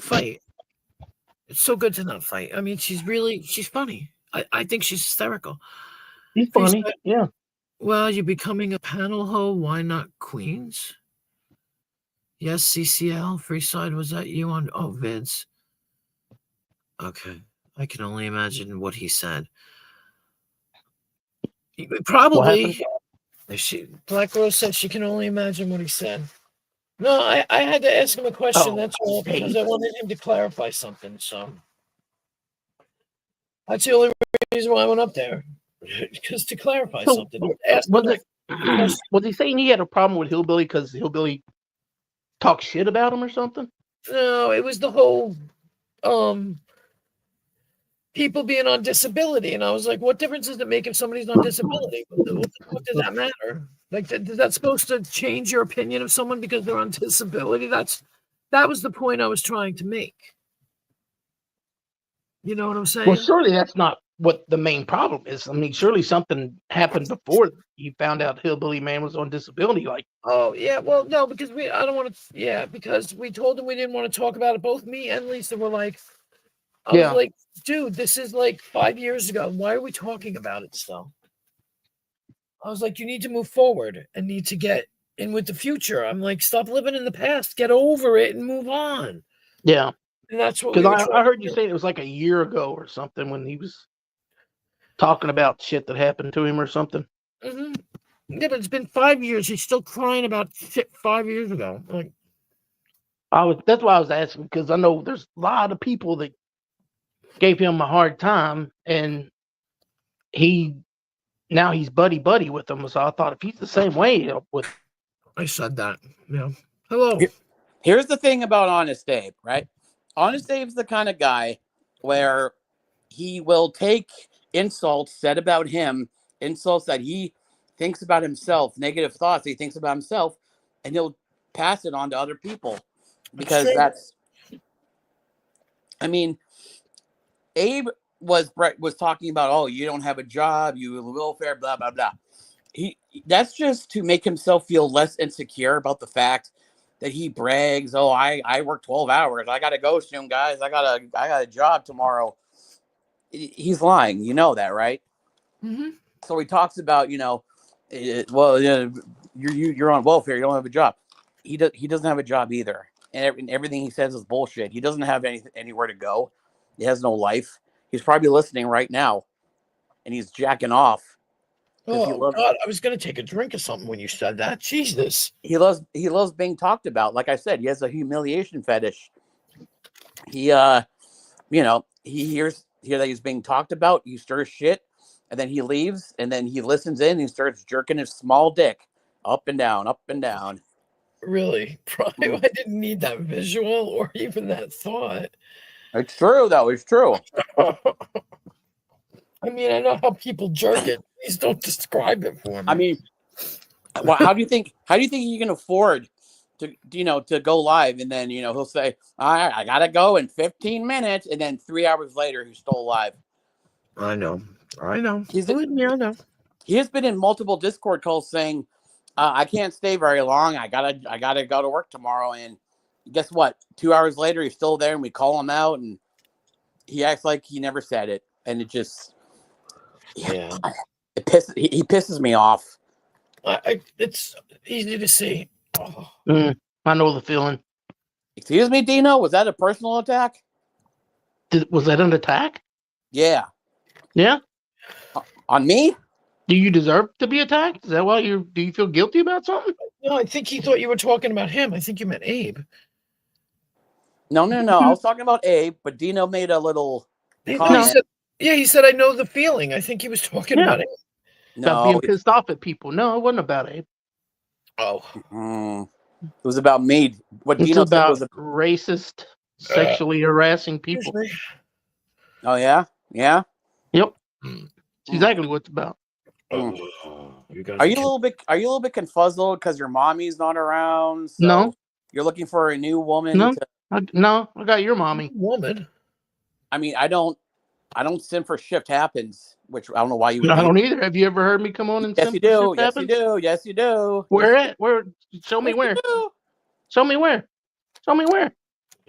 fight. It's so good to not fight. I mean, she's funny. I think she's hysterical. She's funny, yeah. Well, you're becoming a panel hoe. Why not Queens? Yes, CCL. Freeside, was that you on? Oh, Vince. Okay. I can only imagine what he said. Probably. Black Rose said she can only imagine what he said. No, I had to ask him a question. That's all, because I wanted him to clarify something. So that's the only reason why I went up there, because to clarify something. Was he saying he had a problem with Hillbilly because Hillbilly talked shit about him or something? No, it was the whole people being on disability, and I was like, what difference does it make if somebody's on disability? What does that matter? Like, is that supposed to change your opinion of someone because they're on disability? That was the point I was trying to make. You know what I'm saying? Well, surely that's not what the main problem is. I mean, surely something happened before you found out Hillbilly Man was on disability. Like, oh yeah, well, no, because because we told him we didn't want to talk about it. Both me and Lisa were like, I was like, dude, this is like 5 years ago. Why are we talking about it still? I was like, you need to move forward and need to get in with the future. I'm like, stop living in the past, get over it and move on. Yeah. And that's what because I heard you say it was like a year ago or something when he was talking about shit that happened to him or something. Mm-hmm. Yeah, but it's been 5 years. He's still crying about shit 5 years ago. Like, that's why I was asking, because I know there's a lot of people that gave him a hard time, and now he's buddy with them. So I thought if he's the same way with. I said that. Yeah. Hello. Here's the thing about Honest Abe, right? Honest Abe's the kind of guy where he will take insults said about him, insults that he thinks about himself, negative thoughts he thinks about himself, and he'll pass it on to other people. Because Abe was talking about, oh, you don't have a job, you welfare, blah, blah, blah. That's just to make himself feel less insecure about the fact that he brags, oh, I work 12 hours. I got to go soon, guys. I got a job tomorrow. he's lying. You know that, right? Mm-hmm. So he talks about, you're on welfare. You don't have a job. He doesn't have a job either, and everything he says is bullshit. He doesn't have anywhere to go. He has no life. He's probably listening right now, and he's jacking off. Oh God, I was gonna take a drink or something when you said that. Jesus. He loves being talked about. Like I said, he has a humiliation fetish. He he hears that he's being talked about. He stirs shit, and then he leaves, and then he listens in. And he starts jerking his small dick up and down, up and down. Really? Probably. I didn't need that visual or even that thought. It's true, though. It's true. I mean, I know how people jerk it. Please don't describe it for me. I mean, well, how do you think you can afford to go live, and then he'll say, I gotta go in 15 minutes, and then 3 hours later he's still alive. I know. I know. Believe me, I know. He has been in multiple Discord calls saying, I can't stay very long. I gotta go to work tomorrow. And guess what? 2 hours later, he's still there, and we call him out, and he acts like he never said it. And it just, he pisses me off. It's easy to see. Oh. I know the feeling. Excuse me, Dino. Was that a personal attack? Was that an attack? Yeah. Yeah. On me? Do you deserve to be attacked? Is that why do you feel guilty about something? No, I think he thought you were talking about him. I think you meant Abe. No. I was talking about Abe, but Dino made a little comment. He said, I know the feeling. I think he was talking about Abe. About being pissed off at people. No, it wasn't about Abe. Oh. It was about me. What it's Dino about said was racist, sexually harassing people. Oh, yeah? Yeah? Yep. That's exactly what it's about. Are you a little bit confuzzled because your mommy's not around? So no. You're looking for a new woman? No. I got your mommy. Woman. I mean, I don't simp for Shift Happens, which I don't know why you would. I don't either. Have you ever heard me come on and Yes, you do. Yes, you do. Yes, you do. Where at? Where? Show me where. Show me where. Show me where.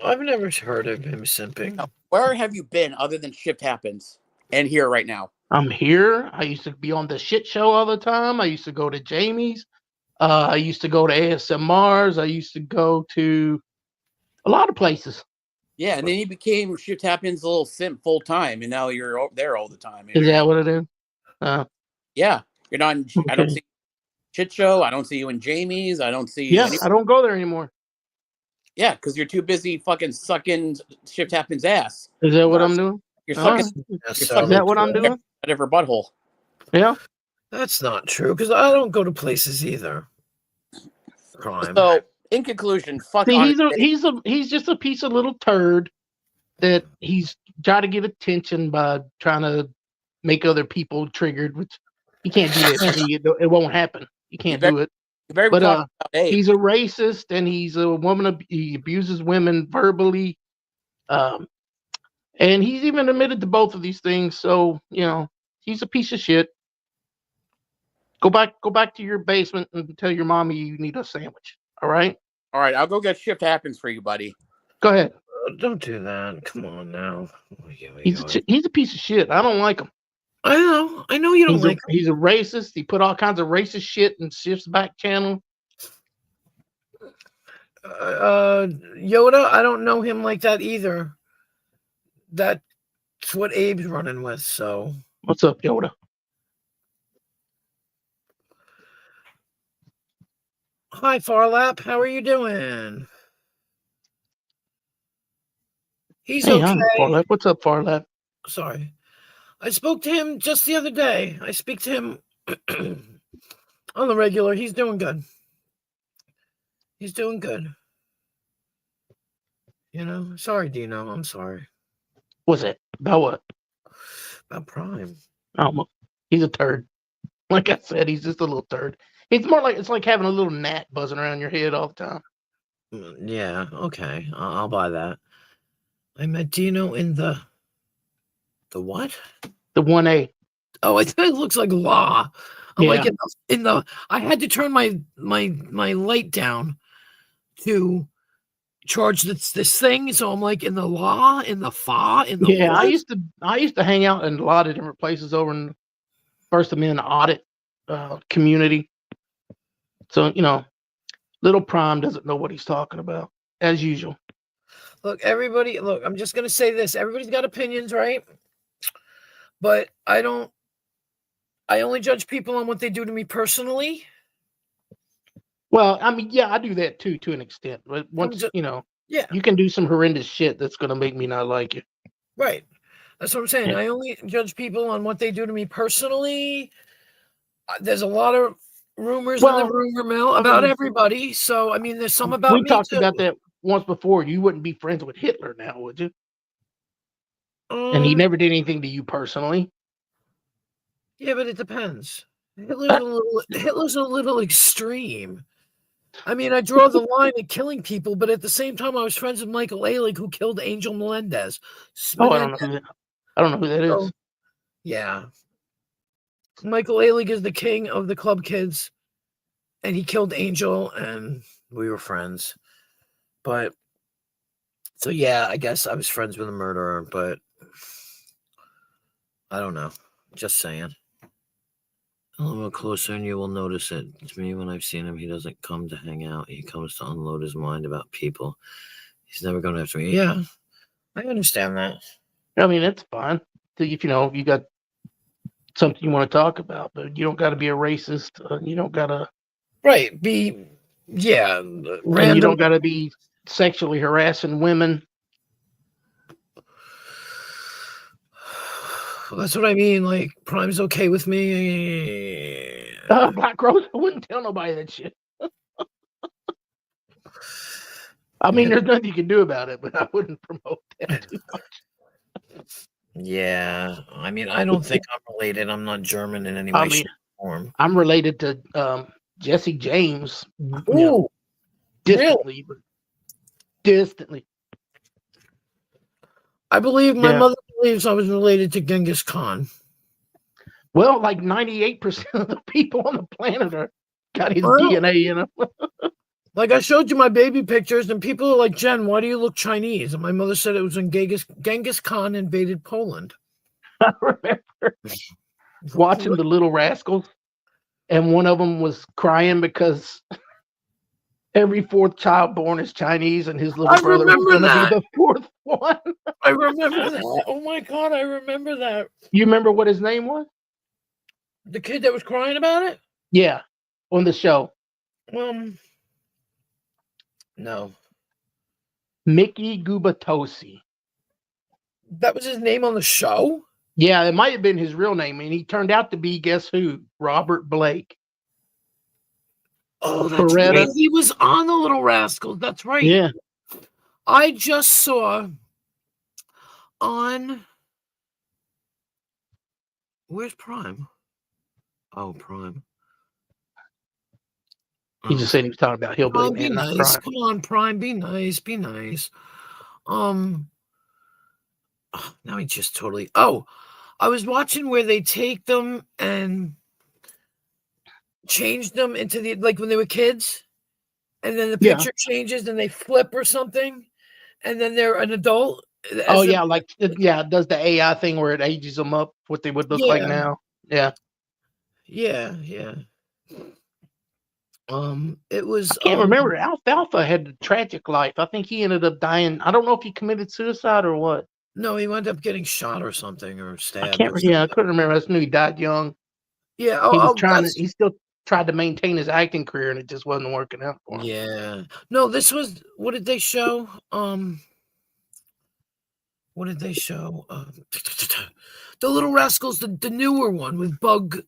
I've never heard of him simping. No. Where have you been other than Shift Happens and here right now? I'm here. I used to be on the shit show all the time. I used to go to Jamie's. I used to go to ASMR's. I used to go to a lot of places. Yeah, and then you became Shift Happens a little simp full time, and now you're there all the time. Is that what it is? Yeah, you're not. Okay. I don't see shit show. I don't see you in Jamie's. I don't see you. Yeah, I don't go there anymore. Yeah, because you're too busy fucking sucking Shift Happens ass. Is that what I'm doing? You're sucking. Is that what I'm doing? Out of her butthole. Yeah, that's not true because I don't go to places either. Crime. So, in conclusion, fuck. See, he's just a piece of little turd that he's trying to get attention by trying to make other people triggered, which he can't do that. It won't happen. He can't do it. But he's a racist and he's a woman. He abuses women verbally, and he's even admitted to both of these things. So he's a piece of shit. Go back to your basement and tell your mommy you need a sandwich. All right. All right. I'll go get Shift Happens for you, buddy. Go ahead. Don't do that. Come on now. He's a piece of shit. I don't like him. I know you don't like him. He's a racist. He put all kinds of racist shit in Shift's back channel. Yoda, I don't know him like that either. That's what Abe's running with. So what's up, Yoda? Hi, Farlap. How are you doing? He's okay. Hi, Farlap. What's up, Farlap? Sorry. I spoke to him just the other day. I speak to him on the regular. He's doing good. He's doing good. Sorry, Dino. I'm sorry. What's it? About what? About Prime. Oh, he's a turd. Like I said, he's just a little turd. It's like having a little gnat buzzing around your head all the time. Yeah, okay. I'll buy that. I met Dino in the what? The 1A. Oh, it looks like law. I'm like in the I had to turn my light down to charged this thing. So I'm like in the law, in the fa, in the Yeah, what? I used to hang out in a lot of different places over in First Amendment audit community. So little Prime doesn't know what he's talking about, as usual. Look, everybody. Look, I'm just gonna say this. Everybody's got opinions, right? But I only judge people on what they do to me personally. Well, I mean, yeah, I do that too, to an extent. But once Yeah, you can do some horrendous shit that's gonna make me not like you. right. That's what I'm saying. I only judge people on what they do to me personally. There's a lot of rumors in the rumor mill about everybody. So I mean, there's some about we me talked too. about that once before. You wouldn't be friends with Hitler now, would you? And he never did anything to you personally. Yeah, but it depends. Hitler's a little extreme. I mean, I draw the line at killing people, but at the same time, I was friends with Michael Ailig, who killed Angel Melendez. Oh, I don't know who that is. Yeah. Michael Ailig is the king of the club kids, and he killed Angel, and we were friends. But, so yeah, I guess I was friends with a murderer, but I don't know. Just saying. A little closer and you will notice it. To me, when I've seen him, he doesn't come to hang out. He comes to unload his mind about people. He's never going after me. Yeah, I understand that. I mean, it's fine. If you got something you want to talk about, but you don't got to be a racist. You don't got to. Right. Random. And you don't got to be sexually harassing women. That's what I mean. Like, Prime's okay with me. Black Rose, I wouldn't tell nobody that shit. I mean, there's nothing you can do about it, but I wouldn't promote that too much. Yeah. I mean, I don't think I'm related. I'm not German in any way, shape, or form. I'm related to Jesse James. Ooh. Distantly. Really? Distantly. I believe my mother believes I was related to Genghis Khan. Well, like 98% of the people on the planet got his DNA in them. Like I showed you my baby pictures, and people are like, Jen, why do you look Chinese? And my mother said it was when Genghis Khan invaded Poland. I remember watching The Little Rascals, and one of them was crying because every fourth child born is Chinese, and his little brother was going to be the fourth one. I remember that. Oh my God, I remember that. You remember what his name was? The kid that was crying about it? Yeah, on the show. No. Mickey Gubatosi. That was his name on the show? Yeah, it might have been his real name, and he turned out to be, guess who? Robert Blake. Oh, that's right. He was on The Little Rascals. That's right. Yeah. I just saw on... Where's Prime? Oh, Prime. He just said he was talking about Hillbilly Man. Be nice. Come on, Prime. Be nice. Be nice. Now he just totally... Oh, I was watching where they take them and change them into the... Like when they were kids. And then the picture changes and they flip or something. And then they're an adult. Oh, yeah. It does the AI thing where it ages them up, what they would look like now. Yeah. Yeah. It was. I can't remember. Alfalfa had a tragic life. I think he ended up dying. I don't know if he committed suicide or what. No, he wound up getting shot or something or stabbed. I couldn't remember. I just knew he died young. Yeah. He still tried to maintain his acting career, and it just wasn't working out for him. Yeah. No, this was. What did they show? What did they show? The Little Rascals, the newer one with Bug.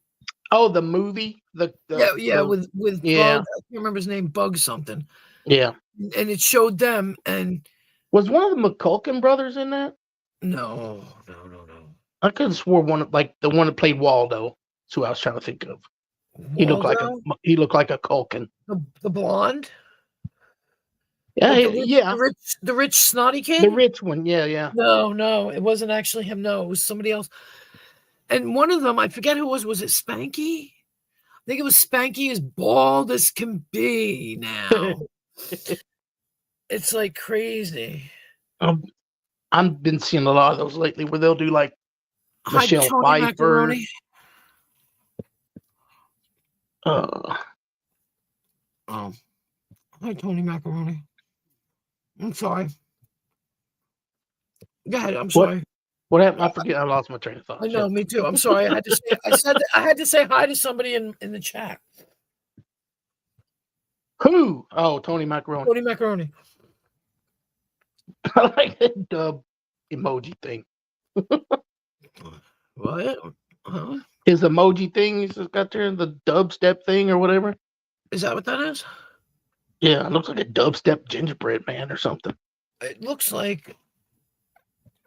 Oh, the movie. With Bug. I can't remember his name. Bug something. Yeah. And it showed them. And was one of the McCulkin brothers in that? No. I could have swore the one that played Waldo. That's who I was trying to think of. Waldo? He looked like a Culkin. The blonde. Yeah, the rich snotty kid. The rich one. Yeah. No, it wasn't actually him. No, it was somebody else. And one of them, I forget who it was. Was it Spanky? I think it was Spanky, as bald as can be now. It's like crazy. I've been seeing a lot of those lately where they'll do like Hi, Michelle Tony Pfeiffer. Macaroni. Hi, Tony Macaroni. I'm sorry. Go ahead. I'm sorry. What happened? I forget. I lost my train of thought. I know, me too. I'm sorry. I had to say. I had to say hi to somebody in the chat. Who? Oh, Tony Macaroni. Tony Macaroni. I like that dub emoji thing. What? Huh? His emoji thing he's just got there, the dubstep thing or whatever. Is that what that is? Yeah, it looks like a dubstep gingerbread man or something. It looks like.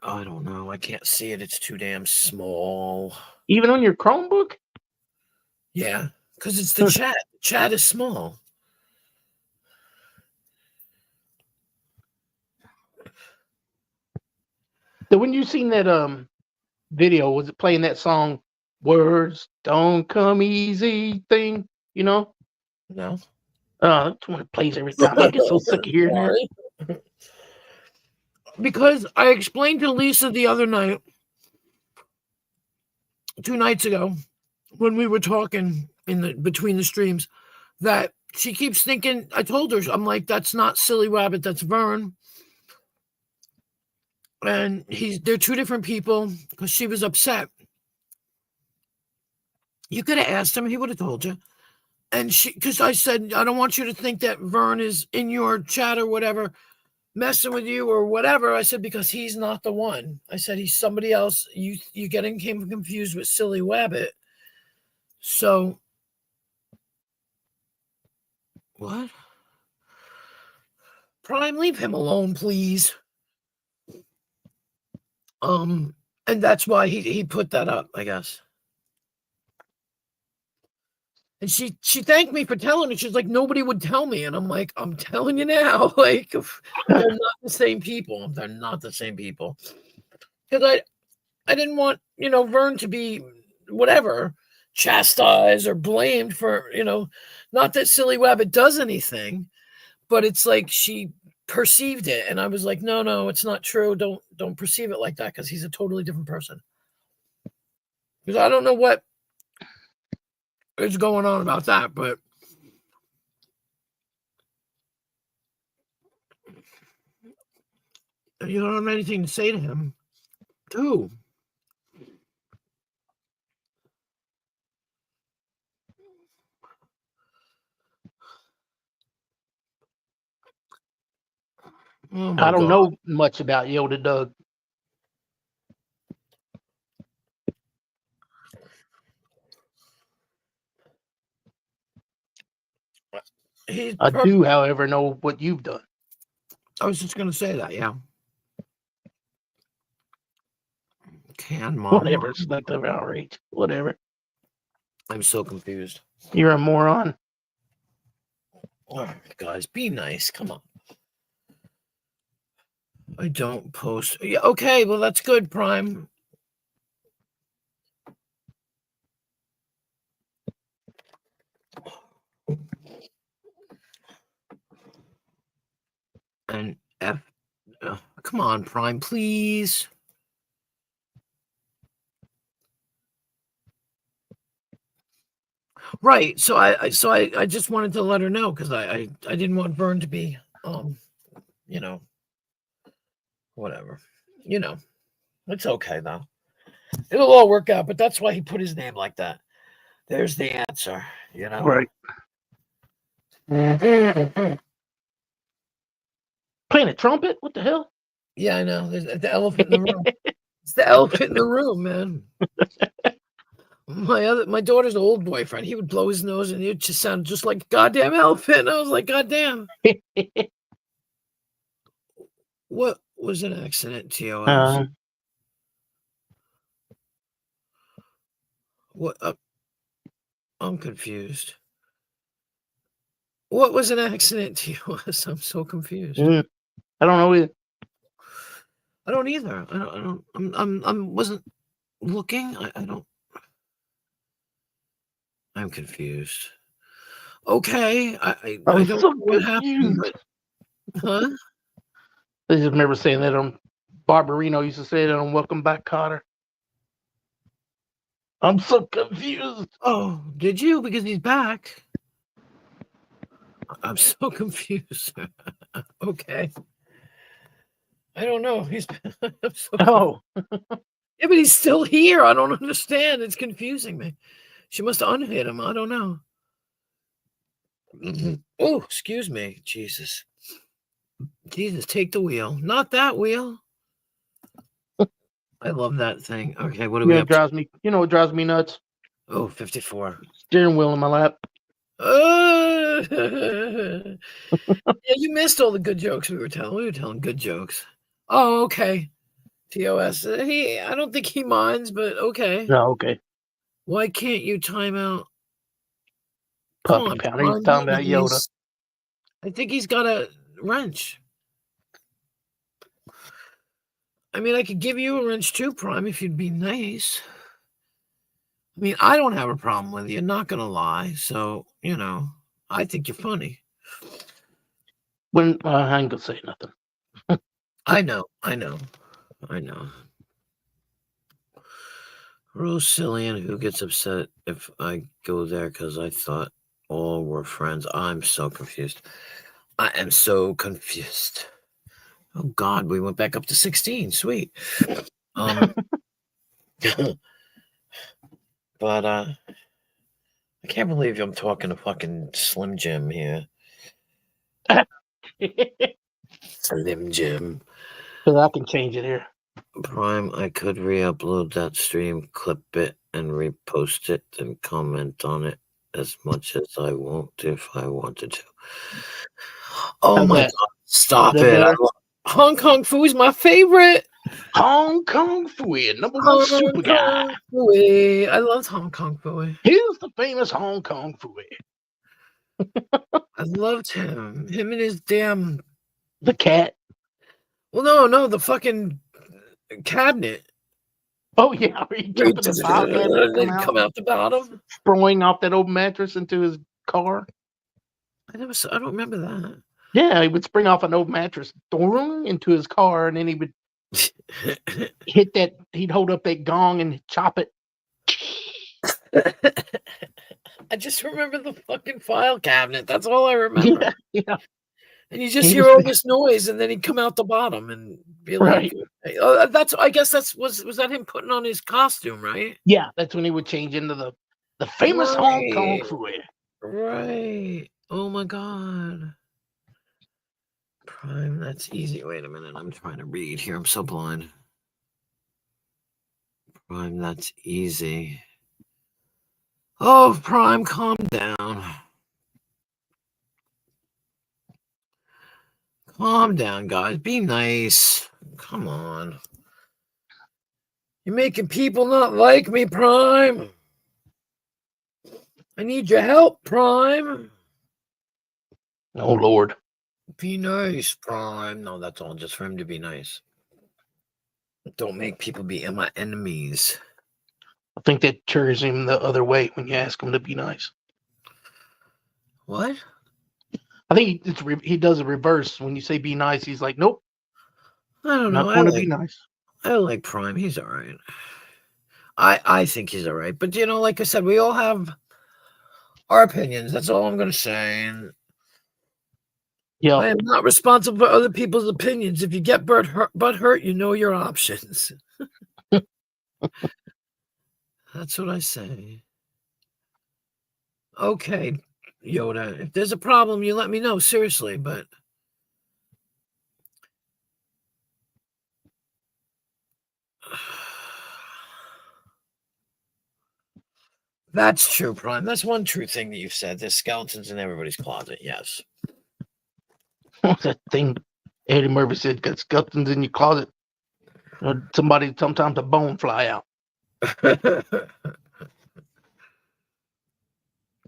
I don't know. I can't see it. It's too damn small. Even on your Chromebook? Yeah, because it's the chat. The chat is small. So when you seen that video, was it playing that song "Words Don't Come Easy" thing? You know? No. That's one it plays every time. I get so sick of hearing that. Because I explained to Lisa the other night, 2 nights ago, when we were talking between the streams, that she keeps thinking. I told her, I'm like, that's not Silly Rabbit, that's Vern, and they're 2 different people. Because she was upset. You could have asked him; he would have told you. And because I said, I don't want you to think that Vern is in your chat or whatever, messing with you or whatever. I said, because he's not the one. I said, he's somebody else. You getting him confused with Silly Rabbit. So what? Prime, leave him alone, please. And that's why he put that up, I guess. And she thanked me for telling her. She's like, nobody would tell me. And I'm like, I'm telling you now. Like, they're not the same people. They're not the same people. Because I didn't want, Vern to be whatever, chastised or blamed for, not that Silly Rabbit does anything, but it's like she perceived it. And I was like, no, it's not true. Don't perceive it like that, because he's a totally different person. Because I don't know what is going on about that, but you don't have anything to say to him, too. Oh I don't God. know much about Yoda Doug. I do, however, know what you've done. I was just going to say that, yeah. Whatever, selective outrage. Whatever. I'm so confused. You're a moron. All right, guys, be nice. Come on. I don't post. Yeah, okay, well, that's good, Prime. And come on, Prime, please. Right. So I just wanted to let her know, because I didn't want Vern to be whatever. It's okay though. It'll all work out, but that's why he put his name like that. There's the answer, Right. Playing a trumpet? What the hell? Yeah, I know. There's the elephant in the room. It's the elephant in the room, man. My daughter's old boyfriend, he would blow his nose and it just sounded just like a goddamn elephant. I was like, goddamn. What was an accident, TOS? What? I'm confused. What was an accident, TOS? I'm so confused. I don't know either. I don't either. I wasn't looking. I don't. I'm confused. Okay, I don't so know what happened, but Huh? I just remember saying that on Barbarino used to say that on Welcome Back, Cotter. I'm so confused. Oh, did you? Because he's back. I'm so confused. Okay. I don't know. I'm so Oh, yeah, but he's still here. I don't understand. It's confusing me. She must have unhit him. I don't know. Oh, excuse me. Jesus. Jesus, take the wheel. Not that wheel. I love that thing. Okay, what are we up to? you know what drives me nuts? Oh, 54. Steering wheel in my lap. Yeah, you missed all the good jokes we were telling. We were telling good jokes. Oh, okay. TOS. I don't think he minds, but okay. No, okay. Why can't you time out? Come Puppy on, pounder. He's Prime, talking be about Yoda. nice. I think he's got a wrench. I mean, I could give you a wrench too, Prime, if you'd be nice. I mean, I don't have a problem with you, not gonna lie. So, I think you're funny. When I ain't gonna say nothing. I know. Rosillian, who gets upset if I go there because I thought all were friends. I'm so confused. I am so confused. Oh God, we went back up to 16. Sweet. But I can't believe I'm talking to fucking Slim Jim here. Slim Jim. Because I can change it here. Prime, I could re-upload that stream, clip it, and repost it, and comment on it as much as I want if I wanted to. Oh my God! Stop it! Hong Kong Fu is my favorite. Hong Kong Fooey, number one super guy. Fooey. I love Hong Kong Fooey. Here's the famous Hong Kong Fooey. I loved him. Him and his damn the cat. Well, no, the fucking cabinet. Oh yeah, he jumped in the file cabinet and come out the bottom, throwing off that old mattress into his car. I don't remember that. Yeah, he would spring off an old mattress into his car, and then he would hit that. He'd hold up that gong and chop it. I just remember the fucking file cabinet. That's all I remember. Yeah. And you just hear all this noise, and then he'd come out the bottom and be like, I guess was that him putting on his costume, right? Yeah, that's when he would change into the famous Hong Kong Fooey. Right. Oh my God. Prime, that's easy. Wait a minute. I'm trying to read here. I'm so blind. Prime, that's easy. Oh, Prime, calm down. Calm down, guys. Be nice. Come on. You're making people not like me, Prime. I need your help, Prime. Oh, Lord. Be nice, Prime. No, that's all just for him to be nice. Don't make people be my enemies. I think that turns him the other way when you ask him to be nice. What? I think he does a reverse. When you say be nice, he's like, nope. I don't know. Not going to be nice. I like Prime. He's all right. I think he's all right. But, like I said, we all have our opinions. That's all I'm going to say. And yeah, I am not responsible for other people's opinions. If you get butt hurt, you know your options. That's what I say. Okay, Yoda. If there's a problem, you let me know. Seriously, but that's true, Prime. That's one true thing that you've said. There's skeletons in everybody's closet. Yes. What's that thing Eddie Murphy said? Got skeletons in your closet. Sometimes a bone fly out.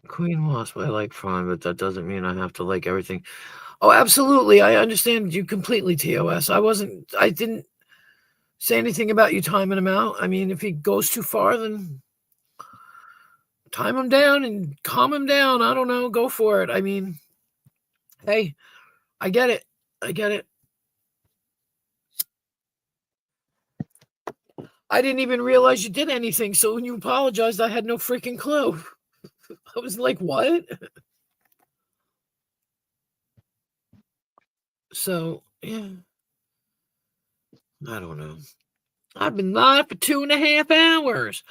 Queen Wasp, I like Prime, but that doesn't mean I have to like everything. Oh, absolutely. I understand you completely, TOS. I didn't say anything about you timing him out. I mean, if he goes too far, then time him down and calm him down. I don't know. Go for it. I mean, hey, I get it. I get it. I didn't even realize you did anything. So when you apologized, I had no freaking clue. I was like, what? So, yeah. I don't know. I've been live for 2.5 hours.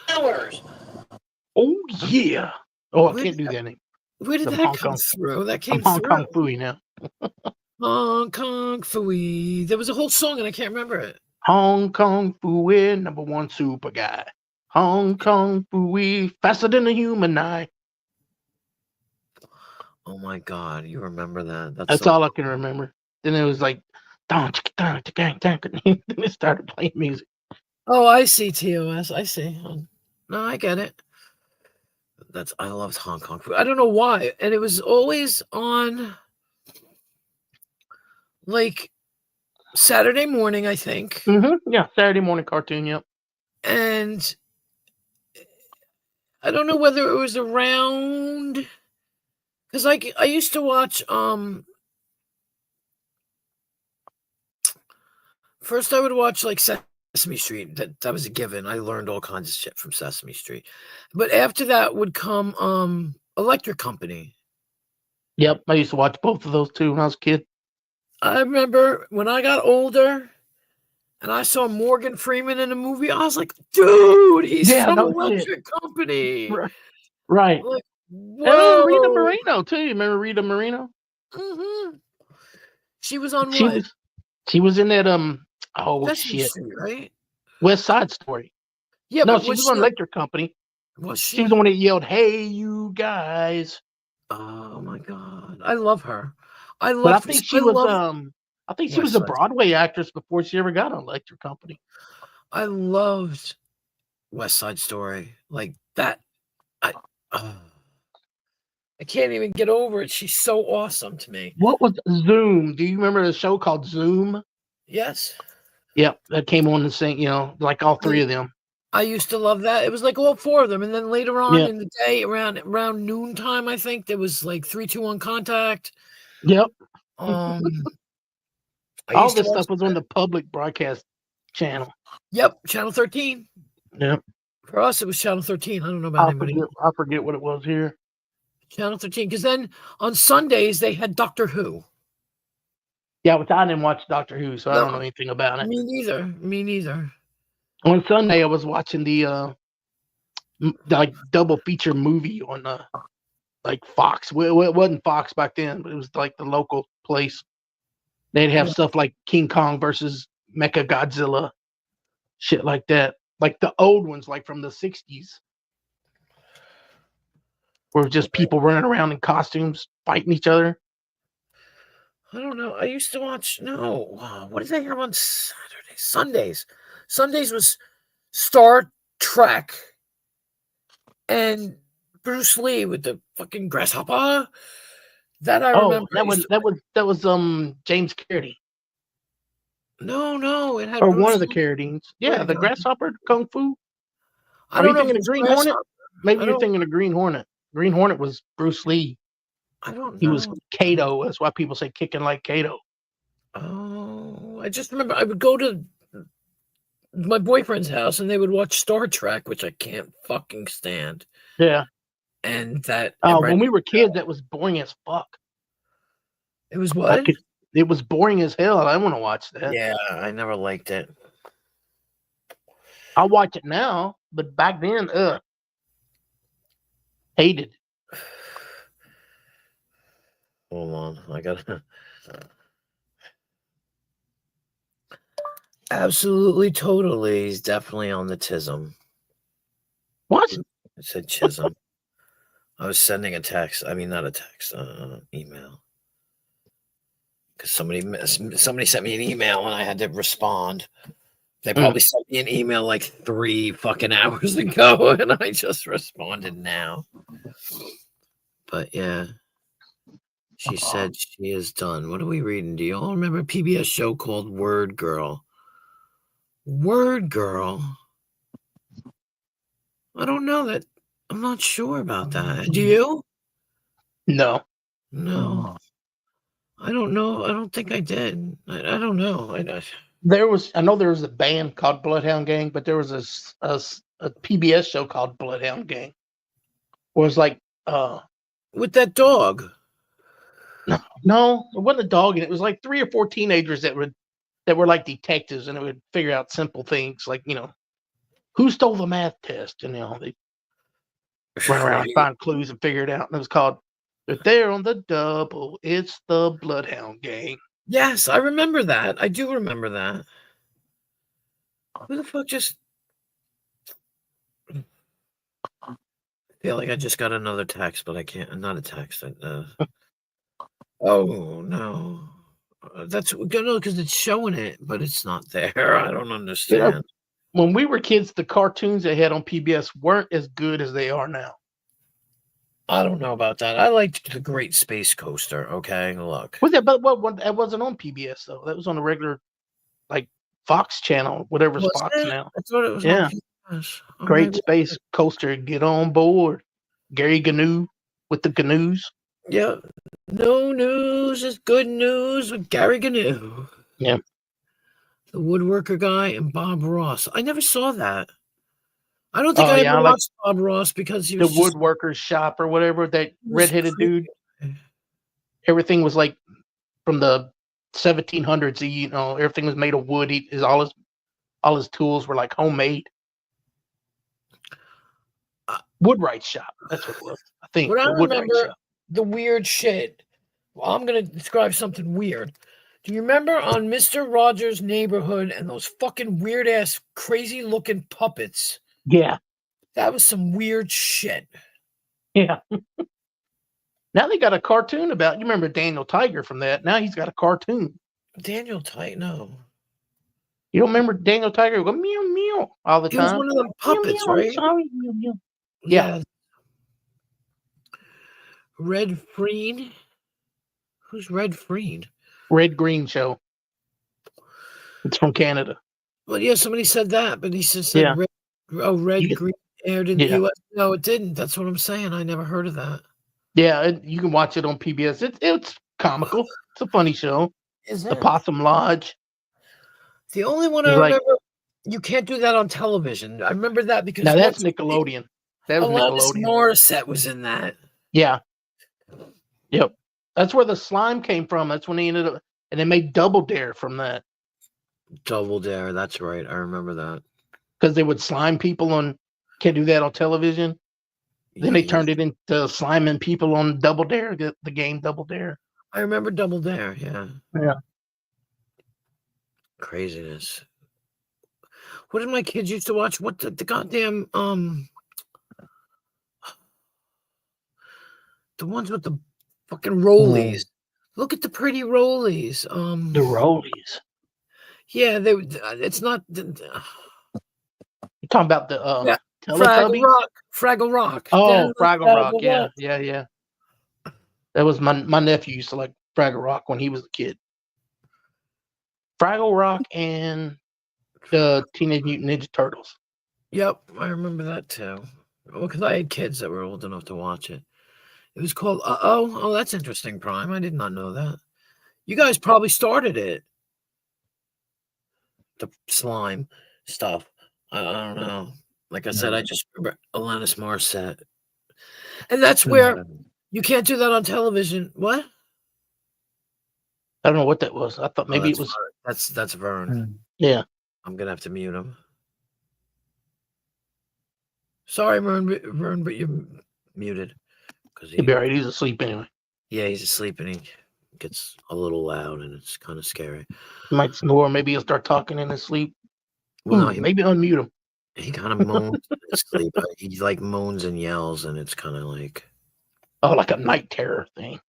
Oh, yeah. Oh, I Where can't did do that anymore. Where did I'm that Hong come Kong. through? That I'm came Hong through. Kong Fooey now. Hong Kong Fooey. There was a whole song and I can't remember it. Hong Kong Fooey, #1 super guy. Hong Kong Fooey, faster than a human eye. Oh my God, you remember that? That's so all I can remember. Then it was like, then it started playing music. Oh, I see TOS. I see. No, I get it. I loved Hong Kong food. I don't know why. And it was always on like Saturday morning, I think. Yeah, Saturday morning cartoon, yep. And I don't know whether it was around because I used to watch first I would watch like Sesame Street. That was a given. I learned all kinds of shit from Sesame Street. But after that would come Electric Company. Yep, I used to watch both of those too when I was a kid. I remember when I got older and I saw Morgan Freeman in a movie, I was like, dude, he's Yeah, from no shit. Electric Company. Right. Like, Oh, Rita whoa. Moreno too. You remember Rita Moreno? Mm-hmm. She was on She what? was in that Sesame shit. Street, right? West Side Story. Yeah, No, but she was was she on Electric Company. Was She was the she? one that yelled, "Hey, you guys!" Oh my God, I love her. I But I love. think she I was love I think she was West a Side. Broadway actress before she ever got on Electric Company. I loved West Side Story like that. I can't even get over it. She's so awesome to me. What was Zoom? Do you remember the show called Zoom? Yes. Yep, that came on the same. Like all three of them. I used to love that. It was like all four of them, and then later on Yep. in the day, around noontime, I think there was like 3-2-1 Contact. Yep. I All used to this watch stuff was on the public broadcast channel. Yep, Channel 13. Yep. For us, it was Channel 13. I don't know about anybody. I forget what it was here. Channel 13, because then on Sundays they had Doctor Who. Yeah, which I didn't watch Doctor Who, so I don't know No, anything about it. Me neither. Me neither. On Sunday, I was watching the like double feature movie on like Fox. Well, it wasn't Fox back then, but it was like the local place. They'd have stuff like King Kong versus Mecha Godzilla, shit like that. Like the old ones, like from the 60s, where just people running around in costumes fighting each other. I don't know. I used to watch. No, what did they have on Saturdays? Sundays. Sundays was Star Trek and Bruce Lee with the fucking grasshopper. That I remember. That was James Carradine. No, it had Or Bruce one of the Lee. Carradines. Where'd Yeah, it the go? Grasshopper Kung Fu. I Are don't you know. thinking of Green Hornet? Maybe you're don't- thinking of Green Hornet. Green Hornet was Bruce Lee. I don't know. He was Kato. That's why people say kicking like Kato. Oh, I just remember I would go to my boyfriend's house and they would watch Star Trek, which I can't fucking stand. Yeah. And that When we were kids, that was boring as fuck. It was what? It was boring as hell. I want to watch that. Yeah, I never liked it. I'll watch it now, but back then, hated. Hold on, I gotta. Absolutely, totally. He's definitely on the tism. What? It said Chisholm. I was sending a text. I mean, not a text, email. Because somebody sent me an email and I had to respond. They probably sent me an email like 3 fucking hours ago, and I just responded now. But yeah, she said she is done. What are we reading? Do you all remember a PBS show called Word Girl? Word Girl? I don't know that. I'm not sure about that. Do you? No. No. I don't know. I don't think I did. I don't know. I know there was a band called Bloodhound Gang, but there was a PBS show called Bloodhound Gang. Where it was like, with that dog. no, it wasn't a dog, and it was like 3 or 4 teenagers that were like detectives, and it would figure out simple things like, who stole the math test, and they run around and find clues and figure it out. And it was called "They're There on the Double." It's the Bloodhound Gang. Yes, I remember that. I do remember that. Who the fuck just? I feel like I just got another text, but I can't. Not a text. Oh no, that's no, because it's showing it, but it's not there. I don't understand. When we were kids, the cartoons they had on PBS weren't as good as they are now. I don't know about that. I liked the Great Space Coaster. Okay, look. Was that? But what? That wasn't on PBS though. That was on a regular, like Fox channel, whatever's Was Fox it? now. I thought it was Yeah. on PBS. Oh, Great maybe- Space Coaster, get on board. Gary Gnu with the canoes. Yeah. No news is good news with Gary Gnu. Yeah. The woodworker guy and Bob Ross. I never saw that. I don't think Oh, I yeah, ever I like watched Bob Ross because he the was just woodworker's shop or whatever. That was redheaded creepy. dude. Everything was like from the 1700s. Everything was made of wood. All his tools were like homemade. Woodwright shop. That's what it was. I think. What I The Woodwright remember, shop. the weird shit. Well, I'm gonna describe something weird. Do you remember on Mr. Rogers' Neighborhood and those fucking weird ass, crazy looking puppets? Yeah. That was some weird shit. Yeah. Now they got a cartoon about. You remember Daniel Tiger from that? Now he's got a cartoon. Daniel Tight, no. You don't remember Daniel Tiger go meow meow all the He was time? one of them Meow, puppets, meow, I'm right? sorry, meow, meow. Yeah. Red Freen? Who's Red Freen? Red Green Show. It's from Canada. Well, yeah, somebody said that, but he just Yeah. said Red You- Green aired in the Yeah. US. No, it didn't. That's what I'm saying. I never heard of that. Yeah, you can watch it on PBS. It's comical. It's a funny show. Is The it? Possum Lodge. The only one I It's like- remember, you can't do that on television. I remember that because Now that's once- Nickelodeon. That was Alanis Nickelodeon. Morissette was in that. Yeah. Yep. That's where the slime came from. That's when they ended up, and they made Double Dare from that Double Dare. That's right. I remember that. because they would slime people on. Can't do that on television. Then they Yeah. turned it into sliming people on Double Dare, the game Double Dare. I remember Double Dare. Yeah. Yeah. Craziness. What did my kids used to watch? What the goddamn the ones with the fucking rollies. Look at the pretty rollies. The Rollies. Yeah, they. It's not. You're talking about the Yeah, Teletubbies? Fraggle Rock. Fraggle Rock. Oh, Down Fraggle Rock. Yeah, Rock. yeah. That was my nephew used to like Fraggle Rock when he was a kid. Fraggle Rock and the Teenage Mutant Ninja Turtles. Yep, I remember that too. Well, because I had kids that were old enough to watch it. It was called Oh, that's interesting, Prime. I did not know that. You guys probably started it. The slime stuff. I don't know. Like I said, I just remember Alanis Morissette. And that's where you can't do that on television. What? I don't know what that was. I thought maybe it was. Vern. That's Vern. Yeah. I'm gonna have to mute him. Sorry, Vern, but you're muted. Because He'd be all right. He's asleep anyway. yeah, he's asleep and he gets a little loud and it's kind of scary. He might snore. Maybe he'll start talking in his sleep. Well, no, Maybe unmute him. he kind of moans in his sleep. He like moans and yells, and it's kind of like, Oh, like a night terror thing.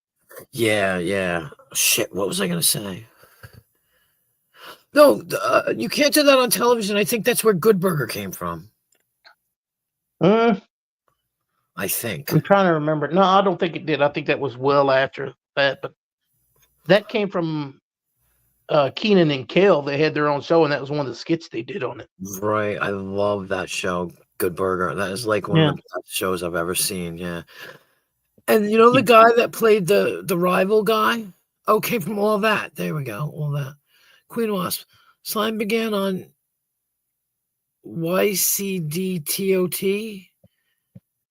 yeah. Shit, what was I gonna say? No, you can't do that on television. I think that's where Good Burger came from. I think. I'm trying to remember. No, I don't think it did. I think that was well after that. But that came from Keenan and Kel. They had their own show, and that was one of the skits they did on it. Right. I love that show, Good Burger. That is like one of the best shows I've ever seen. Yeah. And you know the guy that played the rival guy? Oh, came from all that. There we go. All that. Queen Wasp. Slime began on YCDTOT.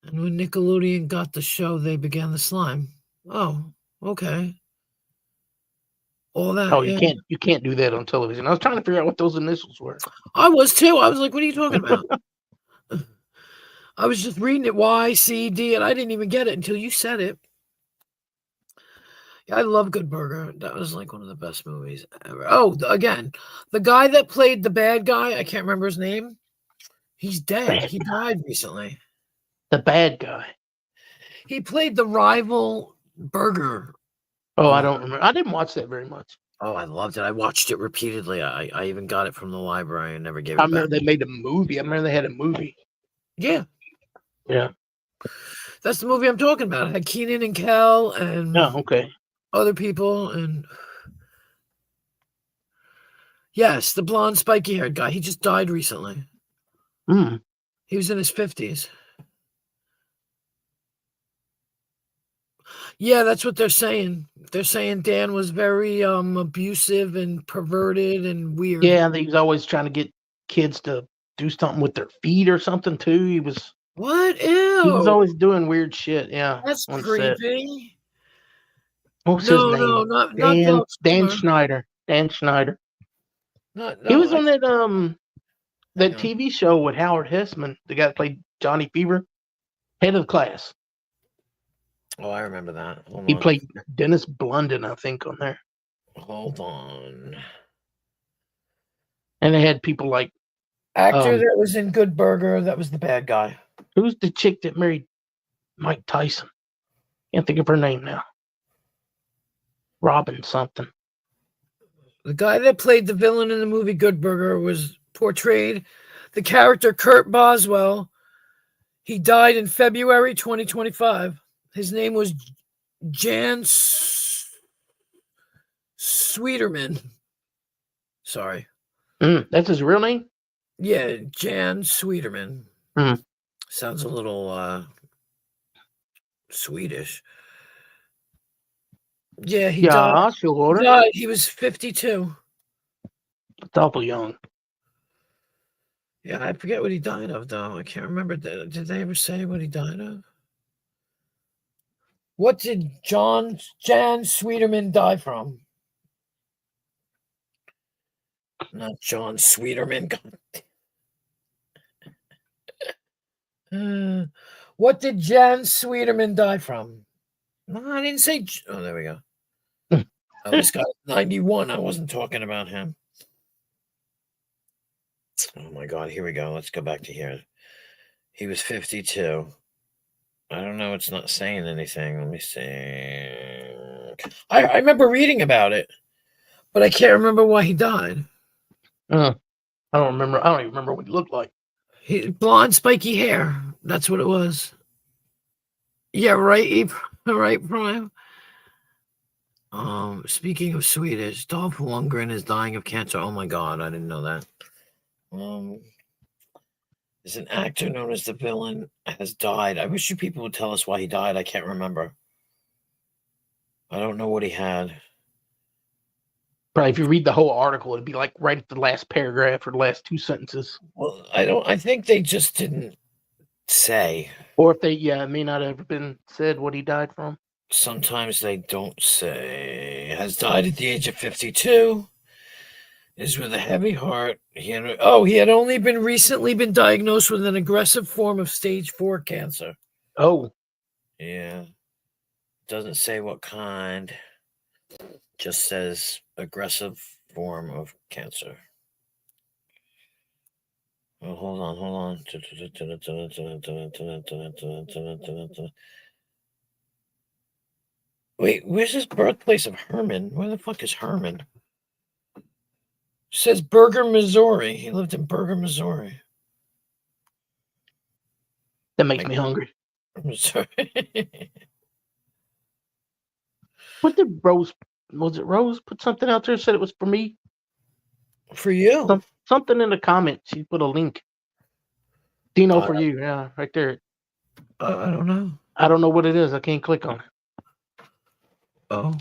And when Nickelodeon got the show, they began the slime. Oh, okay. All that. Oh, yeah. you can't do that on television. I was trying to figure out what those initials were. I was too. I was like, what are you talking about? I was just reading it, YCD, and I didn't even get it until you said it. Yeah, I love Good Burger. That was like one of the best movies ever. Oh, again, the guy that played the bad guy, I can't remember his name. He's dead. He died recently. The bad guy. He played the rival burger. Oh, I don't remember. I didn't watch that very much. Oh, I loved it. I watched it repeatedly. I even got it from the library and never gave it I back. remember they made a movie. I remember they had a movie. Yeah. Yeah. That's the movie I'm talking about. It had Keenan and Kel and okay. other people. And yes, the blonde, spiky-haired guy. He just died recently. He was in his 50s. Yeah, that's what they're saying. They're saying Dan was very abusive and perverted and weird. Yeah, he was always trying to get kids to do something with their feet or something too. He was What? Ew. He was always doing weird shit. Yeah, That's on creepy. Set. What was his name? No, not Dan Schneider. Dan Schneider. He was on that that TV show with Howard Hessman, the guy that played Johnny Fever, Head of Class. Oh, I remember that. He played Dennis Blunden, I think, on there. Hold on. And they had people like actor that was in Good Burger. That was the bad guy. Who's the chick that married Mike Tyson? Can't think of her name now. Robin something. The guy that played the villain in the movie Good Burger was portrayed the character Kurt Boswell. He died in February 2025. His name was Jan Sweeterman. Sorry. That's his real name? Yeah, Jan Sweeterman. Sounds a little Swedish. Yeah, he died. Sure. He died. He was 52. That's awful young. Yeah, I forget what he died of, though. I can't remember. Did they ever say what he died of? What did Jan Sweeterman die from? Not John Sweeterman. What did Jan Sweeterman die from? No, I didn't say. Oh, there we go. Oh, this guy 91. I wasn't talking about him. Oh my God, here we go. Let's go back to here. He was 52. I don't know. It's not saying anything. Let me see. I remember reading about it, but I can't remember why he died. I don't remember. I don't even remember what he looked like. Blonde, spiky hair. That's what it was. Yeah, right. Right, Prime. Speaking of Swedish, Dolph Lundgren is dying of cancer. Oh my God, I didn't know that. Is an actor known as the villain has died. I wish you people would tell us why he died. I can't remember. I don't know what he had. Probably if you read the whole article, it'd be like right at the last paragraph or the last two sentences. Well, I think they just didn't say. Or if it may not have been said what he died from. Sometimes they don't say. Has died at the age of 52. Is with a heavy heart. He had only recently been diagnosed with an aggressive form of stage 4 cancer. Oh. Yeah. Doesn't say what kind. Just says aggressive form of cancer. Oh, hold on. Wait, where's his birthplace of Herman? Where the fuck is Herman? It says Berger, Missouri. He lived in Berger, Missouri. That makes me hungry. I'm sorry. What did Rose? Was it Rose put something out there? Said it was for me. For you. Something in the comments. She put a link. Dino for you. Yeah, right there. I don't know. I don't know what it is. I can't click on it. Oh.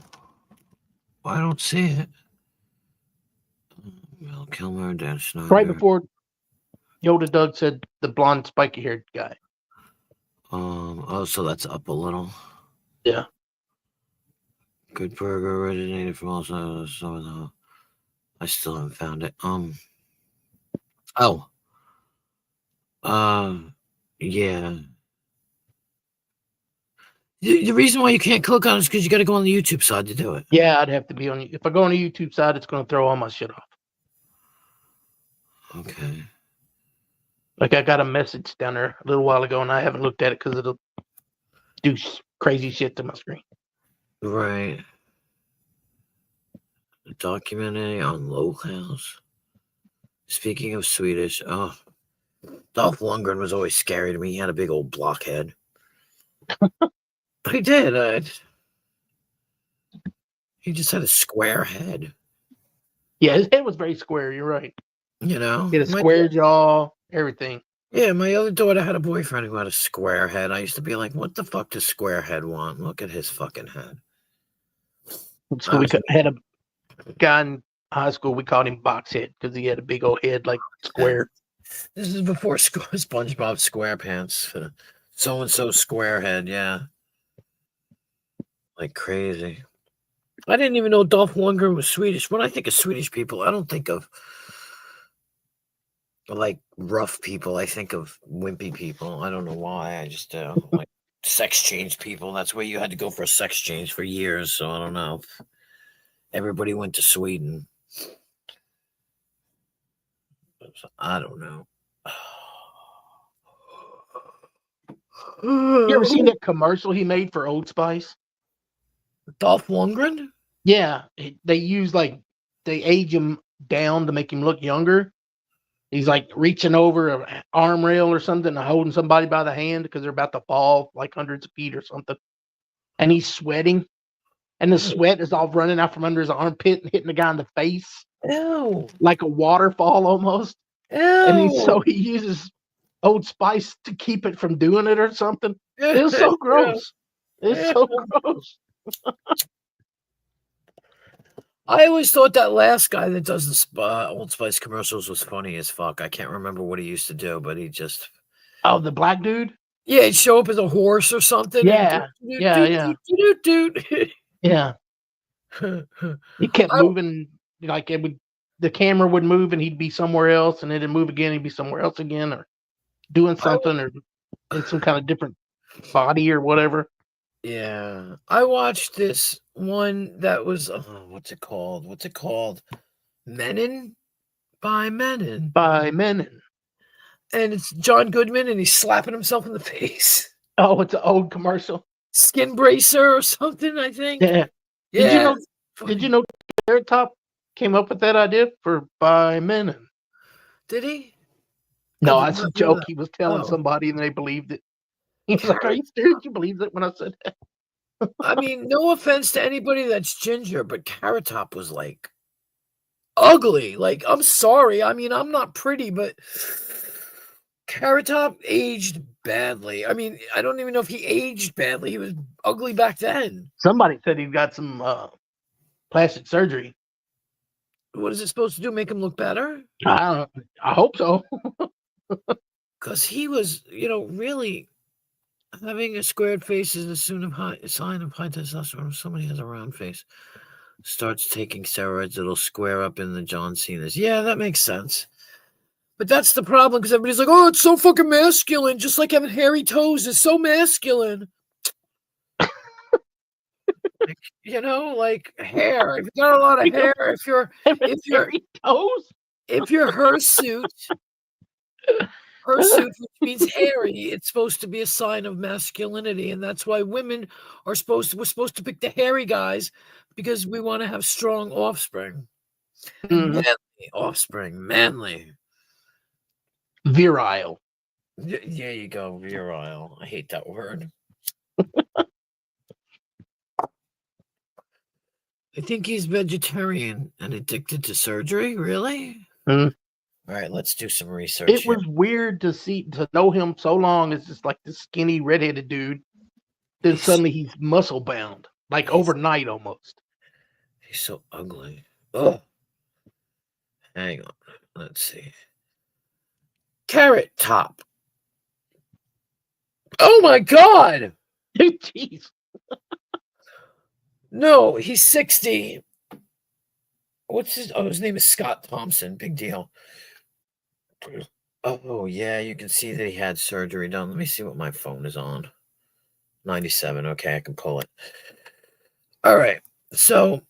I don't see it. Val Kilmer, Dan Snyder. Right before Yoda Doug said the blonde spiky haired guy. Oh, so that's up a little. Yeah. Good Burger originated from also some of the. I still haven't found it. Oh. Yeah. The reason why you can't click on it is because you got to go on the YouTube side to do it. Yeah, I'd have to be on. If I go on the YouTube side, it's going to throw all my shit off. Okay. Like I got a message down there a little while ago, and I haven't looked at it because it'll do crazy shit to my screen. Right. A documentary on Locals. Speaking of Swedish, Dolph Lundgren was always scary to me. He had a big old blockhead. He did. He just had a square head. Yeah, his head was very square. You're right. You know? He had a square jaw, everything. Yeah, my other daughter had a boyfriend who had a square head. I used to be like, what the fuck does square head want? Look at his fucking head. So we had a guy in high school, we called him Box Head because he had a big old head like square. This is before SpongeBob SquarePants. So-and-so square head, yeah. Like crazy. I didn't even know Dolph Lundgren was Swedish. When I think of Swedish people, I don't think of like rough people. I think of wimpy people. I don't know why. I just like sex change people. That's where you had to go for a sex change for years. So I don't know. Everybody went to Sweden. So I don't know. You ever seen that commercial he made for Old Spice? Dolph Lundgren? Yeah, they use they age him down to make him look younger. He's like reaching over an arm rail or something and holding somebody by the hand because they're about to fall like hundreds of feet or something. And he's sweating. And the sweat is all running out from under his armpit and hitting the guy in the face. Ew. Like a waterfall almost. Ew. And so he uses Old Spice to keep it from doing it or something. It was so gross. It's so gross. I always thought that last guy that does the Old Spice commercials was funny as fuck. I can't remember what he used to do, but he just... Oh, the black dude? Yeah, he'd show up as a horse or something. Yeah, yeah. Yeah. He kept moving, like the camera would move and he'd be somewhere else, and then it'd move again, he'd be somewhere else again, or doing something, or in some kind of different body or whatever. Yeah. I watched this one that was, what's it called? Menon? By Menon. And it's John Goodman, and he's slapping himself in the face. Oh, it's an old commercial. Skin Bracer or something, I think. Yeah. Yeah. Did you know Carrot Top came up with that idea for By Menon? Did he? No, that's a joke. He was telling somebody and they believed it. He was like, "Are you serious? You believed it when I said that?" I mean, no offense to anybody that's ginger, but Carrot Top was like ugly. Like, I'm sorry. I mean, I'm not pretty, but Carrot Top aged badly. I mean, I don't even know if he aged badly. He was ugly back then. Somebody said he got some plastic surgery. What is it supposed to do? Make him look better? I don't know. I hope so. Because he was, really having a squared face is a sign of high testosterone. If somebody has a round face, starts taking steroids, it'll square up in the John Cena's. Yeah, that makes sense. But that's the problem, because everybody's like, oh, it's so fucking masculine. Just like having hairy toes is so masculine. Like hair. If you got a lot of hair, if you're hairy toes, if you're hirsute, which means hairy, it's supposed to be a sign of masculinity, and that's why we're supposed to pick the hairy guys, because we want to have strong offspring. Manly offspring, manly. Virile. There you go, virile. I hate that word. I think he's vegetarian and addicted to surgery. Really? Mm. All right, let's do some research. It was weird to know him so long as just like this skinny redheaded dude. Then suddenly he's muscle bound, like overnight almost. He's so ugly. Oh, hang on. Let's see. Carrot Top. Oh my God! Jeez. No, he's 60. What's his? Oh, his name is Scott Thompson. Big deal. Oh yeah, you can see that he had surgery done. Let me see what my phone is on. 97. Okay, I can pull it. All right. So,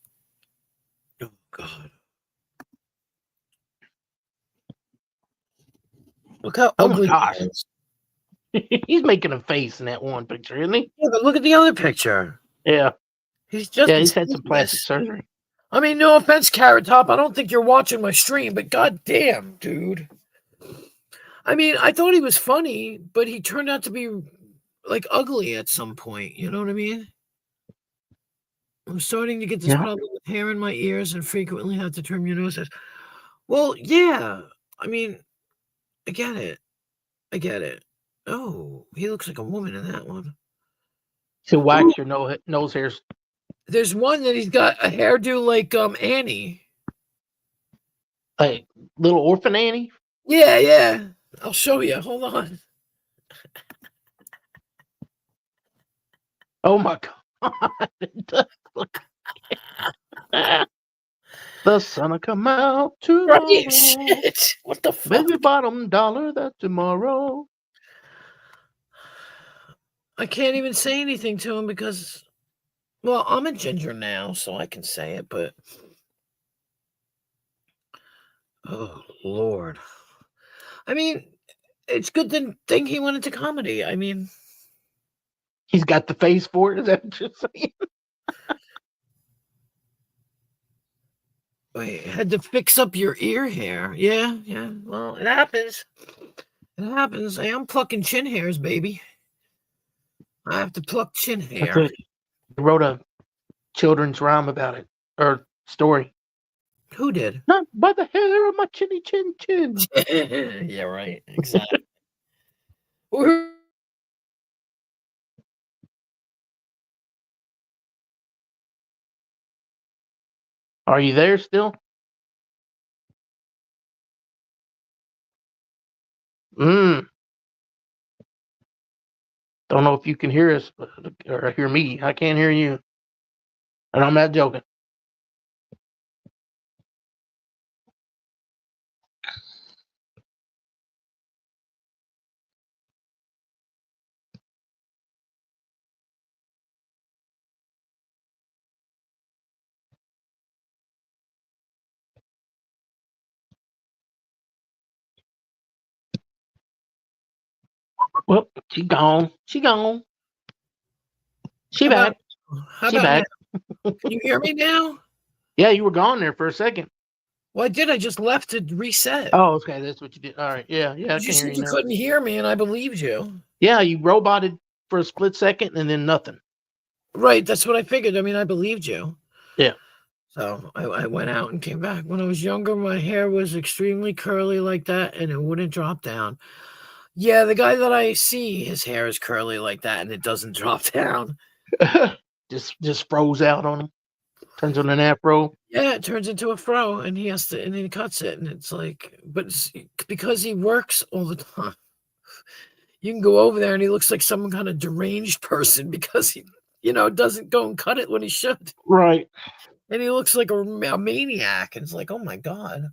oh God, look how Oh my ugly gosh. he is. He's making a face in that one picture, isn't he? Yeah, but look at the other picture. Yeah. He's just Yeah, he's had some hideous. plastic surgery. I mean, no offense, Carrot Top. I don't think you're watching my stream, but goddamn, dude. I mean, I thought he was funny, but he turned out to be like ugly at some point. You know what I mean? I'm starting to get this Yeah. problem with hair in my ears and frequently have to trim your noses. Well, yeah. I mean, I get it. I get it. Oh, he looks like a woman in that one. So wax your nose hairs. There's one that he's got a hairdo like Annie. Like little orphan Annie. Yeah, yeah. I'll show you. Hold on. Oh my God. The sun'll come out tomorrow. Right? Shit. What the fuck? Baby bottom dollar that tomorrow. I can't even say anything to him because, well, I'm a ginger now, so I can say it, but oh Lord. I mean, it's good thing he went into comedy. I mean, He's got the face for it. Is that what you're saying? wait, had to fix up your ear hair. Yeah, yeah. Well, it happens. It happens. Hey, I'm plucking chin hairs, baby. I have to pluck chin That's hair. it. He wrote a children's rhyme about it, or story. Who did? Not by the hair of my chinny chin chin. Yeah, right. Exactly. Who- Are you there still? Don't know if you can hear us or hear me. I can't hear you. And I'm not joking. Well, she gone. She gone. She How back. about, how She about back. now? Can you hear me now? Yeah, you were gone there for a second. Well, I did. I just left to reset. Oh, okay. That's what you did. All right. Yeah, I You can hear said you you now. couldn't hear me, and I believed you. Yeah, you roboted for a split second and then nothing. Right. That's what I figured. I mean, I believed you. Yeah. So I went out and came back. When I was younger, my hair was extremely curly like that, and it wouldn't drop down. Yeah, the guy that I see, his hair is curly like that, and it doesn't drop down. just froze out on him. Turns on an afro. Yeah, it turns into a fro, and he has to, and he cuts it, and it's like, but because he works all the time, you can go over there, and he looks like some kind of deranged person because he, doesn't go and cut it when he should, Right. and he looks like a maniac, and it's like, oh my God.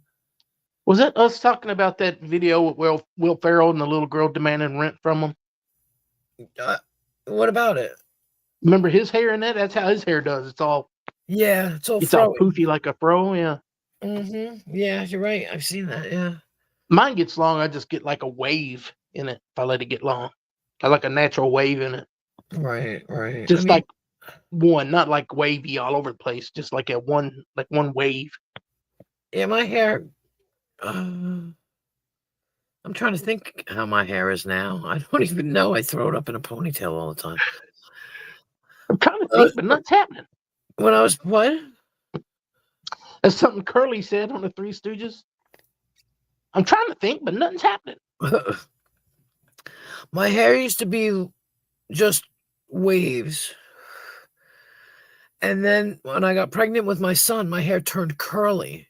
Was that us talking about that video with Will Ferrell and the little girl demanding rent from him? What about it? Remember his hair in that? That's how his hair does. It's all It's all poofy like a fro. Yeah. Yeah, you're right. I've seen that. Yeah. Mine gets long. I just get like a wave in it if I let it get long. I like a natural wave in it. Right. Just like one, not like wavy all over the place. Just like one wave. Yeah, my hair. I'm trying to think how my hair is now. I don't even know. I throw it up in a ponytail all the time. I'm trying to think, but nothing's happening. When I was what? That's something Curly said on the Three Stooges. I'm trying to think, but nothing's happening. My hair used to be just waves. And then when I got pregnant with my son, my hair turned curly.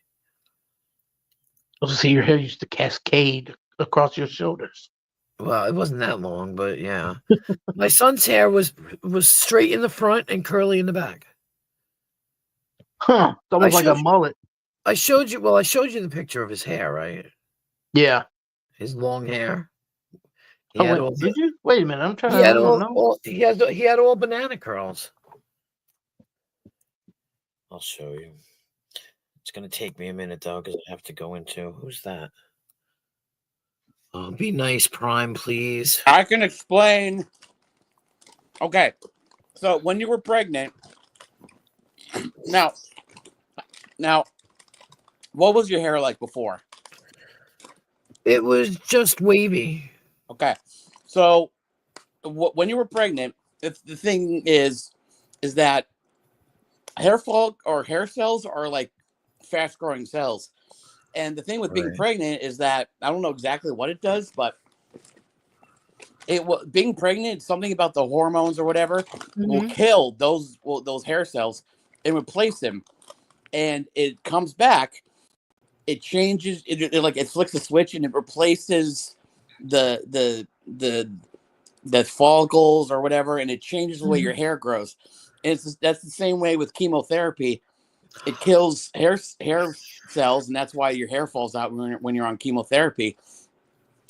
So your hair used to cascade across your shoulders. Well, it wasn't that long, but yeah. My son's hair was straight in the front and curly in the back. Huh. It's almost like a mullet. I showed you the picture of his hair, right? Yeah. His long hair. Did you? Wait a minute. I'm trying. He had I don't know. he had all banana curls. I'll show you. It's gonna take me a minute though, because I have to go into who's that? Oh, be nice, Prime, please. I can explain. Okay, so when you were pregnant, now, what was your hair like before? It was just wavy. Okay, so when you were pregnant, the thing is that hair follicle or hair cells are like fast growing cells. And the thing with being pregnant is that I don't know exactly what it does, but being pregnant, something about the hormones or whatever will kill those hair cells and replace them. And it comes back, it changes, it flicks a switch and it replaces the follicles or whatever, and it changes the way your hair grows. And that's the same way with chemotherapy. It kills hair cells, and that's why your hair falls out when you're on chemotherapy.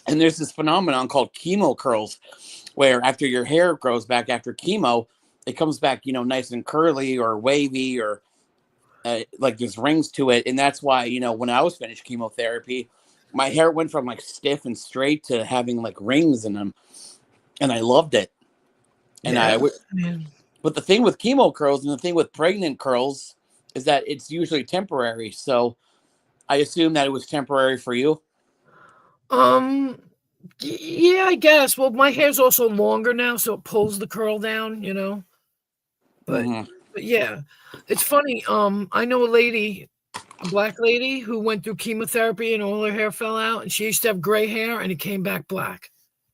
And there's this phenomenon called chemo curls, where after your hair grows back after chemo, it comes back, nice and curly or wavy or like there's rings to it. And that's why, when I was finished chemotherapy, my hair went from like stiff and straight to having like rings in them, and I loved it. And but the thing with chemo curls and the thing with pregnant curls is that it's usually temporary. So I assume that it was temporary for you. Yeah, I guess. Well, my hair's also longer now, so it pulls the curl down, But, but yeah, it's funny. I know a black lady who went through chemotherapy and all her hair fell out, and she used to have gray hair and it came back black.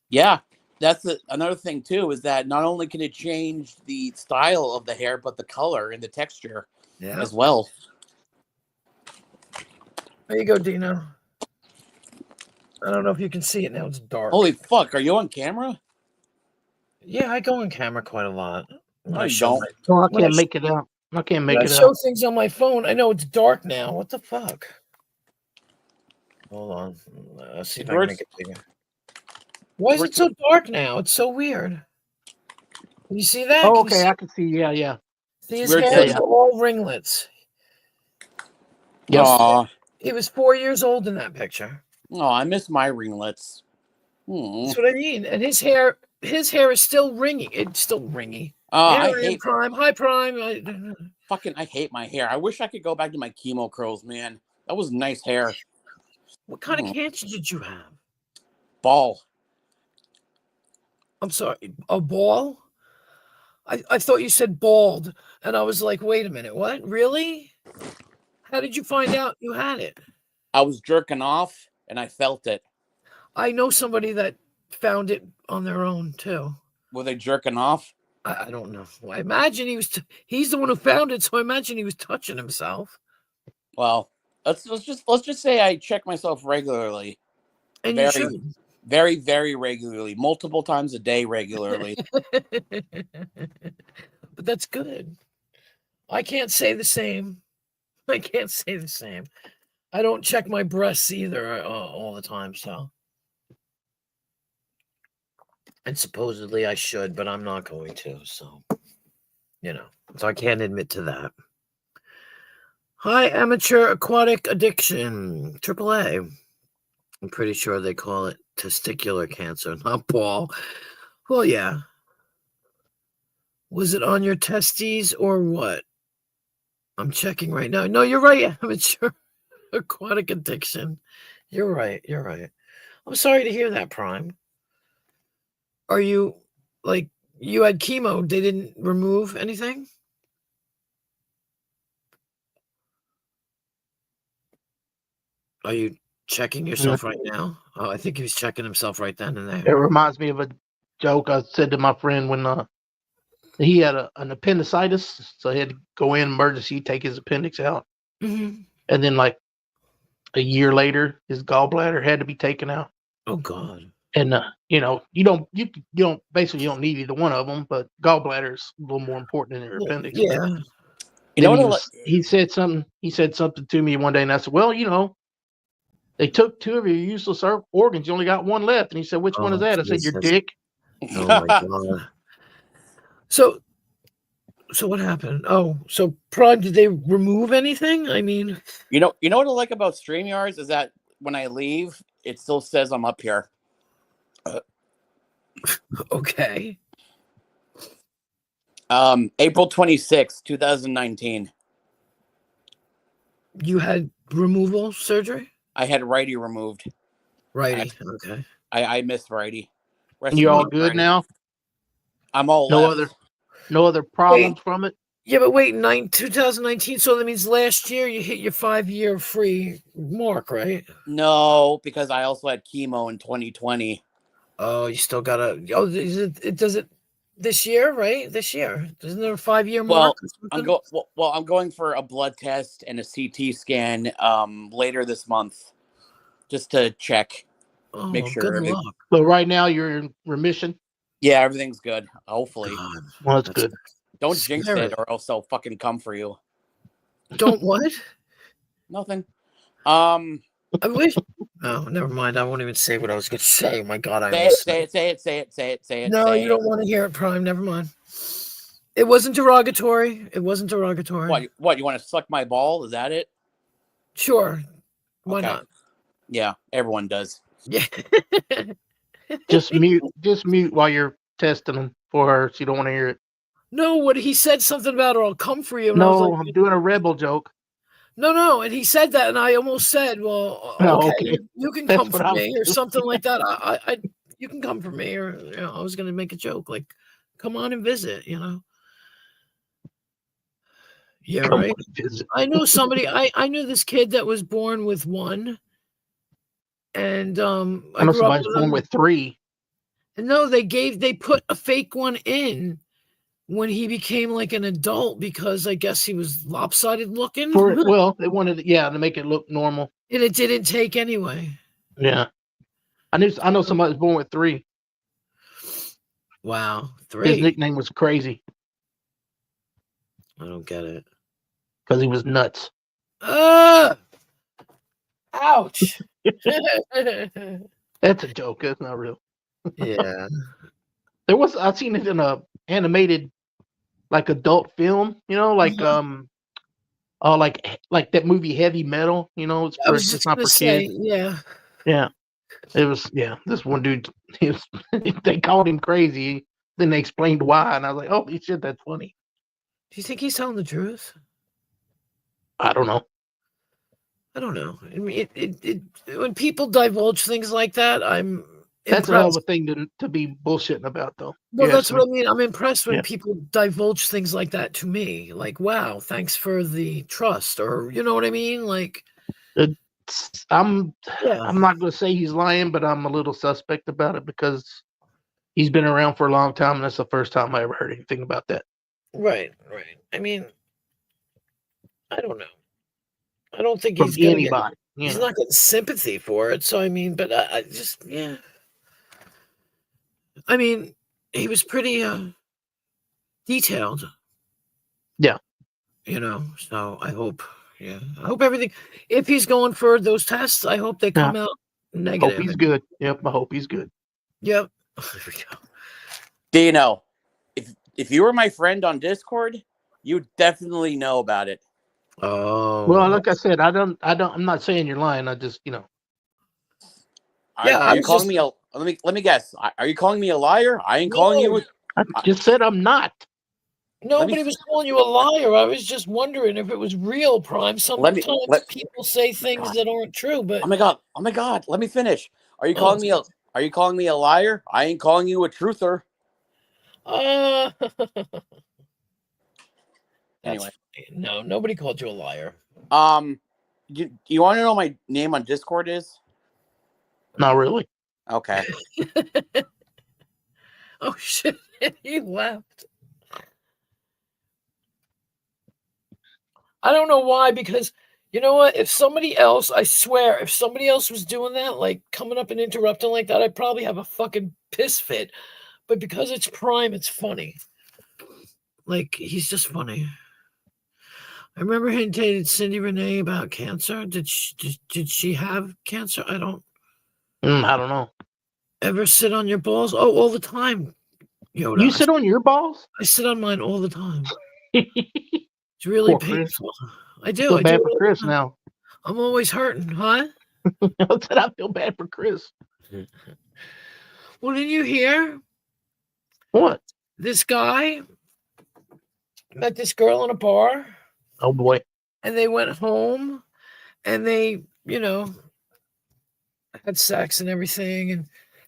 Yeah, that's another thing too, is that not only can it change the style of the hair, but the color and the texture as well. There you go, Dino. I don't know if you can see it now. It's dark. Holy fuck! Are you on camera? Yeah, I go on camera quite a lot. No, you don't. I can't make it out. I can't make it out. I show things on my phone. I know it's dark now. What the fuck? Hold on. Let's see if I can make it bigger. Why is it so dark now? It's so weird. Can you see that? Oh, okay. I can see. Yeah. See his hair are all ringlets. Yeah. He was 4 years old in that picture. Oh, I miss my ringlets. That's what I mean. And his hair is still ringy. It's still ringy. I hate Prime. Hi, Prime. I hate my hair. I wish I could go back to my chemo curls, man. That was nice hair. What kind of cancer did you have? Ball. I'm sorry, a ball? I thought you said bald, and I was like, wait a minute, what? Really? How did you find out you had it? I was jerking off, and I felt it. I know somebody that found it on their own, too. Were they jerking off? I don't know. I imagine he's the one who found it, so I imagine he was touching himself. Well, let's just say I check myself regularly. And you should. Very, very regularly, multiple times a day regularly. But that's good. I can't say the same. I don't check my breasts either all the time, so. And supposedly I should, but I'm not going to, so. So I can't admit to that. Hi, Amateur Aquatic Addiction, AAA. I'm pretty sure they call it testicular cancer, not ball. Well, yeah. Was it on your testes or what? I'm checking right now. No, you're right, Amateur Aquatic Addiction. You're right. I'm sorry to hear that, Prime. Are you, you had chemo, they didn't remove anything? Are you checking yourself right now? Oh, I think he was checking himself right then and there. It reminds me of a joke I said to my friend when He had an appendicitis, so he had to go in emergency, take his appendix out, Mm-hmm. and then like a year later, his gallbladder had to be taken out. Oh God. And you don't basically you don't need either one of them, but gallbladder is a little more important than your appendix. Yeah. You know Then what? he said something to me one day, and I said, "Well, they took 2 of your useless organs. You only got one left." And he said, "Which one is that?" I said, "Your Jesus. dick." Oh my God. So what happened? Oh, so Prime, did they remove anything? I mean, You know what I like about StreamYards is that when I leave, it still says I'm up here. okay. April 26th, 2019. You had removal surgery? I had righty removed. Righty. Okay. I missed righty. Rest You're in all peace, good righty. now. I'm all No left. other problems from it. Yeah, but wait, 2019. So that means last year you hit your 5-year free mark, right? No, because I also had chemo in 2020. Oh, you still gotta. Oh, does it this year, right? This year, isn't there a 5-year mark? I'm going for a blood test and a CT scan later this month, just to check, make sure. Good luck. But right now you're in remission. Yeah, everything's good. Hopefully, God, well, that's good. don't jinx scary. it, or else I'll fucking come for you. Don't what? Nothing. I wish. Oh, never mind. I won't even say what I was going to say. My God, I almost Say it. No, you don't want to hear it, Prime. Never mind. It wasn't derogatory. It wasn't derogatory. What? You want to suck my ball? Is that it? Sure. Why Okay. not? Yeah, everyone does. Yeah. Just mute while you're testing them for her, so you don't want to hear it. No, what he said something about her. I'll come for you. And I was No, like, I'm doing a rebel joke. No, and he said that, and I almost said, "Well, okay, you can That's come what for I me," or was something like that. You can come for me, or I was gonna make a joke like, "Come on and visit," Yeah, Come right. on and visit. I know somebody. I knew this kid that was born with one, and I I know grew up somebody's with born him. with 3. And no, they put a fake one in when he became like an adult because I guess he was lopsided looking. Well, they wanted to make it look normal. And it didn't take anyway. Yeah. I know somebody's born with 3. Wow, 3. His nickname was Crazy I don't get it. because he was nuts. Ouch. That's a joke. That's not real. Yeah. I've seen it in a animated like adult film, like like that movie Heavy Metal, it's not for kids. Yeah. Yeah. It was this one dude they called him crazy, then they explained why, and I was like, "Oh shit, that's funny." Do you think he's telling the truth? I don't know. I don't know. I mean, it when people divulge things like that, I'm That's impressed. a hell of a thing to be bullshitting about, though. Well, that's what I mean. I'm impressed when people divulge things like that to me. Like, wow, thanks for the trust, or you know what I mean? Like, I'm not going to say he's lying, but I'm a little suspect about it because he's been around for a long time, and that's the first time I ever heard anything about that. Right. I mean, I don't know. I don't think From he's getting anybody. He's not getting sympathy for it. So I mean, but I just I mean, he was pretty detailed. Yeah. So I hope everything. If he's going for those tests, I hope they come out negative. Hope he's good. Yep, I hope he's good. Yep. There we go. Dino, if you were my friend on Discord, you'd definitely know about it. Oh. Well, like I said, I'm not saying you're lying. I just, Are you calling me a? Let me guess. Are you calling me a liar? I ain't calling you. I just said I'm not. Nobody was calling you a liar. I was just wondering if it was real, Prime. Sometimes people say things that aren't true, but oh my god, let me finish. Are you calling me a liar? I ain't calling you a truther. Anyway, no, nobody called you a liar. You want to know my name on Discord is? Not really. Okay. Oh shit! He left. I don't know why, because you know what? If somebody else, I swear, if somebody else was doing that, like coming up and interrupting like that, I'd probably have a fucking piss fit. But because it's Prime, it's funny. Like, he's just funny. I remember hinting Cindy Renee about cancer. Did she have cancer? I don't know. ever sit on your balls. Oh, all the time. Yoda. You sit on your balls? I sit on mine all the time. It's really Poor Chris. painful. I do. Feel I bad do for all the Chris time. now. I'm always hurting, huh? I said I feel bad for Chris. Well, did you hear? What? This guy met this girl in a bar. Oh boy. And they went home and they, had sex and everything. And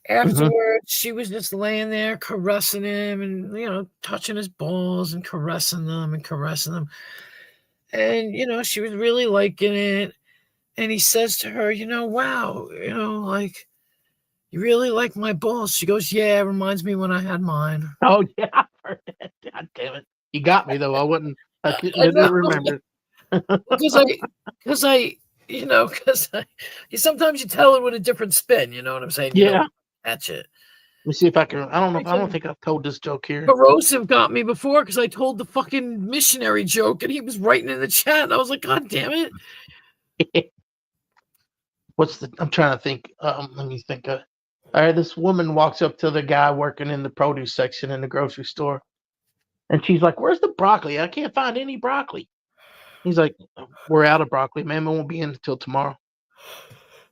afterwards, she was just laying there caressing him and, touching his balls and caressing them and caressing them. And, she was really liking it. And he says to her, wow, like, you really like my balls? She goes, yeah, it reminds me when I had mine. Oh, yeah, I've heard that. God damn it. You got me, though. I didn't remember. Because sometimes you tell it with a different spin, you know what I'm saying? You Yeah. don't catch it. Let me see if I can. I don't think I've told this joke here. Corrosive got me before because I told the fucking missionary joke and he was writing in the chat. And I was like, God damn it. I'm trying to think. Let me think. All right, this woman walks up to the guy working in the produce section in the grocery store. And she's like, where's the broccoli? I can't find any broccoli. He's like, we're out of broccoli, ma'am. It won't be in until tomorrow.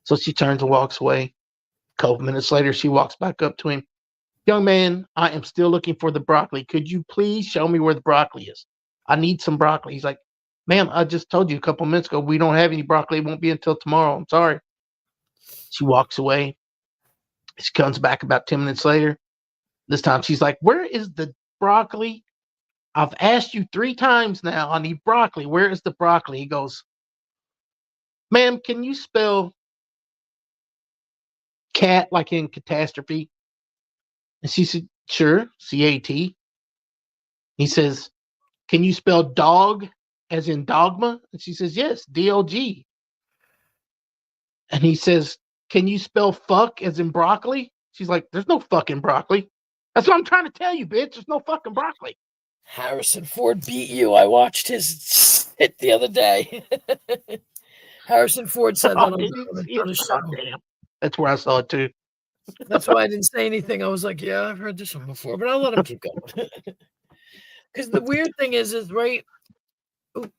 So she turns and walks away. A couple minutes later, she walks back up to him. Young man, I am still looking for the broccoli. Could you please show me where the broccoli is? I need some broccoli. He's like, ma'am, I just told you a couple minutes ago, we don't have any broccoli. It won't be until tomorrow. I'm sorry. She walks away. She comes back about 10 minutes later. This time she's like, where is the broccoli? I've asked you 3 times now. I need broccoli. Where is the broccoli? He goes, ma'am, can you spell cat like in catastrophe? And she said, sure, C-A-T. He says, can you spell dog as in dogma? And she says, yes, D-O-G. And he says, can you spell fuck as in broccoli? She's like, there's no fucking broccoli. That's what I'm trying to tell you, bitch. There's no fucking broccoli. Harrison Ford beat you. I watched his hit the other day. Harrison Ford said that on the show. Damn. That's where I saw it too. That's why I didn't say anything. I was like, yeah, I've heard this one before, but I'll let him keep going. Because the weird thing is right. Ooh.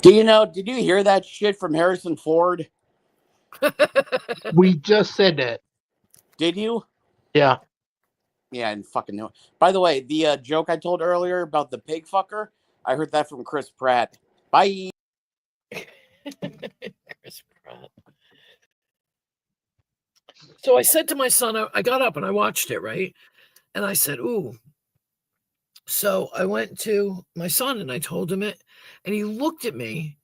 Did you hear that shit from Harrison Ford? We just said that. Did you? Yeah. Yeah, I didn't fucking know. By the way, the joke I told earlier about the pig fucker, I heard that from Chris Pratt. Bye. Chris Pratt. So I said to my son, I got up and I watched it, right? And I said, ooh. So I went to my son and I told him it. And he looked at me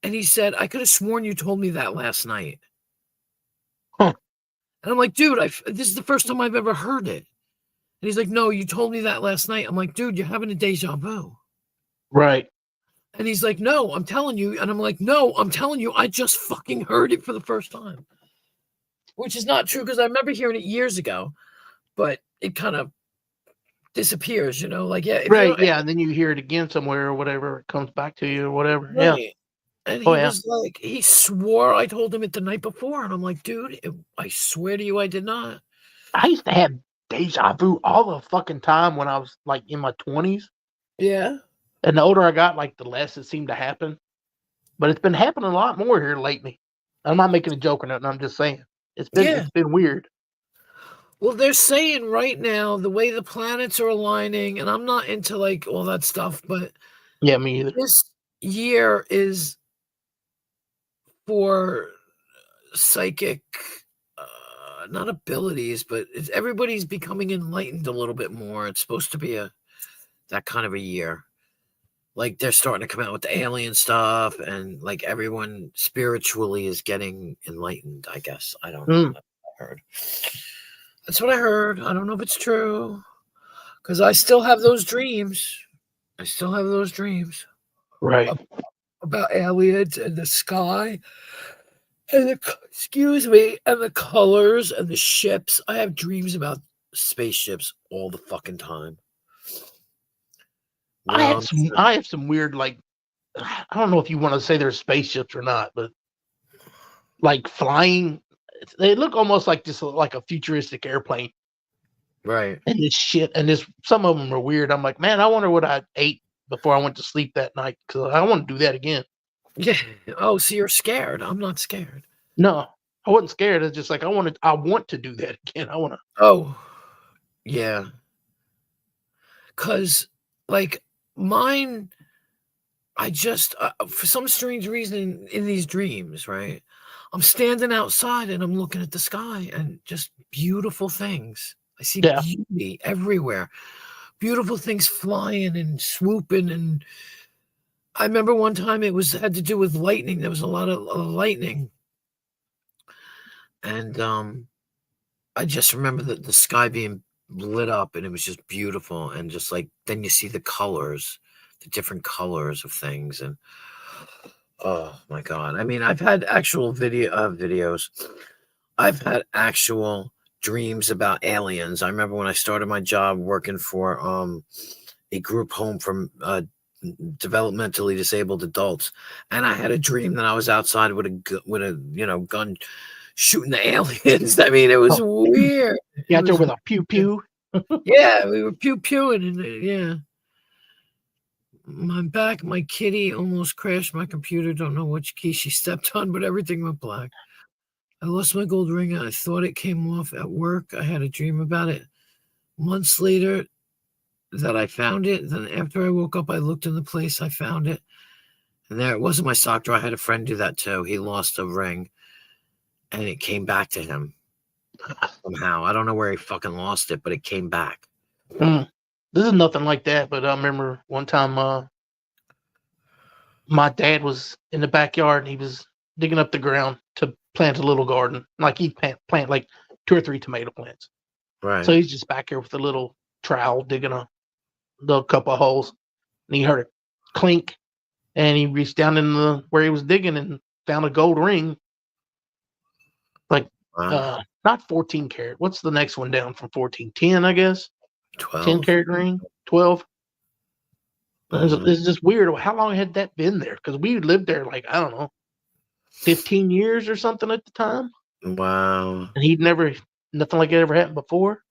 and he said, I could have sworn you told me that last night. Huh. And I'm like, dude, this is the first time I've ever heard it. And he's like, no, you told me that last night. I'm like, dude, you're having a deja vu. Right. And he's like, no, I'm telling you. And I'm like, no, I'm telling you, I just fucking heard it for the first time. Which is not true because I remember hearing it years ago, but it kind of disappears, like, yeah. Right, yeah. And then you hear it again somewhere or whatever. It comes back to you or whatever. Right. Yeah. And he was like, he swore I told him it the night before. And I'm like, dude, I swear to you, I did not. I used to have deja vu all the fucking time when I was like in my 20s. Yeah. And the older I got, like the less it seemed to happen. But it's been happening a lot more here lately. I'm not making a joke or nothing. I'm just saying. It's been weird. Well, they're saying right now the way the planets are aligning, and I'm not into like all that stuff, but yeah, me either. This year is for psychic, not abilities, but everybody's becoming enlightened a little bit more. It's supposed to be that kind of a year. Like they're starting to come out with the alien stuff, and like everyone spiritually is getting enlightened. I guess I don't know. That's what I heard. That's what I heard. I don't know if it's true, because I still have those dreams. Right. about aliens and the sky and excuse me, and the colors and the ships. I have dreams about spaceships all the fucking time. I have some weird, like, I don't know if you want to say they're spaceships or not, but like flying, they look almost like just like a futuristic airplane. Right. And this shit, and some of them are weird. I'm like, man, I wonder what I ate before I went to sleep that night, because I want to do that again. Yeah. Oh, so you're scared. I'm not scared. No, I wasn't scared. It's just like I want to do that again. I want to. Oh, yeah. Cause like mine, I just for some strange reason in these dreams, right? I'm standing outside and I'm looking at the sky and just beautiful things. I see beauty everywhere. Beautiful things flying and swooping, and I remember one time it had to do with lightning. There was a lot of lightning, and I just remember the sky being lit up, and it was just beautiful, and just like then you see the colors, the different colors of things, and oh my god! I mean, I've had actual videos. I've had actual dreams about aliens. I remember when I started my job working for a group home for developmentally disabled adults, and I had a dream that I was outside with a gun shooting the aliens. I mean, it was weird. You out there with a pew pew? Yeah, we were pew pewing, and yeah. My kitty almost crashed my computer. Don't know which key she stepped on, but everything went black. I lost my gold ring. I thought it came off at work. I had a dream about it. Months later, that I found it. Then after I woke up, I looked in the place. I found it, and there it wasn't my sock drawer. I had a friend do that too. He lost a ring, and it came back to him somehow. I don't know where he fucking lost it, but it came back. This is nothing like that. But I remember one time, my dad was in the backyard and he was digging up the ground to plant a little garden. Like he'd plant like 2 or 3 tomato plants. Right. So he's just back here with a little trowel digging a couple of holes, and he heard a clink, and he reached down in where he was digging and found a gold ring. Like not 14 karat. What's the next one down from 14? 10, I guess. 12. 10 karat ring. 12. It's just weird. How long had that been there? Because we lived there like, I don't know, 15 years or something at the time. Wow. And nothing like it ever happened before.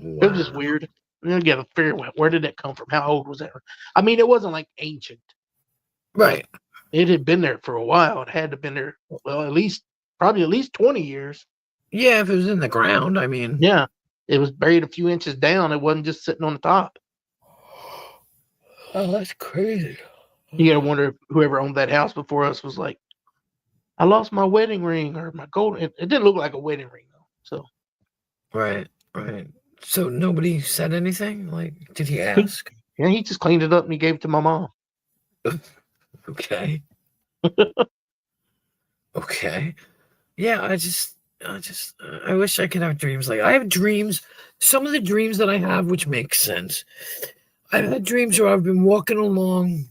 Wow. It was just weird. You got to figure out where did that come from? How old was that? I mean, it wasn't like ancient. Right. It had been there for a while. It had to have been there, well, probably at least 20 years. Yeah, if it was in the ground, I mean. Yeah. It was buried a few inches down. It wasn't just sitting on the top. Oh, that's crazy. You got to wonder if whoever owned that house before us was like, I lost my wedding ring or my gold. It didn't look like a wedding ring, though. So. Right. So nobody said anything? Like, did he ask? Yeah, he just cleaned it up and he gave it to my mom. Okay. Okay. Yeah, I wish I could have dreams like I have dreams. Some of the dreams that I have, which makes sense. I've had dreams where I've been walking along,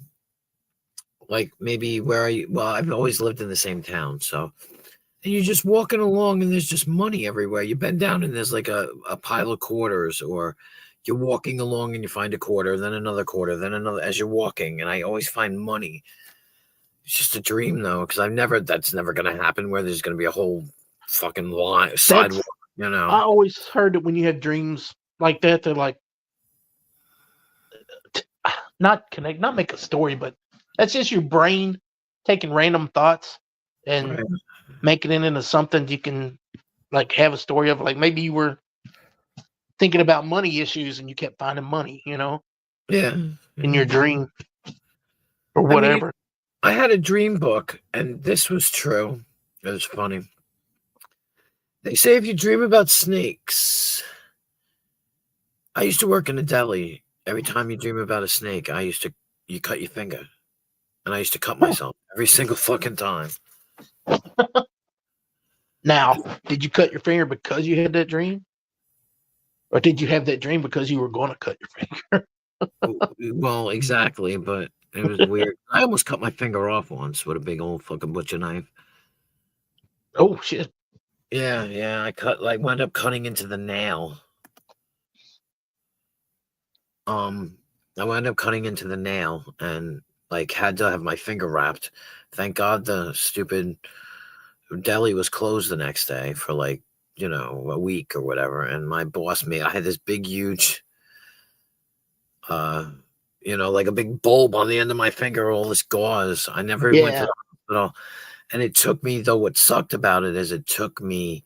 like maybe I've always lived in the same town, so. And you're just walking along and there's just money everywhere. You bend down and there's like a pile of quarters, or you're walking along and you find a quarter, then another quarter, then another as you're walking. And I always find money. It's just a dream though, because that's never going to happen where there's going to be a whole fucking sidewalk, you know. I always heard that when you have dreams like that, they're like, not make a story, but that's just your brain taking random thoughts and making it into something you can like have a story of. Like maybe you were thinking about money issues and you kept finding money, you know? Yeah. In your dream or whatever. I had a dream book, and this was true. It was funny. They say if you dream about snakes, I used to work in a deli. Every time you dream about a snake, you cut your finger. And I used to cut myself every single fucking time. Now, did you cut your finger because you had that dream? Or did you have that dream because you were going to cut your finger? Well, exactly, but it was weird. I almost cut my finger off once with a big old fucking butcher knife. Oh shit! Yeah. I wound up cutting into the nail. I wound up cutting into the nail and like had to have my finger wrapped. Thank God the stupid deli was closed the next day for like, a week or whatever. And my boss I had this big, huge, like a big bulb on the end of my finger, all this gauze. I never went to Yeah. the hospital. And it took me, though, what sucked about it is it took me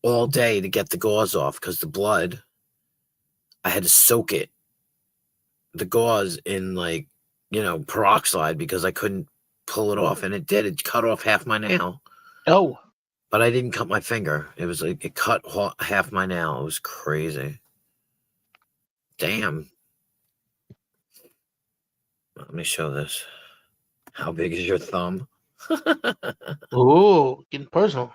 all day to get the gauze off because the blood, I had to soak it, the gauze in like, peroxide because I couldn't pull it off. And it did. It cut off half my nail. Oh. But I didn't cut my finger. It was like it cut half my nail. It was crazy. Damn. Let me show this. How big is your thumb? Ooh, getting personal.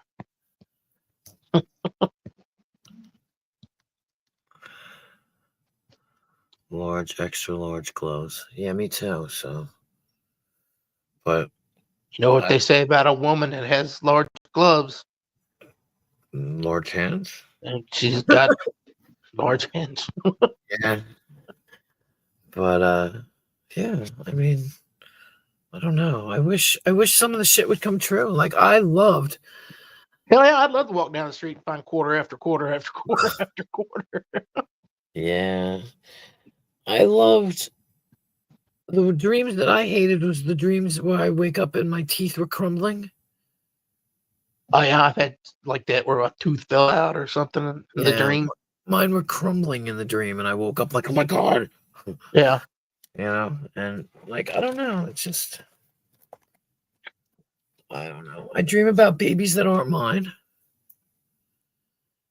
Large, extra large gloves. Yeah, me too. So, but You know what they say about a woman that has large gloves? large hands. And she's got large hands. Yeah. But yeah. I mean, I don't know. I wish some of the shit would come true. Like I loved. Hell yeah, I'd love to walk down the street and find quarter after quarter after quarter after quarter. Yeah. I loved the dreams that I hated was the dreams where I wake up and my teeth were crumbling. Oh yeah, I've had like that where a tooth fell out or something in the dream. Mine were crumbling in the dream, and I woke up like, oh my God. Yeah. And like, I don't know. It's just, I don't know. I dream about babies that aren't mine.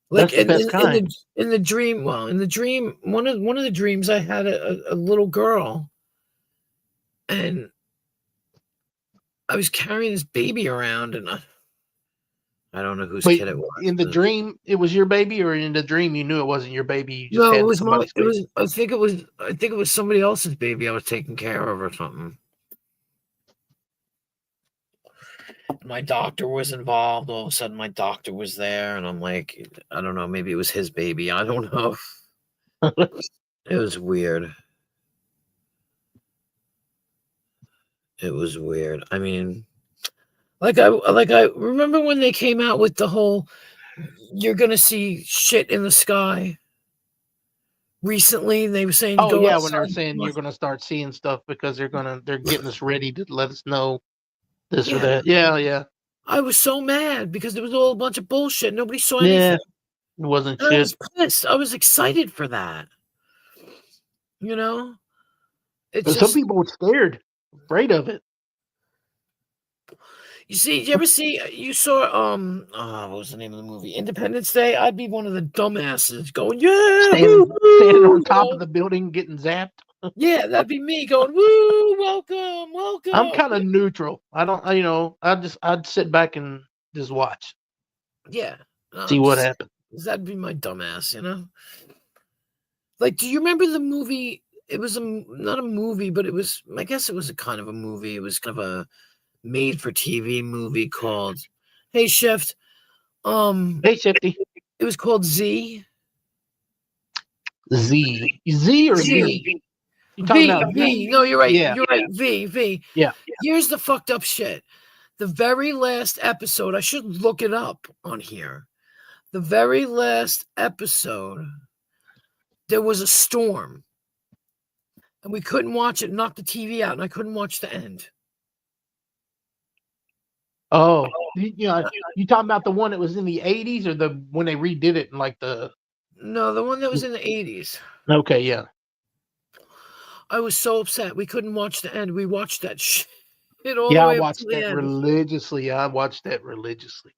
Like That's the best kind. in the dream, one of the dreams I had a little girl, and I was carrying this baby around, and I don't know whose kid it was. In the dream, it was your baby, or in the dream you knew it wasn't your baby? You just No, had it was somebody's baby. I think it was somebody else's baby I was taking care of or something. My doctor was involved. All of a sudden, my doctor was there, and I'm like, I don't know, maybe it was his baby. I don't know. It was weird. It was weird. I mean, like I remember when they came out with the whole you're gonna see shit in the sky. Recently, they were saying, Oh go yeah, outside when they're saying you're gonna start seeing stuff because they're getting us ready to let us know this or that. Yeah. I was so mad because it was all a bunch of bullshit. Nobody saw Yeah. anything. It wasn't And I shit. was pissed. I was excited for that. It's But just some people were scared, afraid of it. you see. Did you ever see? You saw what was the name of the movie? Independence Day. I'd be one of the dumbasses going, yeah, standing on top of the building, getting zapped. Yeah, that'd be me going, woo, welcome. I'm kind of neutral. I don't, I'd sit back and just watch. Yeah. See what happens. That'd be my dumbass, Like, do you remember the movie? It was not a movie, but it was, I guess it was a kind of a movie. It was kind of a made-for-TV movie called, Hey Shift. Hey Shifty. It was called Z. Z or V? You talking about V? No, you're right. Yeah. You're right. V. Yeah. Here's the fucked up shit. The very last episode, I should look it up on here. The very last episode, there was a storm. And we couldn't watch it, knocked the TV out, and I couldn't watch the end. Oh, you talking about the one that was in the 80s or the when they redid it in like the... No, the one that was in the 80s. Okay, yeah. I was so upset. We couldn't watch the end. We watched that shit all Yeah, the way I up watched to the that end. religiously. I watched that religiously.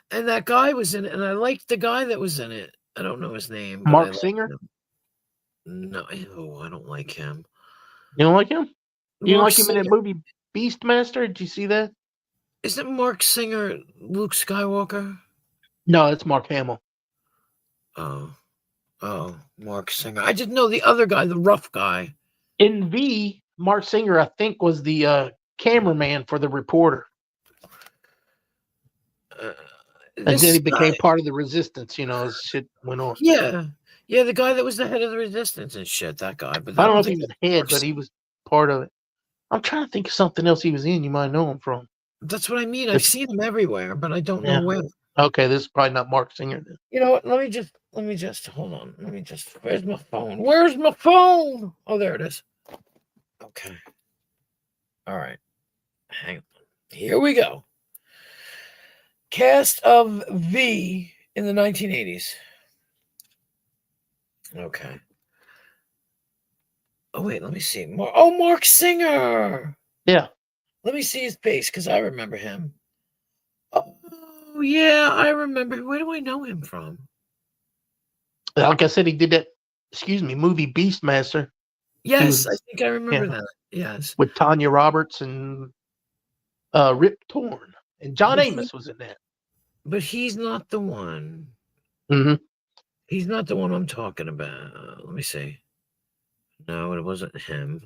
And that guy was in it, and I liked the guy that was in it. I don't know his name. Mark Singer? No, I don't like him. You don't like him? You don't Mark like him in that movie Beastmaster? Did you see that? Isn't Mark Singer Luke Skywalker? No, it's Mark Hamill. Oh, Oh, Mark Singer. I didn't know the other guy, the rough guy. In V, Mark Singer, I think, was the cameraman for the reporter. And then he became part of the resistance, as shit went on. Yeah. Yeah, the guy that was the head of the resistance and shit, that guy. But I don't know if he was the head, but he was part of it. I'm trying to think of something else he was in you might know him from. That's what I mean. I've seen him everywhere, but I don't know where. Okay, this is probably not Mark Singer then. You know what? Let me just hold on. Where's my phone? Where's my phone? Oh, there it is. Okay. All right. Hang on. Here we go. Cast of V in the 1980s. Okay. Oh, wait, let me see. Mark Singer. Yeah. Let me see his face because I remember him. Oh, yeah, I remember. Where do I know him from? Like I said, he did that, movie Beastmaster. Yes, I think I remember that. Yes. With Tanya Roberts and Rip Torn. And John Amos was in that. But he's not the one. Mm-hmm. He's not the one I'm talking about. Let me see. No, it wasn't him.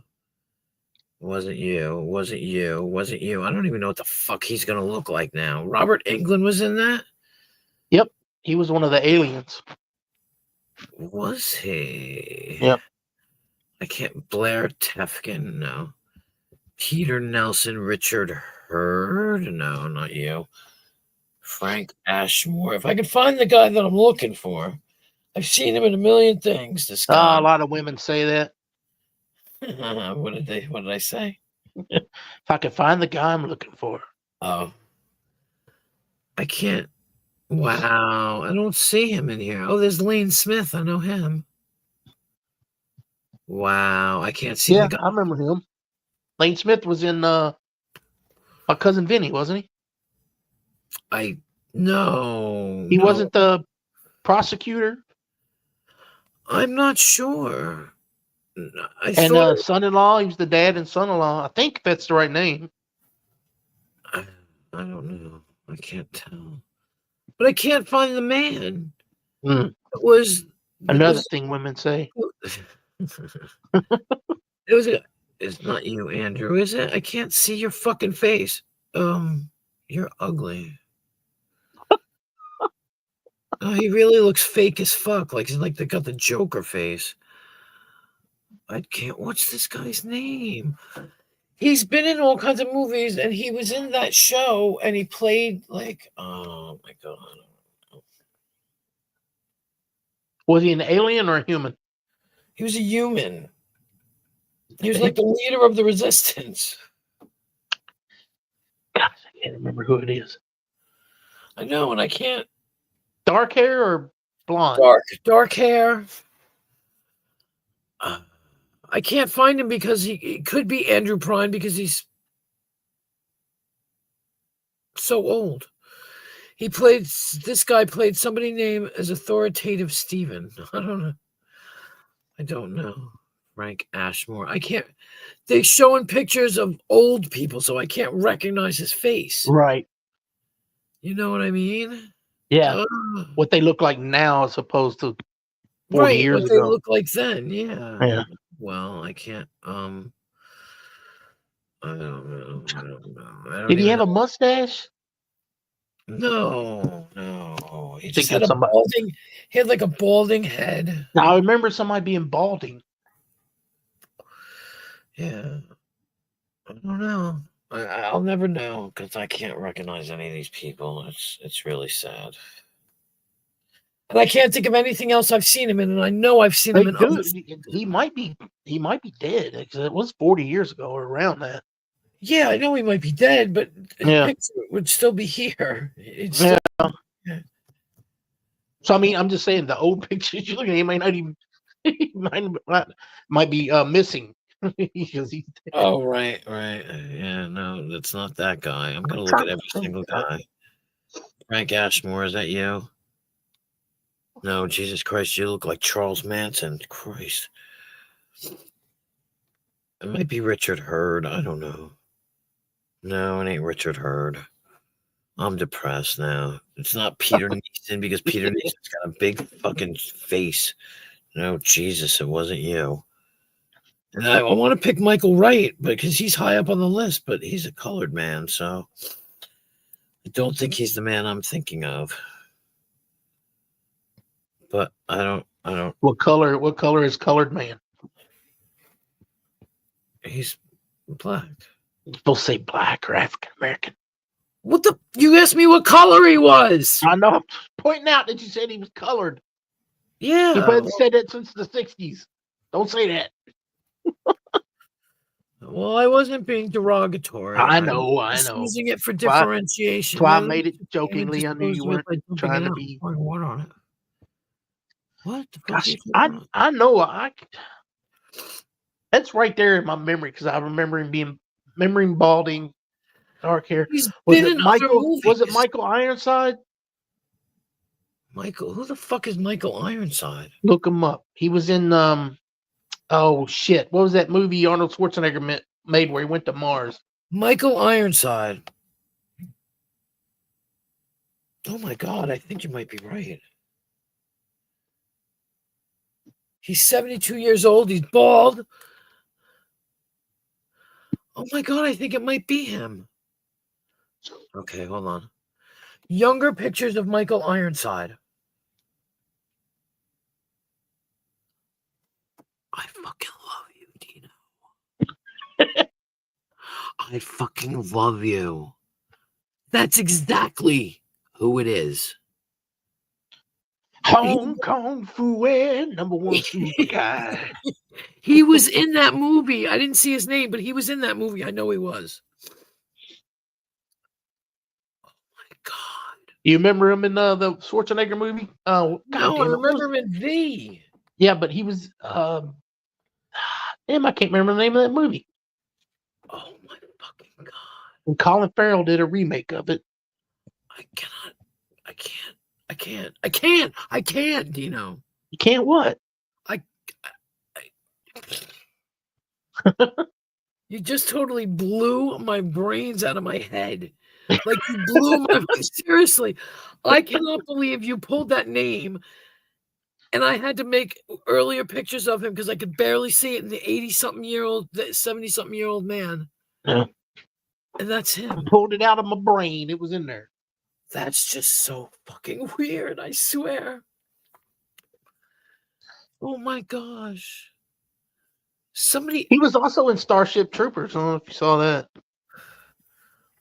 It wasn't you. It wasn't you. It wasn't you. I don't even know what the fuck he's going to look like now. Robert Englund was in that? Yep. He was one of the aliens. Was he? Yep. I can't. Blair Tefkin? No. Peter Nelson, Richard Hurd? No, not you. Frank Ashmore. If I could find the guy that I'm looking for. I've seen him in a million things. This guy. A lot of women say that. What did I say? If I could find the guy I'm looking for. Oh. I can't. Wow. I don't see him in here. Oh, there's Lane Smith. I know him. Wow. I can't see the guy. I remember him. Lane Smith was in My Cousin Vinny, wasn't he? No. He wasn't the prosecutor? I'm not sure. And son-in-law, he was the dad and son-in-law. I think that's the right name. I don't know. I can't tell. But I can't find the man. Mm. It was another thing women say. It's not you, Andrew, is it? I can't see your fucking face. You're ugly. Oh, he really looks fake as fuck. Like he's like they got the Joker face. I can't. What's this guy's name? He's been in all kinds of movies, and he was in that show, and he played like, oh my god. Was he an alien or a human? He was a human. He was like the leader of the resistance. Gosh, I can't remember who it is. I know, and I can't. Dark hair or blonde? Dark hair. I can't find him because he could be Andrew Prine because he's so old. This guy played somebody named as Authoritative Stephen. I don't know. Frank Ashmore. I can't. They're showing pictures of old people, so I can't recognize his face. Right. You know what I mean? Yeah. What they look like now as opposed to 40 years what ago. they look like then. Yeah. Yeah. Well, I can't. I don't know. Did he have a mustache? No. He just had a balding. He had like a balding head. Now I remember somebody being balding. Yeah. I don't know. I'll never know because I can't recognize any of these people. It's really sad. And I can't think of anything else I've seen him in, and I know I've seen him in other. He might be dead because it was 40 years ago or around that. Yeah, I know he might be dead, but his picture would still be here. Yeah. So I mean, I'm just saying the old pictures you look at, he might not even might be missing. Oh, right. Yeah, no, that's not that guy. I'm gonna look at every single guy. Frank Ashmore, is that you? No, Jesus Christ, you look like Charles Manson. Christ. It might be Richard Hurd. I don't know. No, it ain't Richard Hurd. I'm depressed now. It's not Peter Neeson because Peter Neeson's got a big fucking face. No, Jesus, it wasn't you. And I want to pick Michael Wright because he's high up on the list, but he's a colored man, so I don't think he's the man I'm thinking of. But I don't. What color is colored man? He's black. You're supposed to say black or African American. What the? You asked me what color he was. I know. I'm pointing out that you said he was colored. Yeah. You've been said that since the 60s. Don't say that. Well, I wasn't being derogatory. I know. was using it for That's why- differentiation. That's why I Then made it you jokingly. I knew disposed you of it weren't by dumping trying it to out, be. pouring water on it. What the fuck? Gosh, are you talking about? I know. That's right there in my memory because I remember him remembering balding, dark hair. He's Was been it in other Michael? Was it movies. Michael Ironside? Michael, who the fuck is Michael Ironside? Look him up. He was in oh shit. What was that movie Arnold Schwarzenegger made where he went to Mars? Michael Ironside. Oh my God, I think you might be right. He's 72 years old. He's bald. Oh my God, I think it might be him. Okay, hold on. Younger pictures of Michael Ironside. I fucking love you, Dino. I fucking love you. That's exactly who it is. Hong Kong Fooey, #1 super guy. He was in that movie. I didn't see his name, but he was in that movie. I know he was. Oh my God. You remember him in the Schwarzenegger movie? Oh, No, I remember him in V. Yeah, but he was. Damn, I can't remember the name of that movie. Oh my fucking God. And Colin Farrell did a remake of it. I can't, Dino. You can't what? You just totally blew my brains out of my head. Like you blew my seriously. I cannot believe you pulled that name. And I had to make earlier pictures of him because I could barely see it in the 80-something-year-old, 70-something-year-old man. Yeah. And that's him. I pulled it out of my brain. It was in there. That's just so fucking weird, I swear. Oh my gosh. He was also in Starship Troopers. I don't know if you saw that.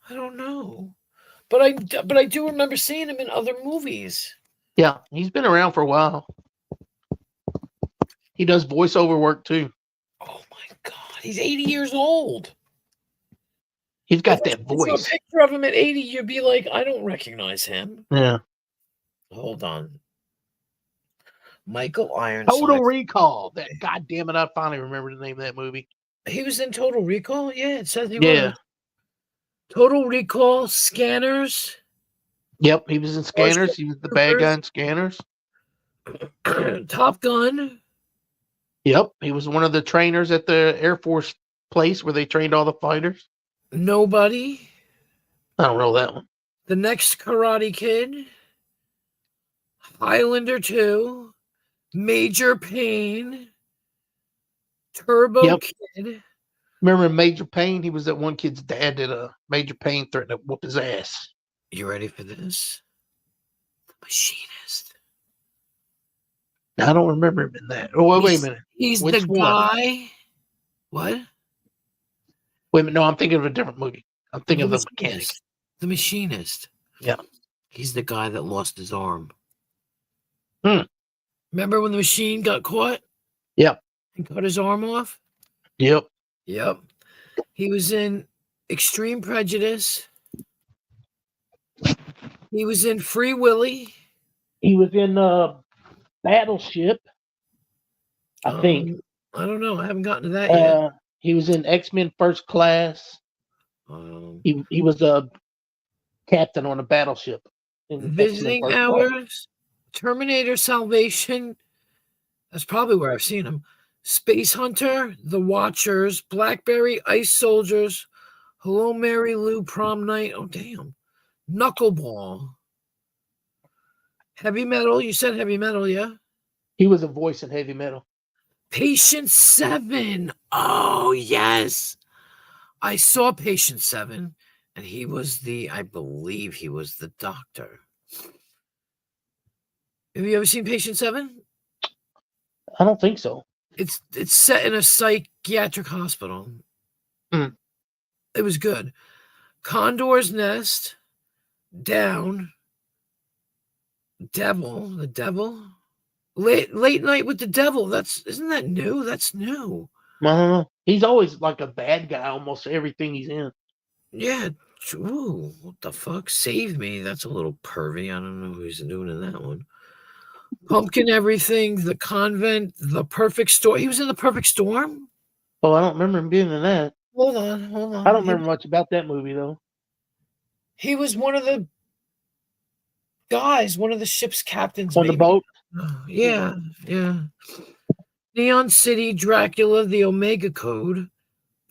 I don't know. But I do remember seeing him in other movies. Yeah, he's been around for a while. He does voiceover work too. Oh my God, he's 80 years old. He's got that If voice. I saw a picture of him at 80, you'd be like, I don't recognize him. Yeah. Hold on. Michael Ironside. Total Recall. That goddamn it! I finally remember the name of that movie. He was in Total Recall. Yeah, it says he Yeah. was. Total Recall, Scanners. Yep, he was in Scanners. He was the bad guy in Scanners. Top Gun. Yep, he was one of the trainers at the Air Force place where they trained all the fighters. Nobody. I don't know that one. The Next Karate Kid. Highlander 2. Major Pain. Turbo Kid. Remember Major Payne? He was that one kid's dad that Major Payne threatened to whoop his ass. You ready for this? The Machinist. I don't remember him in that. Oh, wait a minute. He's Which the one? guy. What? Wait a minute. No, I'm thinking of a different movie. I'm thinking of the mechanic. The Machinist. Yeah. He's the guy that lost his arm. Remember when the machine got caught? Yep. And cut his arm off? Yep. Yep. He was in Extreme Prejudice. He was in Free Willy. He was in Battleship, I think. I don't know. I haven't gotten to that yet. He was in X-Men First Class. He was a captain on a battleship. Visiting Hours, Terminator Salvation. That's probably where I've seen him. Space Hunter, The Watchers, Blackberry, Ice Soldiers, Hello Mary Lou, Prom Night. Oh, damn. Knuckleball. Heavy Metal. You said Heavy Metal, yeah? He was a voice in Heavy Metal. Patient 7. Oh, yes. I saw Patient 7, and he was I believe he was the doctor. Have you ever seen Patient 7? I don't think so. It's set in a psychiatric hospital. Mm. It was good. Condor's Nest, Down, Devil, the Devil, Late Night with the Devil. Isn't that new? That's new. I don't know. He's always like a bad guy, almost everything he's in. Yeah. Ooh, what the fuck? Save Me. That's a little pervy. I don't know who he's doing in that one. Pumpkin Everything, The Convent, The Perfect Storm. He was in The Perfect Storm? Oh, I don't remember him being in that. Hold on. I don't remember much about that movie, though. He was one of the guys, one of the ship's captains. On the boat? Yeah. Neon City, Dracula, The Omega Code,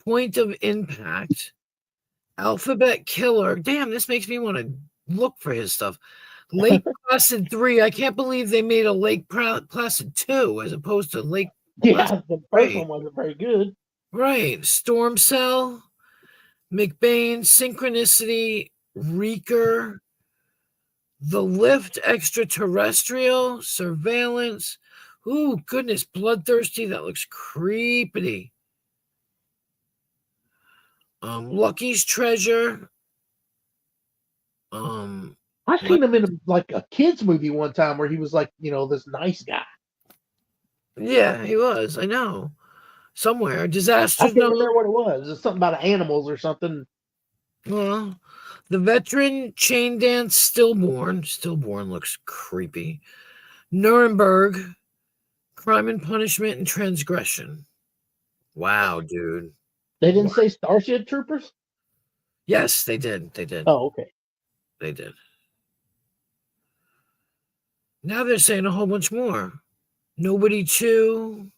Point of Impact, Alphabet Killer. Damn, this makes me want to look for his stuff. Lake Placid 3. I can't believe they made a Lake Placid 2 as opposed to Lake Yeah, the first 3. one wasn't very good. Right. Storm Cell, McBain, Synchronicity, Reeker, The Lift, Extraterrestrial, Surveillance. Ooh, goodness, Bloodthirsty. That looks creepy. Lucky's Treasure. I seen him in like a kids movie one time where he was like, this nice guy. Yeah, he was. I know. Somewhere. Disaster I can't Zone. remember what it was. It's something about animals or something. Well, The Veteran, Chain Dance, Stillborn. Stillborn looks creepy. Nuremberg, Crime and Punishment, and Transgression. Wow, dude. They didn't say Starship Troopers? Yes, they did. Oh, okay. They did. Now they're saying a whole bunch more. Nobody Chew.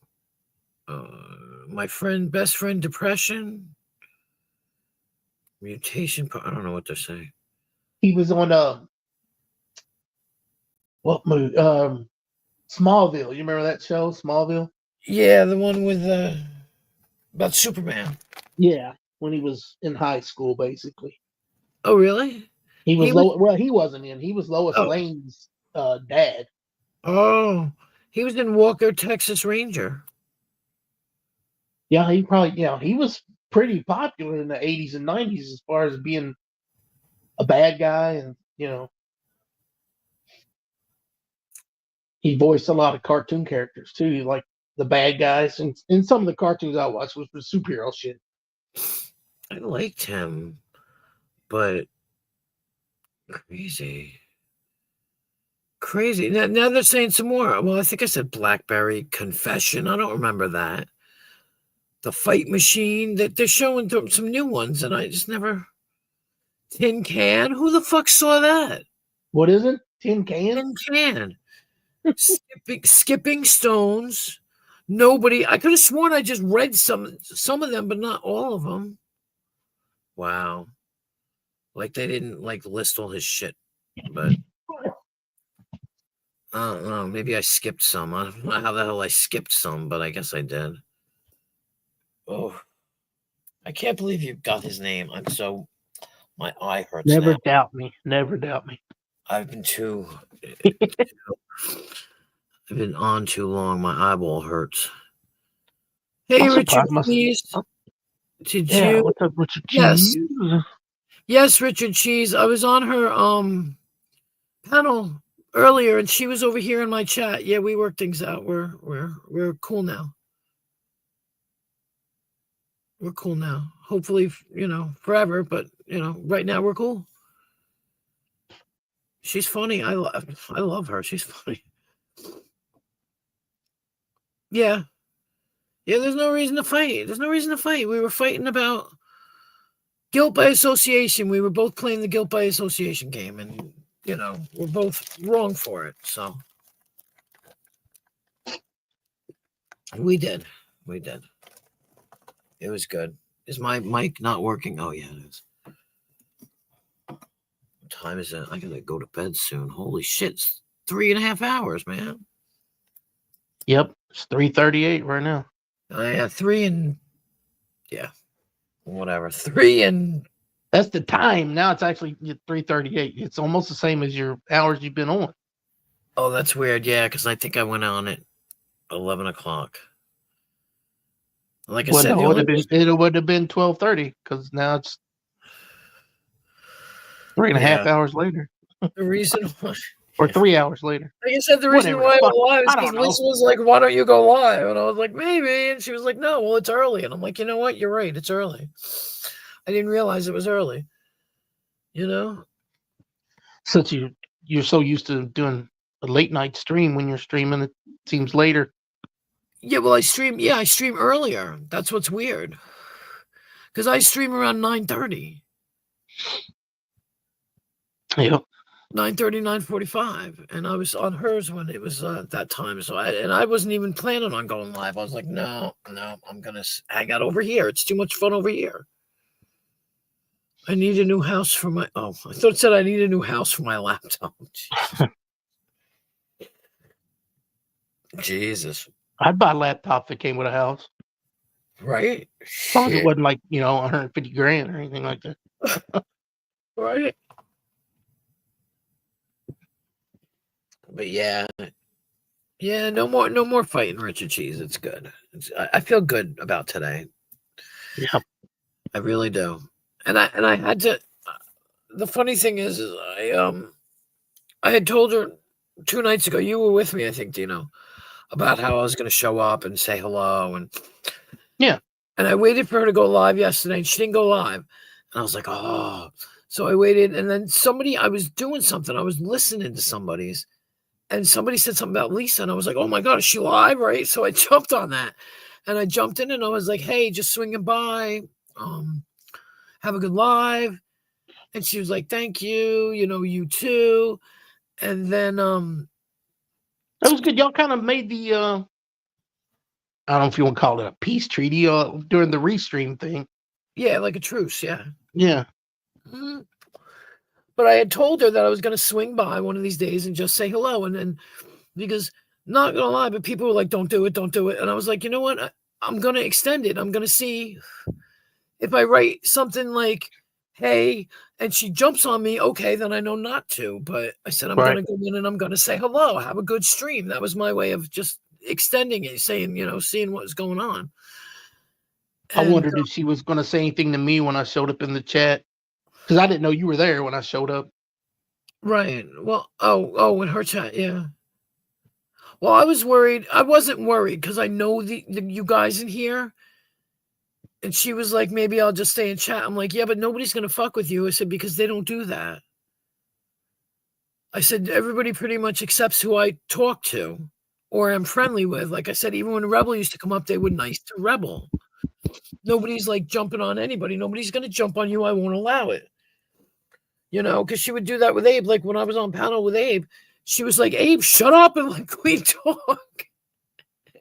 My best friend Depression. Mutation. I don't know what they're saying. He was on what movie? Smallville. You remember that show, Smallville? Yeah, the one with about Superman. Yeah, when he was in high school, basically. Oh, really? He was well, he wasn't in. He was Lois Lane's dad. Oh, he was in Walker, Texas Ranger. Yeah, he was pretty popular in the 80s and 90s as far as being a bad guy, and he voiced a lot of cartoon characters too, like the bad guys, and in some of the cartoons I watched was for superhero shit. I liked him, but crazy. Now they're saying some more. Well, I think I said Blackberry Confession. I don't remember that. The Fight Machine. That they're showing some new ones, and I just never. Tin Can. Who the fuck saw that? What is it? Tin Can. Tin Can. Skipping Stones. Nobody. I could have sworn I just read some of them, but not all of them. Wow. Like they didn't list all his shit, but I don't know. Maybe I skipped some. I don't know how the hell I skipped some, but I guess I did. Oh, I can't believe you got his name. My eye hurts. Never now. doubt me. Never doubt me. I've been I've been on too long. My eyeball hurts. Hey, Richard Cheese. Did you? What's up, Richard Cheese? Yes, Richard Cheese. I was on her panel earlier, and she was over here in my chat. Yeah, we worked things out. We're cool now. We're cool now. Hopefully, forever. But right now we're cool. She's funny. I love her. She's funny. Yeah. Yeah, there's no reason to fight. We were fighting about guilt by association. We were both playing the guilt by association game, and we're both wrong for it. So we did. It was good. Is my mic not working? Oh yeah, it is. What time is it? I gotta go to bed soon. Holy shit. It's 3.5 hours, man. Yep. It's 3:38 right now. Yeah, 3 and yeah. Whatever. 3 and That's the time. Now it's actually 3:38. It's almost the same as your hours you've been on. oh, that's weird. Yeah, because I think I went on at 11 o'clock. Like I Well, said, no, it would have been 12:30 because now it's 3.5 hours later, the reason why, or 3 hours later. like I said, the reason Whatever why the I fuck. went live is I because don't know. Lisa was like, "Why don't you go live?" And I was like, "Maybe." And she was like, "No, well, it's early." And I'm like, "You know what? You're right. It's early. I didn't realize it was early." You know? Since you're so used to doing a late night stream, when you're streaming, it seems later. Yeah. Well, I stream. Yeah, I stream earlier. That's what's weird. Because I stream around 9:30. Yep. 9:30, 9:45, and I was on hers when it was that time. So I wasn't even planning on going live. I was like, no, I'm gonna hang out over here. It's too much fun over here. I need a new house for my. Oh, I thought it said I need a new house for my laptop. Jesus. I'd buy a laptop if it came with a house, Right? as long as it wasn't like 150 grand or anything like that. Right. But yeah, no more fighting Richard Cheese. It's good. I feel good about today. Yeah. I really do. And I had to. The funny thing is I had told her 2 nights ago. You were with me, I think, Dino, about how I was going to show up and say hello, and Yeah. And I waited for her to go live yesterday, and she didn't go live. And I was like, oh. So I waited, and then I was doing something. I was listening to somebody's, and somebody said something about Lisa, and I was like, oh my God, is she live, right? So I jumped on that, and I jumped in, and I was like, hey, just swinging by. Have a good live. And she was like, thank you, you too. And then That was good. Y'all kind of made the I don't know if you want to call it a peace treaty during the restream thing. yeah, like a truce, yeah. Yeah. Mm-hmm. But I had told her that I was going to swing by one of these days and just say hello. And then, because not going to lie, but people were like, don't do it. And I was like, you know what? I'm going to extend it. I'm going to see if I write something like, hey, and she jumps on me, okay, then I know not to. But I said, I'm going to go in and I'm going to say hello. Have a good stream. That was my way of just extending it, saying, seeing what was going on. And I wondered if she was going to say anything to me when I showed up in the chat, because I didn't know you were there when I showed up. Right. Well, in her chat, yeah. Well, I was worried. I wasn't worried because I know the you guys in here. And she was like, maybe I'll just stay in chat. I'm like, yeah, but nobody's going to fuck with you. I said, because they don't do that. I said, everybody pretty much accepts who I talk to or am friendly with. Like I said, even when Rebel used to come up, they were nice to Rebel. Nobody's like jumping on anybody. Nobody's going to jump on you. I won't allow it. Because she would do that with Abe. Like when I was on panel with Abe, she was like, Abe, shut up and like we talk.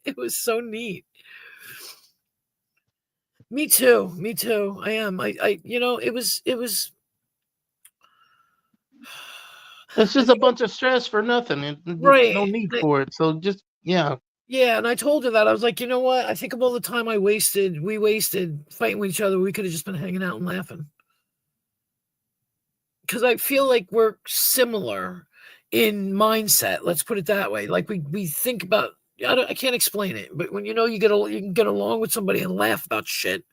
It was so neat. Me too. I am. It was. It's just a bunch of stress for nothing. Right. No need for it. So just, yeah. Yeah, and I told her that. I was like, you know what? I think of all the time we wasted fighting with each other. We could have just been hanging out and laughing. Because I feel like we're similar in mindset. Let's put it that way. Like we think about. I can't explain it, but when you can get along with somebody and laugh about shit.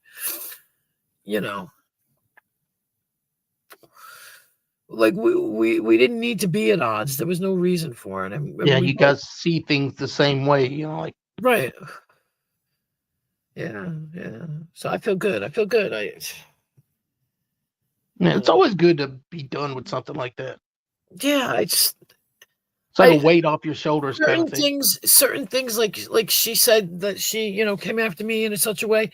Like we didn't need to be at odds. There was no reason for it. You guys see things the same way, like right. Yeah. So I feel good. It's always good to be done with something like that. Yeah, it's like a weight off your shoulders kind of thing. Certain things like she said that she, came after me in such a way.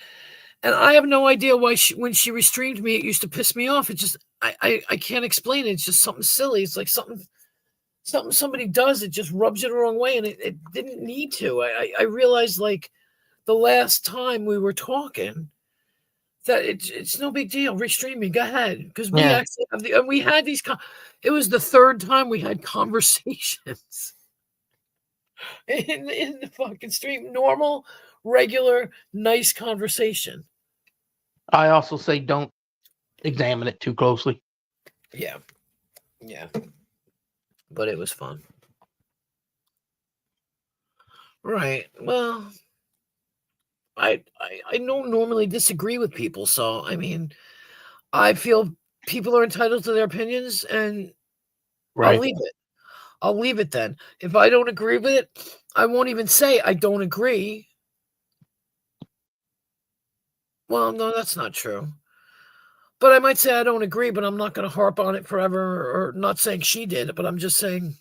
And I have no idea why when she restreamed me, it used to piss me off. It just, I can't explain it. It's just something silly. It's like something somebody does. It just rubs you the wrong way. And it didn't need to. I realized like the last time we were talking, that it's no big deal. Restream me. Go ahead, because we Yeah. actually have and we had these. It was the third time we had conversations in the fucking stream. Normal, regular, nice conversation. I also say don't examine it too closely. Yeah, yeah. But it was fun. Right. Well, I don't normally disagree with people, so I mean, I feel people are entitled to their opinions, and I'll Right. leave it. I'll leave it then. If I don't agree with it, I won't even say I don't agree. Well, no, that's not true. But I might say I don't agree, but I'm not going to harp on it forever, or not saying she did, but I'm just saying,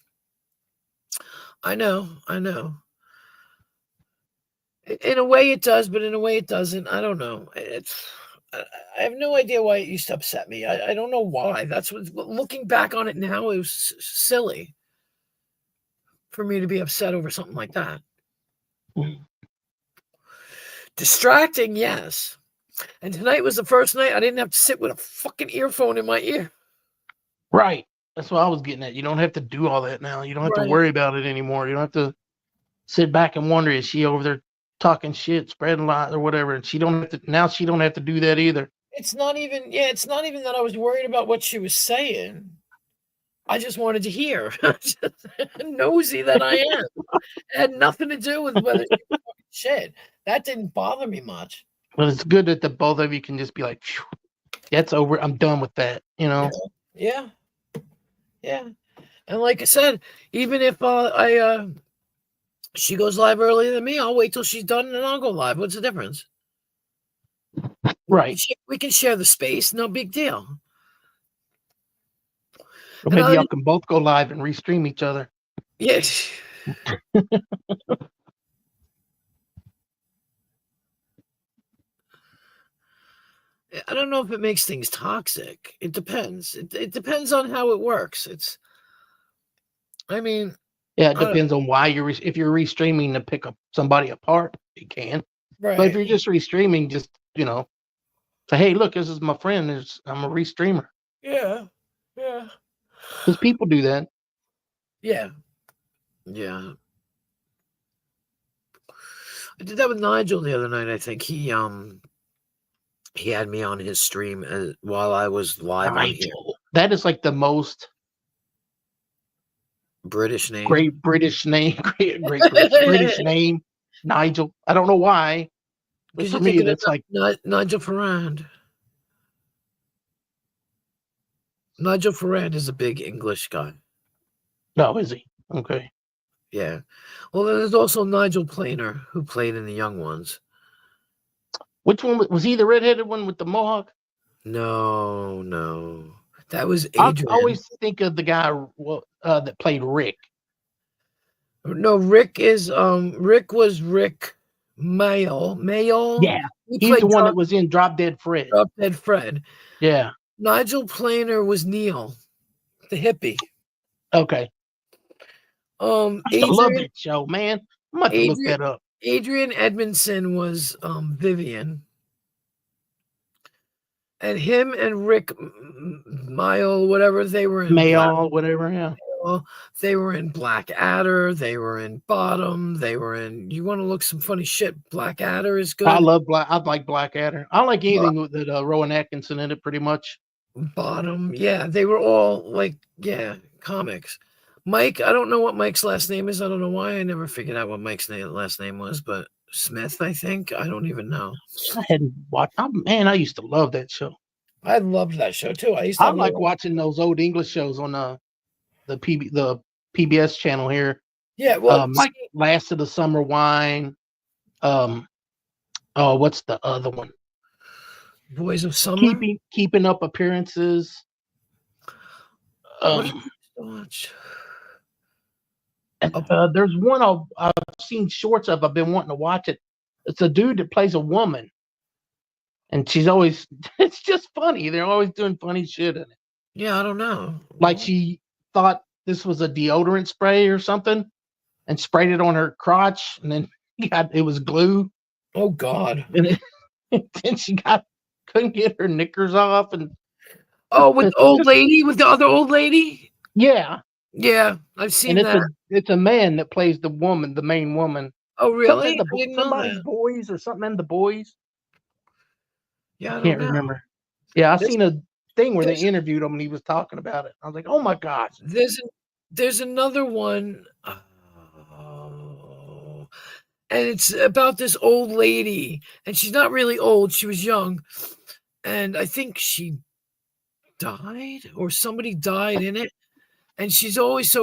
I know. In a way it does, but in a way it doesn't. I don't know. I have no idea why it used to upset me. I don't know why. That's what, looking back on it now, it was silly for me to be upset over something like that. Distracting, yes. And tonight was the first night I didn't have to sit with a fucking earphone in my ear. Right. That's what I was getting at. You don't have to do all that now. You don't have to Right. worry about it anymore. You don't have to sit back and wonder, is she over there talking shit, spreading lies or whatever? And she don't have to do that either. It's not even that I was worried about what she was saying. I just wanted to hear. Nosy that I am. It had nothing to do with whether she was talking shit. That didn't bother me much. But it's good that the both of you can just be like, phew, that's over. I'm done with that. You know? Yeah. And like I said, even if she goes live earlier than me, I'll wait till she's done and then I'll go live. What's the difference? Right. We can share the space. No big deal. Or maybe y'all can both go live and restream each other. Yes. I don't know if it makes things toxic. It depends. It depends on how it works. I mean, yeah, it depends on why if you're restreaming to pick up somebody apart, you can. Right. But if you're just restreaming, just say, hey, look, this is my friend. I'm a restreamer. Yeah. Because people do that. Yeah. I did that with Nigel the other night. I think he had me on his stream while I was live on here. That is like the most British name. Great British name. Great British name. Nigel. I don't know why. But for me, that's like Nigel Farand. Nigel Farand is a big English guy. No, is he? Okay. Yeah. Well, there's also Nigel Planer, who played in the Young Ones. Which one was he? The redheaded one with the mohawk? No. That was Adrian. I always think of the guy that played Rick. No, Rick was Rick Mayall. Yeah. He's the one that was in Drop Dead Fred. Drop Dead Fred. Yeah. Nigel Planer was Neil, the hippie. Okay. I love that show, man. I'm about to look that up. Adrian Edmondson was Vivian. And him and Rick Mayall, whatever, they were in they were in Black Adder, they were in Bottom, they were in, you want to look some funny shit, Black Adder is good. I like Black Adder. I like anything with that Rowan Atkinson in it pretty much. Bottom, yeah, they were all comics. Mike, I don't know what Mike's last name is. I don't know why I never figured out what Mike's last name was, but Smith, I think. I don't even know. I hadn't watched. I used to love that show. I loved that show too. I like watching those old English shows on the PBS channel here. Yeah, well, like Last of the Summer Wine. What's the other one? Boys of Summer. Keeping Up Appearances. There's one I've seen shorts of. I've been wanting to watch it. It's a dude that plays a woman, and she's always. It's just funny. They're always doing funny shit in it. Yeah, I don't know. Like she thought this was a deodorant spray or something, and sprayed it on her crotch, and then it was glue. Oh God! And then she got couldn't get her knickers off, and Oh, with the old lady, with the other old lady. yeah, Yeah, I've seen and that. it's a man that plays the woman, the main woman. Oh, really? I didn't know Somebody's that. boys or something in the boys. Yeah, I Can't don't know. remember. Yeah, I There's- seen a thing where they there's- interviewed him and he was talking about it. I was like, oh my gosh. There's another one. Oh, and it's about this old lady, and she's not really old. She was young, and I think she died or somebody died in it. And she's always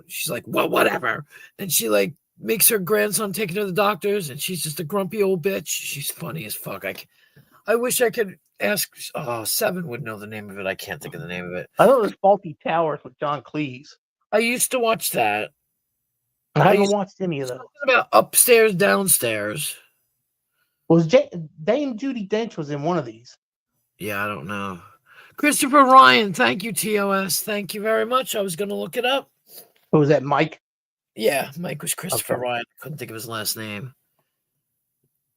she's like, well, whatever. And she like makes her grandson take her to the doctors, and she's just a grumpy old bitch. She's funny as fuck. I wish I could ask. Oh, Seven would know the name of it. I can't think of the name of it. I know there's Faulty Towers with John Cleese. I used to watch that. I haven't watched any of those. About upstairs, downstairs. Was Dame Judi Dench was in one of these? Yeah, I don't know. Christopher Ryan, thank you, TOS. Thank you very much. I was going to look it up. Or was that Mike? Yeah, Mike was Christopher Okay. Ryan. Couldn't think of his last name.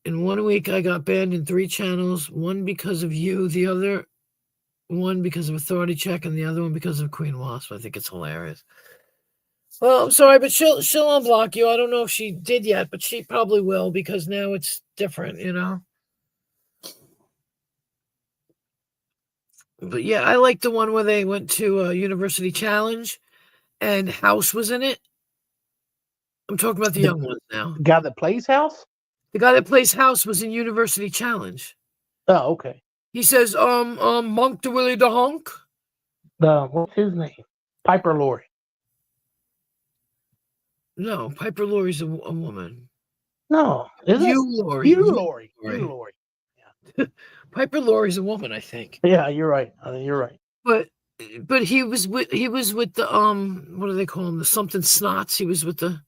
In 1 week, I got banned in 3 channels. One because of you, the other one because of Authority Check, and the other one because of Queen Wasp. I think it's hilarious. Well, I'm sorry, but she'll unblock you. I don't know if she did yet, but she probably will because now it's different, you know? But yeah, I like the one where they went to a University Challenge and House was in it. I'm talking about the young ones now. The guy that plays House? The guy that plays House was in University Challenge. Oh, okay. He says, Monk to Willie the Honk. What's his name? Piper Laurie. No, Piper Laurie's a woman. No, is it? Hugh Laurie. Hugh Laurie. Yeah. Piper Laurie's a woman, I think. Yeah, you're right. I think you're right. But he was with the what do they call them? The something snots. He was with the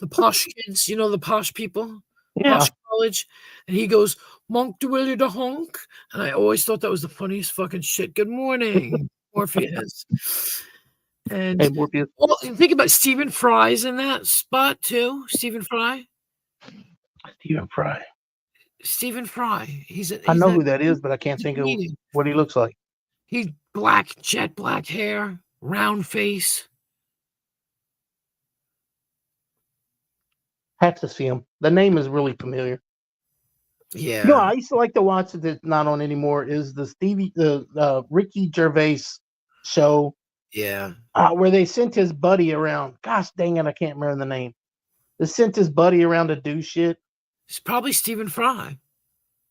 posh kids, you know, the posh people. Yeah. Posh college. And he goes, Monk to Willie the Honk. And I always thought that was the funniest fucking shit. Good morning, Morpheus. And Hey, Morpheus. well, think about Stephen Fry's in that spot too. Stephen Fry. Stephen Fry. I know who that is, but I can't think of comedian. what he looks like. He's jet black hair, round face. Have to see him. The name is really familiar. Yeah. You know, I used to like to watch it that's not on anymore is the Ricky Gervais show. Yeah. Where they sent his buddy around. Gosh dang it, I can't remember the name. They sent his buddy around to do shit. It's probably Stephen Fry.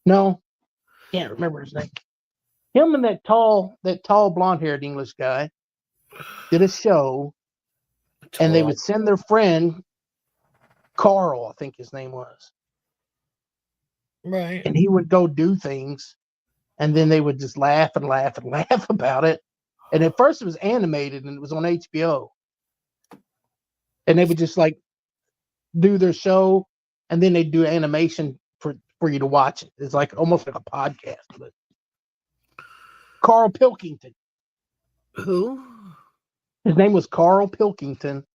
No, can't remember his name. Him and that tall blonde-haired English guy did a show, and they would send their friend Carl, I think his name was, right, and he would go do things, and then they would just laugh and laugh and laugh about it. And at first, it was animated, and it was on HBO, and they would just like do their show, and then they'd do animation for you to watch it. It's like almost like a podcast. But Carl Pilkington. Who? His name was Carl Pilkington.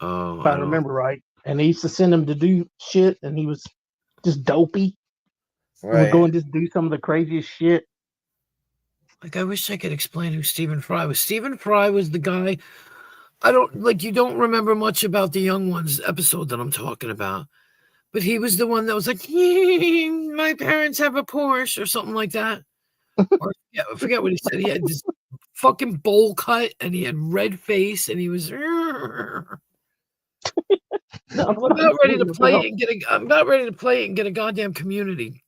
Oh, if I remember right. And they used to send him to do shit, and he was just dopey. Right. He would go and just do some of the craziest shit. Like, I wish I could explain who Stephen Fry was. Stephen Fry was the guy. You don't remember much about the Young Ones episode that I'm talking about. But he was the one that was like, my parents have a Porsche or something like that. Or yeah, I forget what he said. He had this fucking bowl cut and he had red face and he was. I'm about ready to play it and get a goddamn community.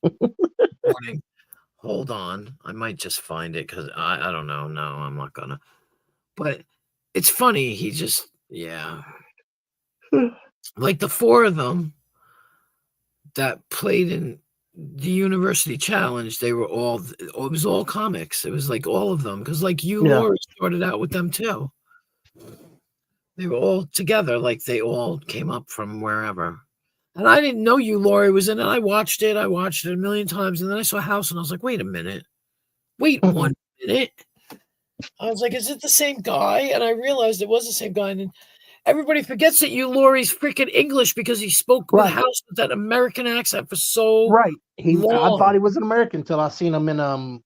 Warning. Hold on. I might just find it because I don't know. No, I'm not gonna. But it's funny. He just, yeah. Like the 4 of them that played in the University Challenge, they were all, it was all comics. It was like all of them. Because like Laurie started out with them too. They were all together. Like they all came up from wherever. And I didn't know Laurie was in it. I watched it a million times. And then I saw House and I was like, wait a minute. Wait 1 minute. I was like, is it the same guy? And I realized it was the same guy. And everybody forgets that Hugh Laurie's freaking English because he spoke with Right. House with that American accent for so Right. I long. thought he was an American until I seen him in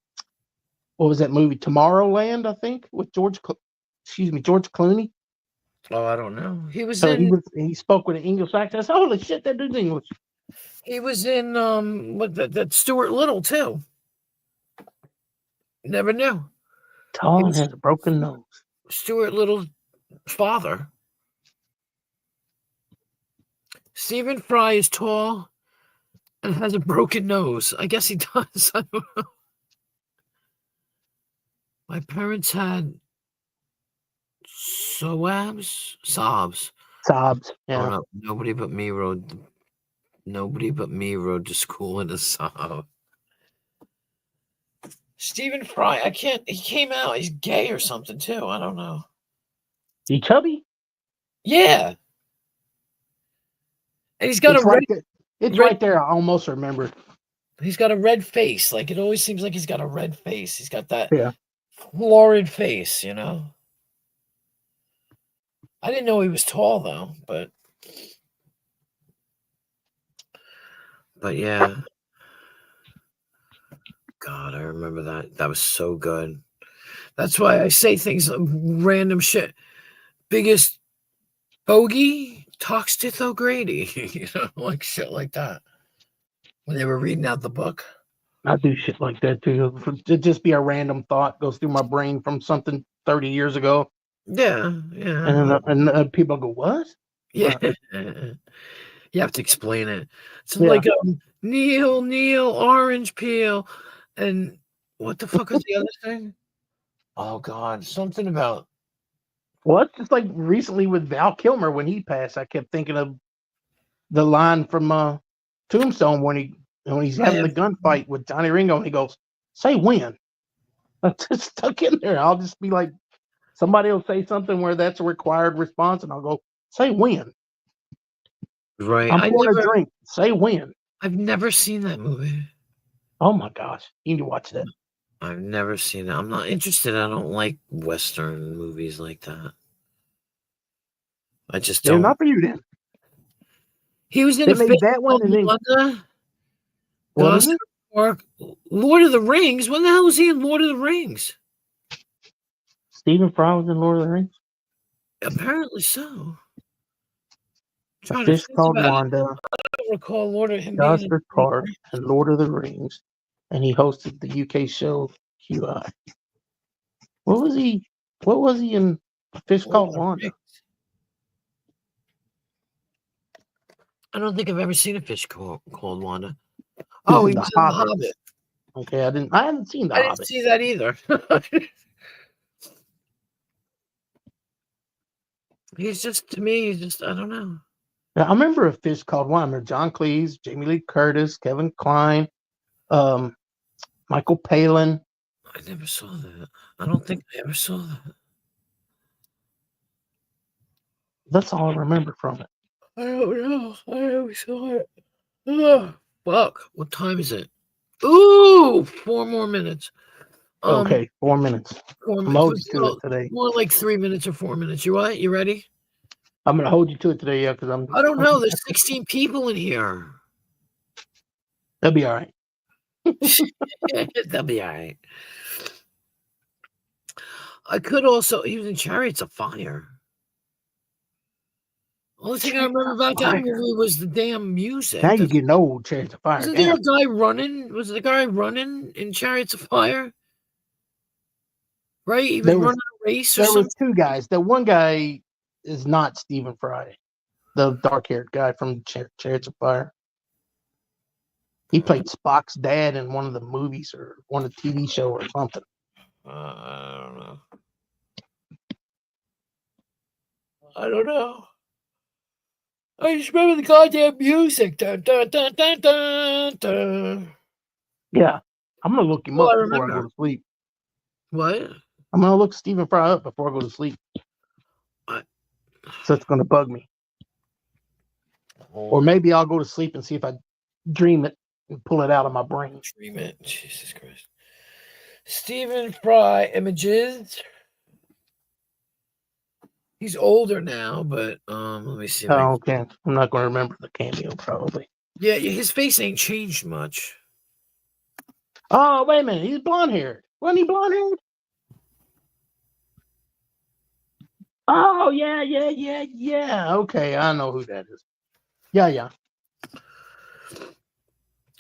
what was that movie? Tomorrowland, I think, with George Clooney. Oh, I don't know. He was So in. he spoke with an English accent. I said, holy shit, that dude's English. He was in what that Stuart Little too. Never knew. Tall and has a broken nose. Stuart Little's father. Stephen Fry is tall and has a broken nose. I guess he does. I don't know. My parents had sobs. Sobs. Oh Yeah. no! Nobody but me rode to school in a sob. Stephen Fry, I can't. He came out. He's gay or something too. I don't know. He chubby? Yeah. And he's got It's a red. It's right there. I almost remember. He's got a red face. Like it always seems like he's got a red face. He's got that florid face, you know. I didn't know he was tall though, but yeah. God, I remember that. That was so good. That's why I say things random shit. Biggest bogey talks to O'Grady, you know, like shit like that. When they were reading out the book. I do shit like that too. It'd just be a random thought goes through my brain from something 30 years ago. Yeah. And people go, what? Yeah. You have to explain it. So like Neil, orange peel. And what the fuck is the other thing? Oh God, something about. Well, it's just like recently with Val Kilmer when he passed. I kept thinking of the line from Tombstone when he's having the gunfight with Johnny Ringo and he goes, "Say when." That's just stuck in there. I'll just be like, somebody will say something where that's a required response, and I'll go, "Say when." Right. I'm pouring a drink. Say when. I've never seen that movie. Oh my gosh, you need to watch that. I've never seen it. I'm not interested. I don't like Western movies like that. I just don't. They're not for you then. He was in They a made film that one and then Wanda, what is it? Park, Lord of the Rings. When the hell was he in Lord of the Rings? Stephen Fry was in Lord of the Rings. Apparently so. A Fish Called Wanda. I don't recall Lord of him Gosford Park and Lord of the Rings, and he hosted the UK show QI. What was he in A Fish Called Wanda? I don't think I've ever seen A Fish Called Wanda. He Oh, was he in was The in The Hobbit. Hobbit. Okay, I haven't seen The I Hobbit. didn't see that either. He's just, to me, I don't know. Yeah, I remember A Fish Called Wanda. John Cleese, Jamie Lee Curtis, Kevin Kline, Michael Palin. I never saw that. I don't think I ever saw that. That's all I remember from it. I don't know. I never saw it. Oh, fuck. What time is it? Ooh, 4 more minutes. Okay, 4 minutes. 4 I'm minutes. holding you to it today. More like 3 minutes or 4 minutes. You what? You ready? I'm gonna hold you to it today, yeah, because I don't know. There's 16 people in here. That'll be all right. That'll be all right. I could also. He was in Chariots of Fire. Only thing I remember about that movie was the damn music. Now you're getting old, Chariots of Fire. Wasn't there a guy running? Was the guy running in Chariots of Fire? Right? He was running a race or something? There was two guys. The one guy is not Stephen Fry, the dark-haired guy from Chariots of Fire. He played Spock's dad in one of the movies or one of the TV show or something. I don't know. I don't know. I just remember the goddamn music. Dun, dun, dun, dun, dun, dun. Yeah. I'm going to look him up before I go to sleep. What? I'm going to look Stephen Fry up before I go to sleep. So it's going to bug me. Or maybe I'll go to sleep and see if I dream it and pull it out of my brain. Dream it. Jesus Christ. Stephen Fry images. He's older now, but let me see. If Oh, okay. I'm not going to remember the cameo probably. yeah, his face ain't changed much. Oh, wait a minute. He's blonde haired. Wasn't he blonde haired? Oh, yeah. Okay, I know who that is. Yeah.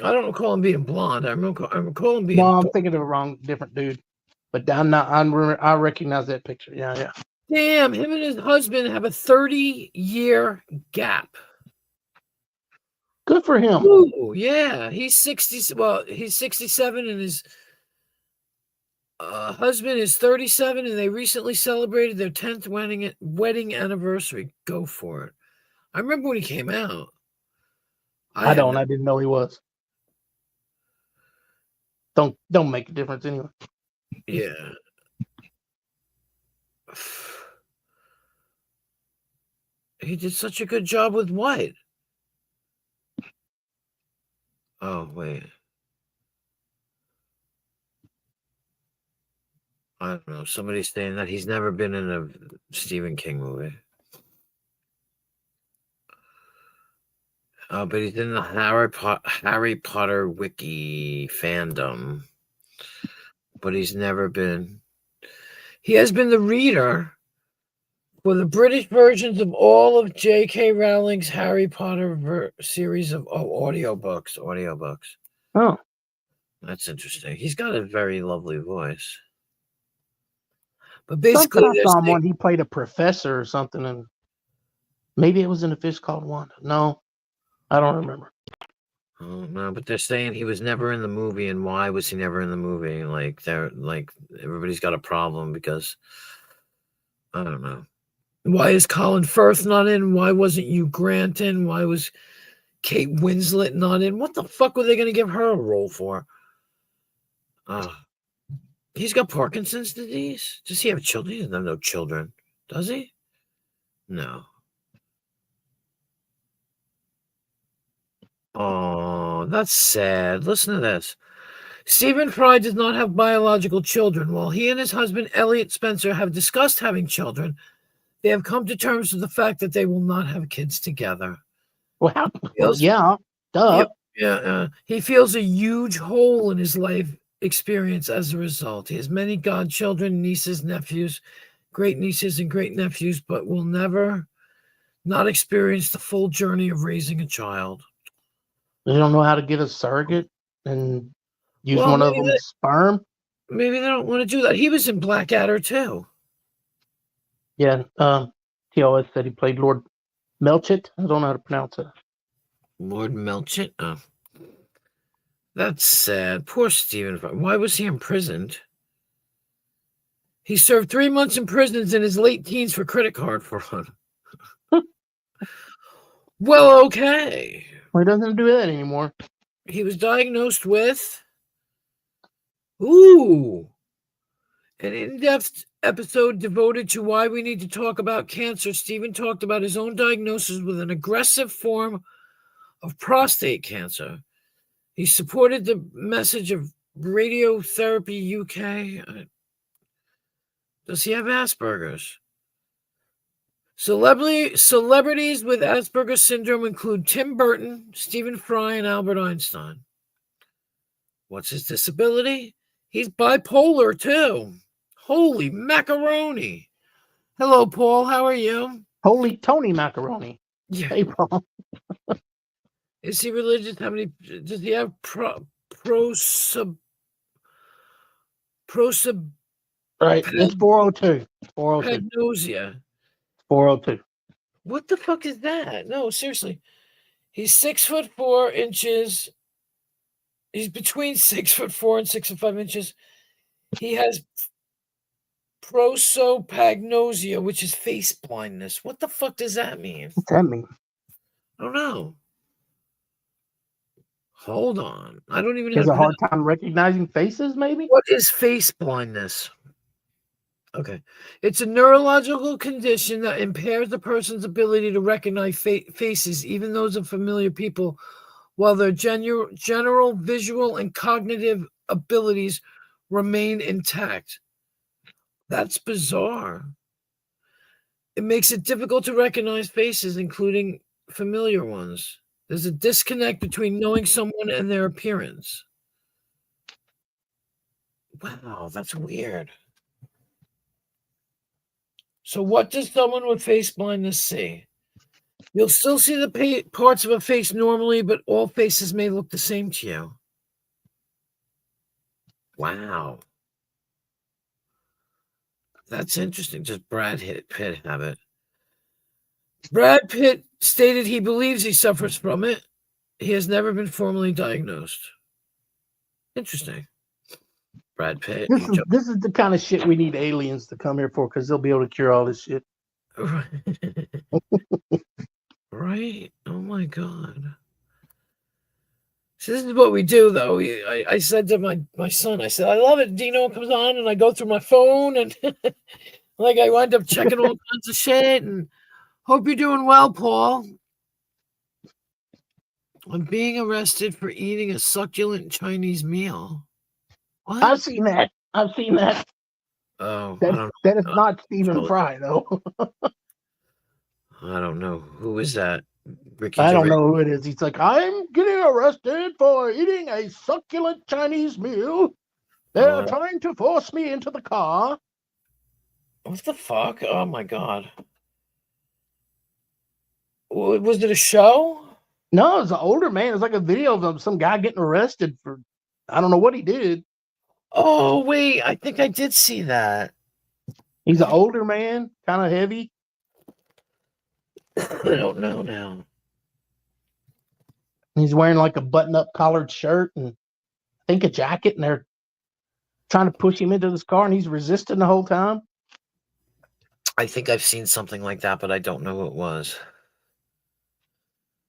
I don't recall him being blonde. I recall him being. No, I'm thinking of a different dude. But I recognize that picture. Yeah. Damn, him and his husband have a 30-year gap. Good for him. Ooh, yeah, he's 60. Well, he's 67, and his husband is 37, and they recently celebrated their 10th wedding anniversary. Go for it! I remember when he came out. I didn't know he was. Don't make a difference anyway. Yeah. He did such a good job with what? Oh, wait. I don't know. Somebody's saying that he's never been in a Stephen King movie. Oh, but he's in the Harry Potter wiki fandom. But he's never been. He has been the reader for the British versions of all of J.K. Rowling's Harry Potter series of audiobooks. Oh. That's interesting. He's got a very lovely voice. But basically, I saw him when he played a professor or something, and maybe it was in A Fish Called Wanda. No, I don't remember. Oh no, but they're saying he was never in the movie, and why was he never in the movie? Like everybody's got a problem because I don't know. Why is Colin Firth not in? Why wasn't Hugh Grant in? Why was Kate Winslet not in? What the fuck were they going to give her a role for? He's got Parkinson's disease. Does he have children? He doesn't have no children. Does he? No. Oh, that's sad. Listen to this. Stephen Fry does not have biological children. While he and his husband, Elliot Spencer, have discussed having children, they have come to terms with the fact that they will not have kids together. Well, yeah, duh. He feels a huge hole in his life experience as a result. He has many godchildren, nieces, nephews, great nieces and great nephews, but will never not experience the full journey of raising a child. They don't know how to get a surrogate and use one of them's sperm. Maybe they don't want to do that. He was in Blackadder too. Yeah, TOS said he played Lord Melchett. I don't know how to pronounce it. Lord Melchett? Oh. That's sad. Poor Stephen. Why was he imprisoned? He served 3 months in prison in his late teens for credit card fraud. Well, okay. Well, he doesn't do that anymore. He was diagnosed with an in-depth episode devoted to why we need to talk about cancer. Stephen talked about his own diagnosis with an aggressive form of prostate cancer. He supported the message of Radiotherapy UK. Does he have Asperger's? Celebrities with Asperger's syndrome include Tim Burton, Stephen Fry, and Albert Einstein. What's his disability? He's bipolar too. Holy macaroni. Hello, Paul. How are you? Holy Tony Macaroni. Yeah. Hey, Paul. Is he religious? How many does he have? Prosub. Right. It's 402. 402. Pagnosia. 402. What the fuck is that? No, seriously. He's 6'4". He's between 6'4" and 6'5". He has prosopagnosia, which is face blindness. What the fuck does that mean? What's that mean? I don't know. Hold on. I don't even He has have a hard time recognizing faces, maybe? What is face blindness? Okay. It's a neurological condition that impairs the person's ability to recognize faces, even those of familiar people, while their general visual and cognitive abilities remain intact. That's bizarre. It makes it difficult to recognize faces, including familiar ones. There's a disconnect between knowing someone and their appearance. Wow, that's weird. So what does someone with face blindness see? You'll still see the parts of a face normally, but all faces may look the same to you. Wow. That's interesting. Just Brad Pitt have it. Brad Pitt stated he believes he suffers from it. He has never been formally diagnosed. Interesting. Brad Pitt. This is the kind of shit we need aliens to come here for, because they'll be able to cure all this shit. Right? Oh my God. So this is what we do, though. I said to my son, I said, I love it. Dino comes on and I go through my phone and like I wind up checking all kinds of shit. And hope you're doing well, Paul. I'm being arrested for eating a succulent Chinese meal. What? I've seen that. Oh, that is not Stephen Fry, though. I don't know. Who is that? Ricky I don't Gervais? know who it is. He's like, I'm getting arrested for eating a succulent Chinese meal. They're trying to force me into the car. What the fuck? Oh my God. Was it a show? No, it's an older man. It's like a video of some guy getting arrested for, I don't know what he did. Oh, wait. I think I did see that. He's an older man, kind of heavy. I don't know now. He's wearing like a button-up collared shirt and I think a jacket, and they're trying to push him into this car, and he's resisting the whole time. I think I've seen something like that, but I don't know who it was.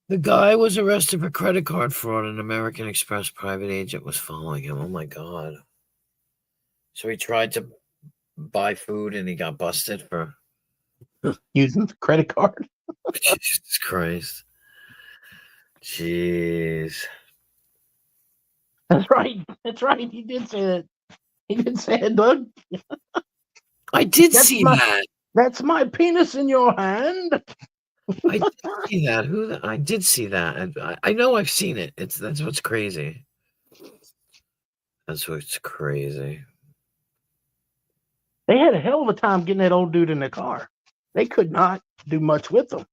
The guy was arrested for credit card fraud. An American Express private agent was following him. Oh my God. So he tried to buy food and he got busted for using the credit card. Jesus Christ. Jeez. That's right. He did say that. He did say it, Doug. I did see that. That's my penis in your hand. I did see that. I did see that. I know I've seen it. That's what's crazy. That's what's crazy. They had a hell of a time getting that old dude in the car. They could not do much with him.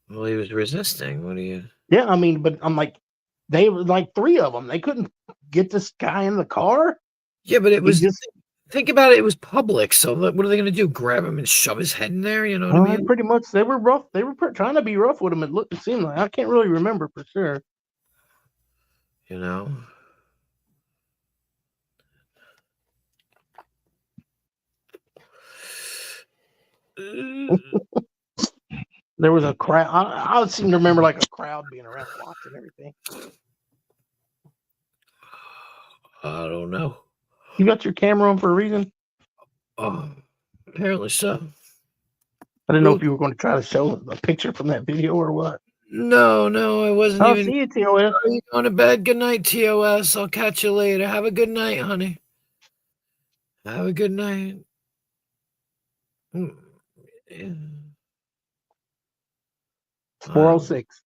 Well, he was resisting. What do you? Yeah, I mean, but I'm like, they were like three of them. They couldn't get this guy in the car. Yeah, but it was. Think about it. It was public. So what are they going to do? Grab him and shove his head in there? You know what I mean? Pretty much. They were rough. They were trying to be rough with him. It seemed like. I can't really remember for sure. You know. There was a crowd. I seem to remember like a crowd being around watching everything. I don't know. You got your camera on for a reason? Apparently so. I didn't know if you were going to try to show a picture from that video or what. No, I wasn't I'll even. See you, TOS. Are you going to bed? Good night, TOS. I'll catch you later. Have a good night, honey. Have a good night. Yeah. 406.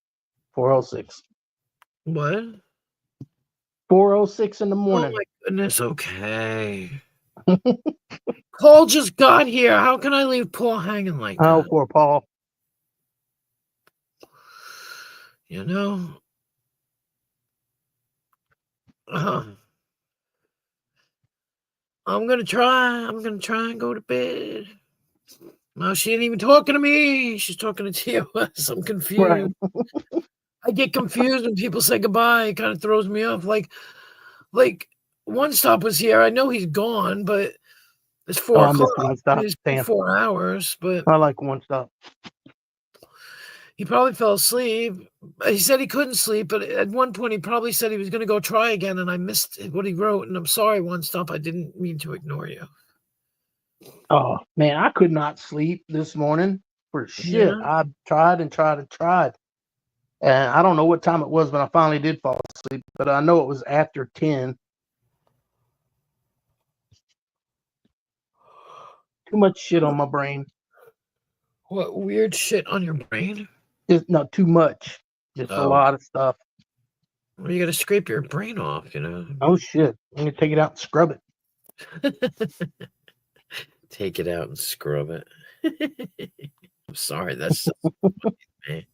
406. What? 406 in the morning. Oh my goodness. Okay. Paul just got here. How can I leave Paul hanging like that? Oh, poor Paul. You know. I'm gonna try and go to bed. No, she ain't even talking to me. She's talking to TOS. I'm confused. Right. I get confused when people say goodbye. It kind of throws me off. Like One Stop was here. I know he's gone, but it's 4 o'clock. One Stop. It's been 4 hours, but I like One Stop. He probably fell asleep. He said he couldn't sleep, but at one point he probably said he was going to go try again, and I missed what he wrote. And I'm sorry, One Stop. I didn't mean to ignore you. Oh, man, I could not sleep this morning for shit. Yeah. I tried and tried and tried. And I don't know what time it was when I finally did fall asleep, but I know it was after 10. Too much shit on my brain. What weird shit on your brain? Just not too much. Just a lot of stuff. Well, you got to scrape your brain off, you know. Oh shit! I'm gonna take it out and scrub it. Take it out and scrub it. I'm sorry, that's so funny, man.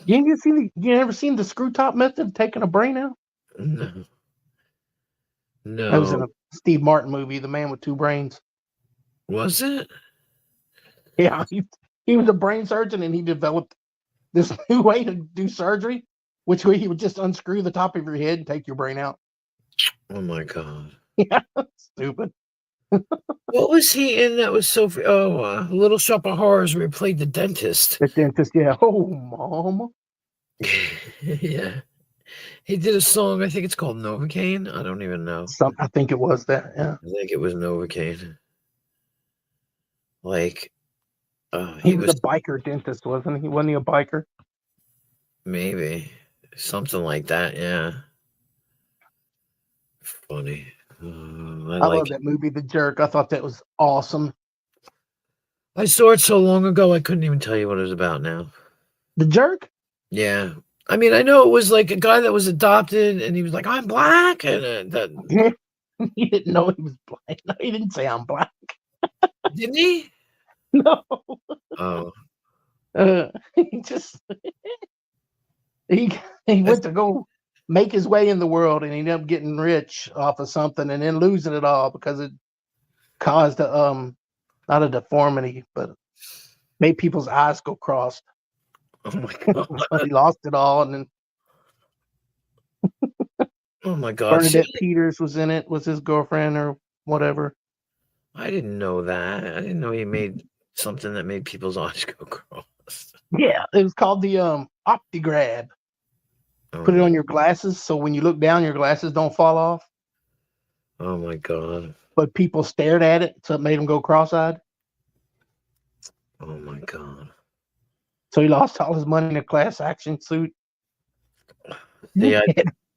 You never seen the screw top method of taking a brain out? No. That was in No. a Steve Martin movie, The Man with Two Brains. Was it? Yeah, he was a brain surgeon and he developed this new way to do surgery, which way he would just unscrew the top of your head and take your brain out. Oh my god. Yeah, stupid. What was he in that was so Little Shop of Horrors where he played the dentist? The dentist, yeah. Oh, mama. Yeah. He did a song, I think it's called Novocaine. I don't even know. I think it was that, yeah. I think it was Novocaine. Like, he was a biker dentist, wasn't he? Wasn't he a biker? Maybe. Something like that, yeah. Funny. I love that movie, The Jerk. I thought that was awesome. I saw it so long ago, I couldn't even tell you what it was about now. The Jerk? Yeah. I mean, I know it was like a guy that was adopted, and he was like, "I'm black," and that. He didn't know he was black. No, he didn't say I'm black. Didn't he? No. Oh. He just he went to go make his way in the world, and he ended up getting rich off of something, and then losing it all because it caused not a deformity, but made people's eyes go crossed. Oh my god! He lost it all, and then oh my god! Bernadette Peters was in it, was his girlfriend or whatever. I didn't know that. I didn't know he made something that made people's eyes go crossed. Yeah, it was called the OptiGrab. Put it on your glasses, so when you look down, your glasses don't fall off. Oh my god! But people stared at it, so it made them go cross-eyed. Oh my god! So he lost all his money in a class action suit. Yeah,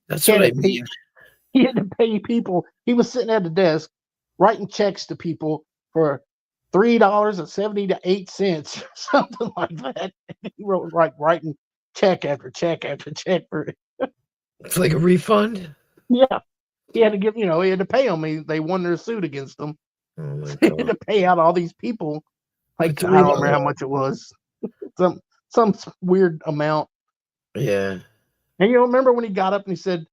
that's what I mean. He had to pay people. He was sitting at the desk writing checks to people for $3.78, something like that. He wrote writing check after check after check for it. It's like a refund. Yeah, he had to give. He had to pay them. They won their suit against him. Oh my god! He had to pay out all these people. Like I don't remember how much it was. Some weird amount. Yeah. And you remember when he got up and he said,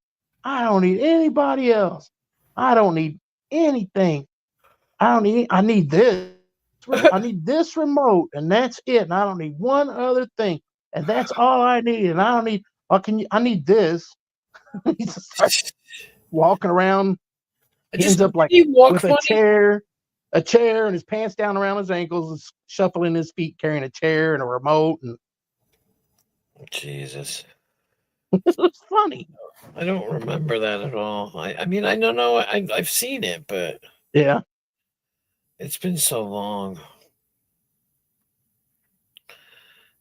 "I don't need anybody else. I don't need anything. I need this. I need this remote, and that's it. And I don't need one other thing. And that's all I need. And I don't need. I need this." He just starts walking around. He ends up like with a chair, and his pants down around his ankles, and shuffling his feet, carrying a chair and a remote. And Jesus. It was funny. I don't remember that at all. I mean, I don't know. I've seen it, but yeah, it's been so long.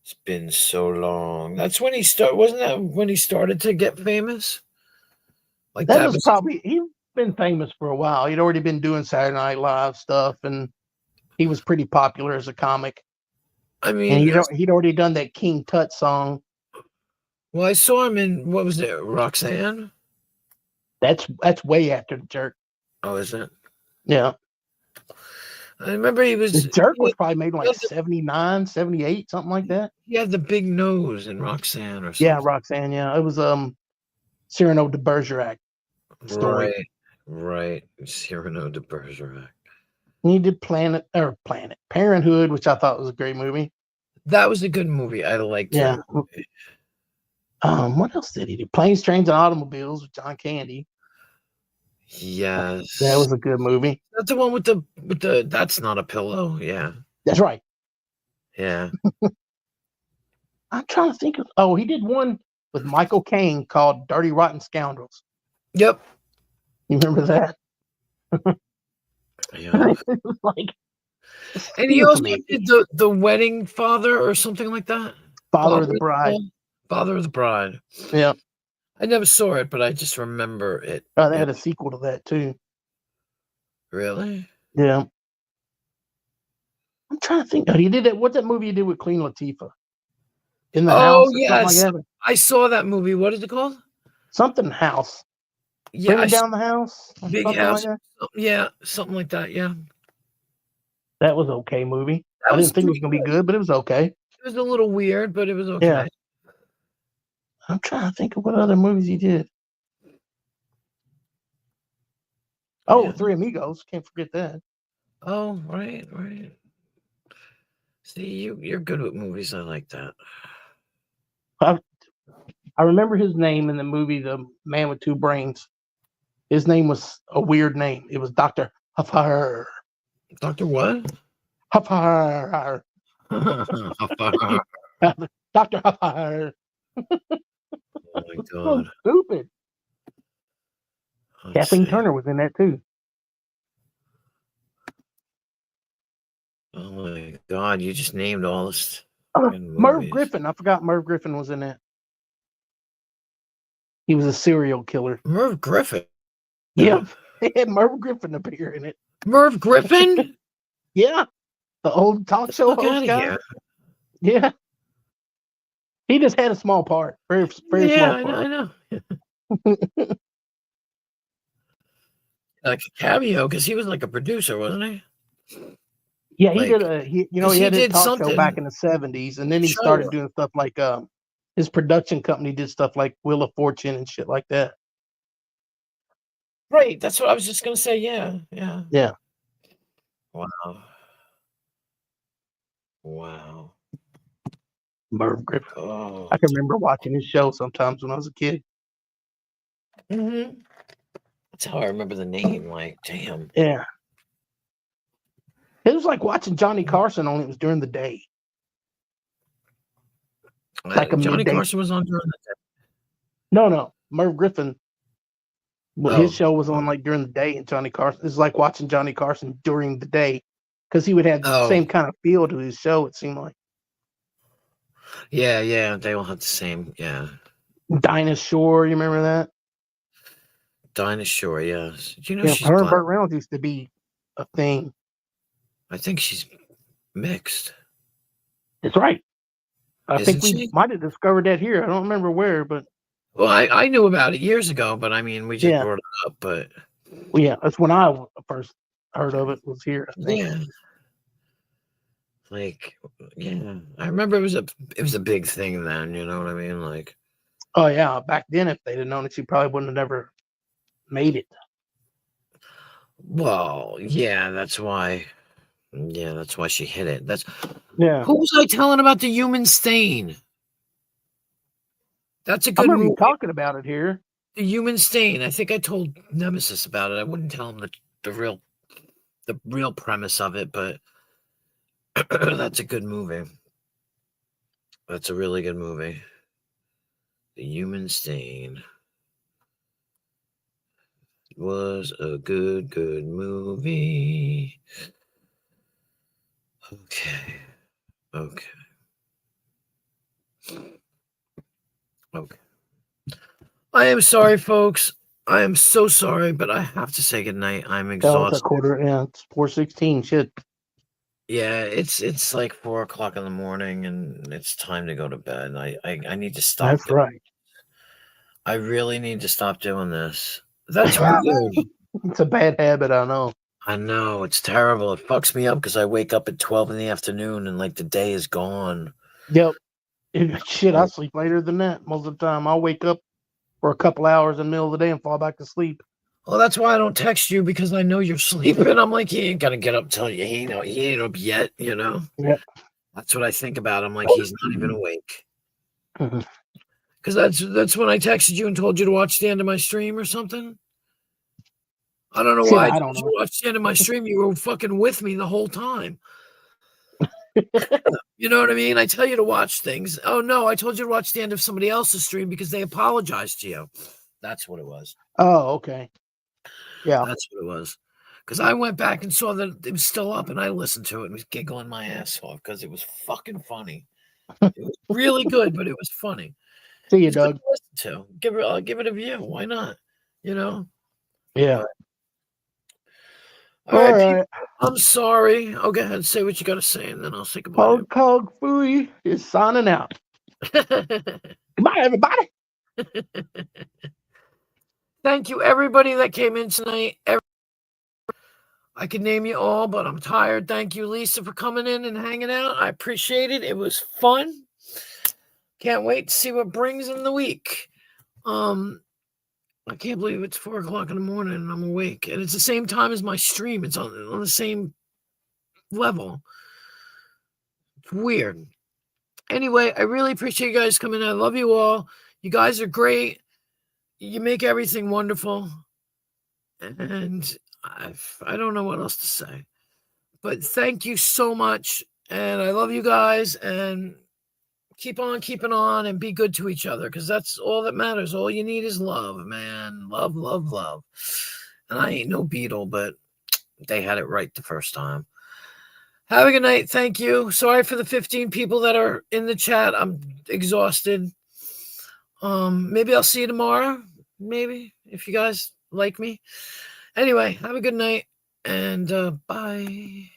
It's been so long. That's when he started. Wasn't that when he started to get famous? Like that was probably he'd been famous for a while. He'd already been doing Saturday Night Live stuff, and he was pretty popular as a comic. I mean, and he'd already done that King Tut song. Well, I saw him in, what was it, Roxanne? That's way after The Jerk. Oh, is it? Yeah. I remember he was... The Jerk was probably made like 79, 78, something like that. He had the big nose in Roxanne or something. Yeah, Roxanne, yeah. It was Cyrano de Bergerac story. Right. Cyrano de Bergerac. He did Parenthood, which I thought was a great movie. That was a good movie. I liked it. What else did he do? Planes, Trains, and Automobiles with John Candy. Yes. That was a good movie. That's the one with the That's Not a Pillow. Yeah. That's right. Yeah. I'm trying to think of he did one with Michael Caine called Dirty Rotten Scoundrels. Yep. You remember that? Yeah. And he also did the Wedding Father or something like that. Father of the Bride. Father of the Bride. Yeah. I never saw it, but I just remember it. Oh, they had a sequel to that too. Really? Yeah. I'm trying to think. He did that. What's that movie he did with Queen Latifah? In the Oh House or something like yes, that? I saw that movie. What is it called? Something House. Yeah, Bringing Down the House? Big Something House. like that? Yeah, something like that. Yeah, That was okay movie. that I was didn't think it was pretty going to be good. good, but it was okay. It was a little weird, but it was Yeah. okay. I'm trying to think of what other movies he did. Oh, Yeah. Three Amigos. Can't forget that. Oh, right. See, you're good with movies. I like that. I remember his name in the movie The Man with Two Brains. His name was a weird name. It was Dr. Huffar. Dr. What? Huffar. Dr. Huffar. Oh my So god. stupid. Let's Kathleen see. Turner was in that too. Oh my god, you just named all this Merv movies. Griffin. I forgot Merv Griffin was in that. He was a serial killer. Merv Griffin. Yep. They had Merv Griffin appear in it. Merv Griffin? Yeah. The old talk show Look host out of guy. here. Yeah. He just had a small part. Very Yeah, small part. I know. Like a cameo, because he was like a producer, wasn't he? Yeah, he Like, did he 'cause he he had his did talk show back something. in the 70s, and then he Show. started doing stuff like his production company did stuff like Wheel of Fortune and shit like that. Right, that's what I was just gonna say. Yeah. Yeah. Wow. Merv Griffin. Oh. I can remember watching his show sometimes when I was a kid. Mm-hmm. That's how I remember the name. Like, damn. Yeah. It was like watching Johnny Carson, only it was during the day. Like a Johnny midday. Carson was on during the day. No. Merv Griffin. Well, his show was on Oh. like during the day, and Johnny Carson. It's like watching Johnny Carson during the day because he would have the same kind of feel to his show. It seemed like. Yeah, they all had the same. Yeah. Dinah Shore, you remember that? Dinah Shore, yes. Do you know Yeah, she's her and black? Burt Reynolds used to be a thing. I think she's mixed. That's right. I think Isn't we she? might have discovered that here. I don't remember where, but Well, I knew about it years ago, but I mean, we just brought it up. But yeah, that's when I first heard of it. Was here, I think. yeah, like yeah, I remember it was a big thing then. You know what I mean? Like, oh yeah, back then if they'd have known it, she probably wouldn't have never made it. well, yeah, that's why. Yeah, that's why she hit it. That's Yeah. Who was I telling about the Human Stain? That's a I good remember you movie. talking about it here. The Human Stain. I think I told Nemesis about it. I wouldn't tell him the real premise of it, but that's a good movie. That's a really good movie. The Human Stain was a good movie. Okay. I am sorry, folks. I am so sorry, but I have to say goodnight. I'm exhausted. It's a quarter. Yeah, it's 4:16. Shit. Yeah, it's like 4:00 in the morning, and it's time to go to bed. I need to stop. That's right. I really need to stop doing this. That's weird. It's a bad habit, I know. I know, it's terrible. It fucks me up because I wake up at 12 in the afternoon and like the day is gone. Yep. Shit, I sleep later than that most of the time. I'll wake up for a couple hours in the middle of the day and fall back to sleep. Well, that's why I don't text you, because I know you're sleeping. I'm like, he ain't gonna get up till you. He ain't up yet, you know? Yep. That's what I think about. I'm like, he's not even awake. Because that's when I texted you and told you to watch the end of my stream or something. I don't know why I told you to watch the end of my stream. You were fucking with me the whole time. You know what I mean? I tell you to watch things. Oh, no, I told you to watch the end of somebody else's stream because they apologized to you. That's what it was. Oh, okay. Yeah. That's what it was. Because I went back and saw that it was still up, and I listened to it and was giggling my ass off because it was fucking funny. It was really good, but it was funny. See you, Doug. Listen to. I'll give it a view. Why not? You know? Yeah. All right, people, right. I'm sorry. Oh, go ahead. Say what you got to say, and then I'll say goodbye. Hog Cog Fooey is signing out. Goodbye, everybody. Thank you, everybody that came in tonight. I could name you all, but I'm tired. Thank you, Lisa, for coming in and hanging out. I appreciate it. It was fun. Can't wait to see what brings in the week. I can't believe it's 4 o'clock in the morning and I'm awake. And it's the same time as my stream. It's on the same level. It's weird. Anyway, I really appreciate you guys coming in. I love you all. You guys are great. You make everything wonderful. And I don't know what else to say. But thank you so much. And I love you guys. And keep on keeping on and be good to each other, because that's all that matters. All you need is love, man. Love, love, love. And I ain't no Beatle, but they had it right the first time. Have a good night. Thank you. Sorry for the 15 people that are in the chat. I'm exhausted. Maybe I'll see you tomorrow. Maybe, if you guys like me. Anyway, have a good night and bye.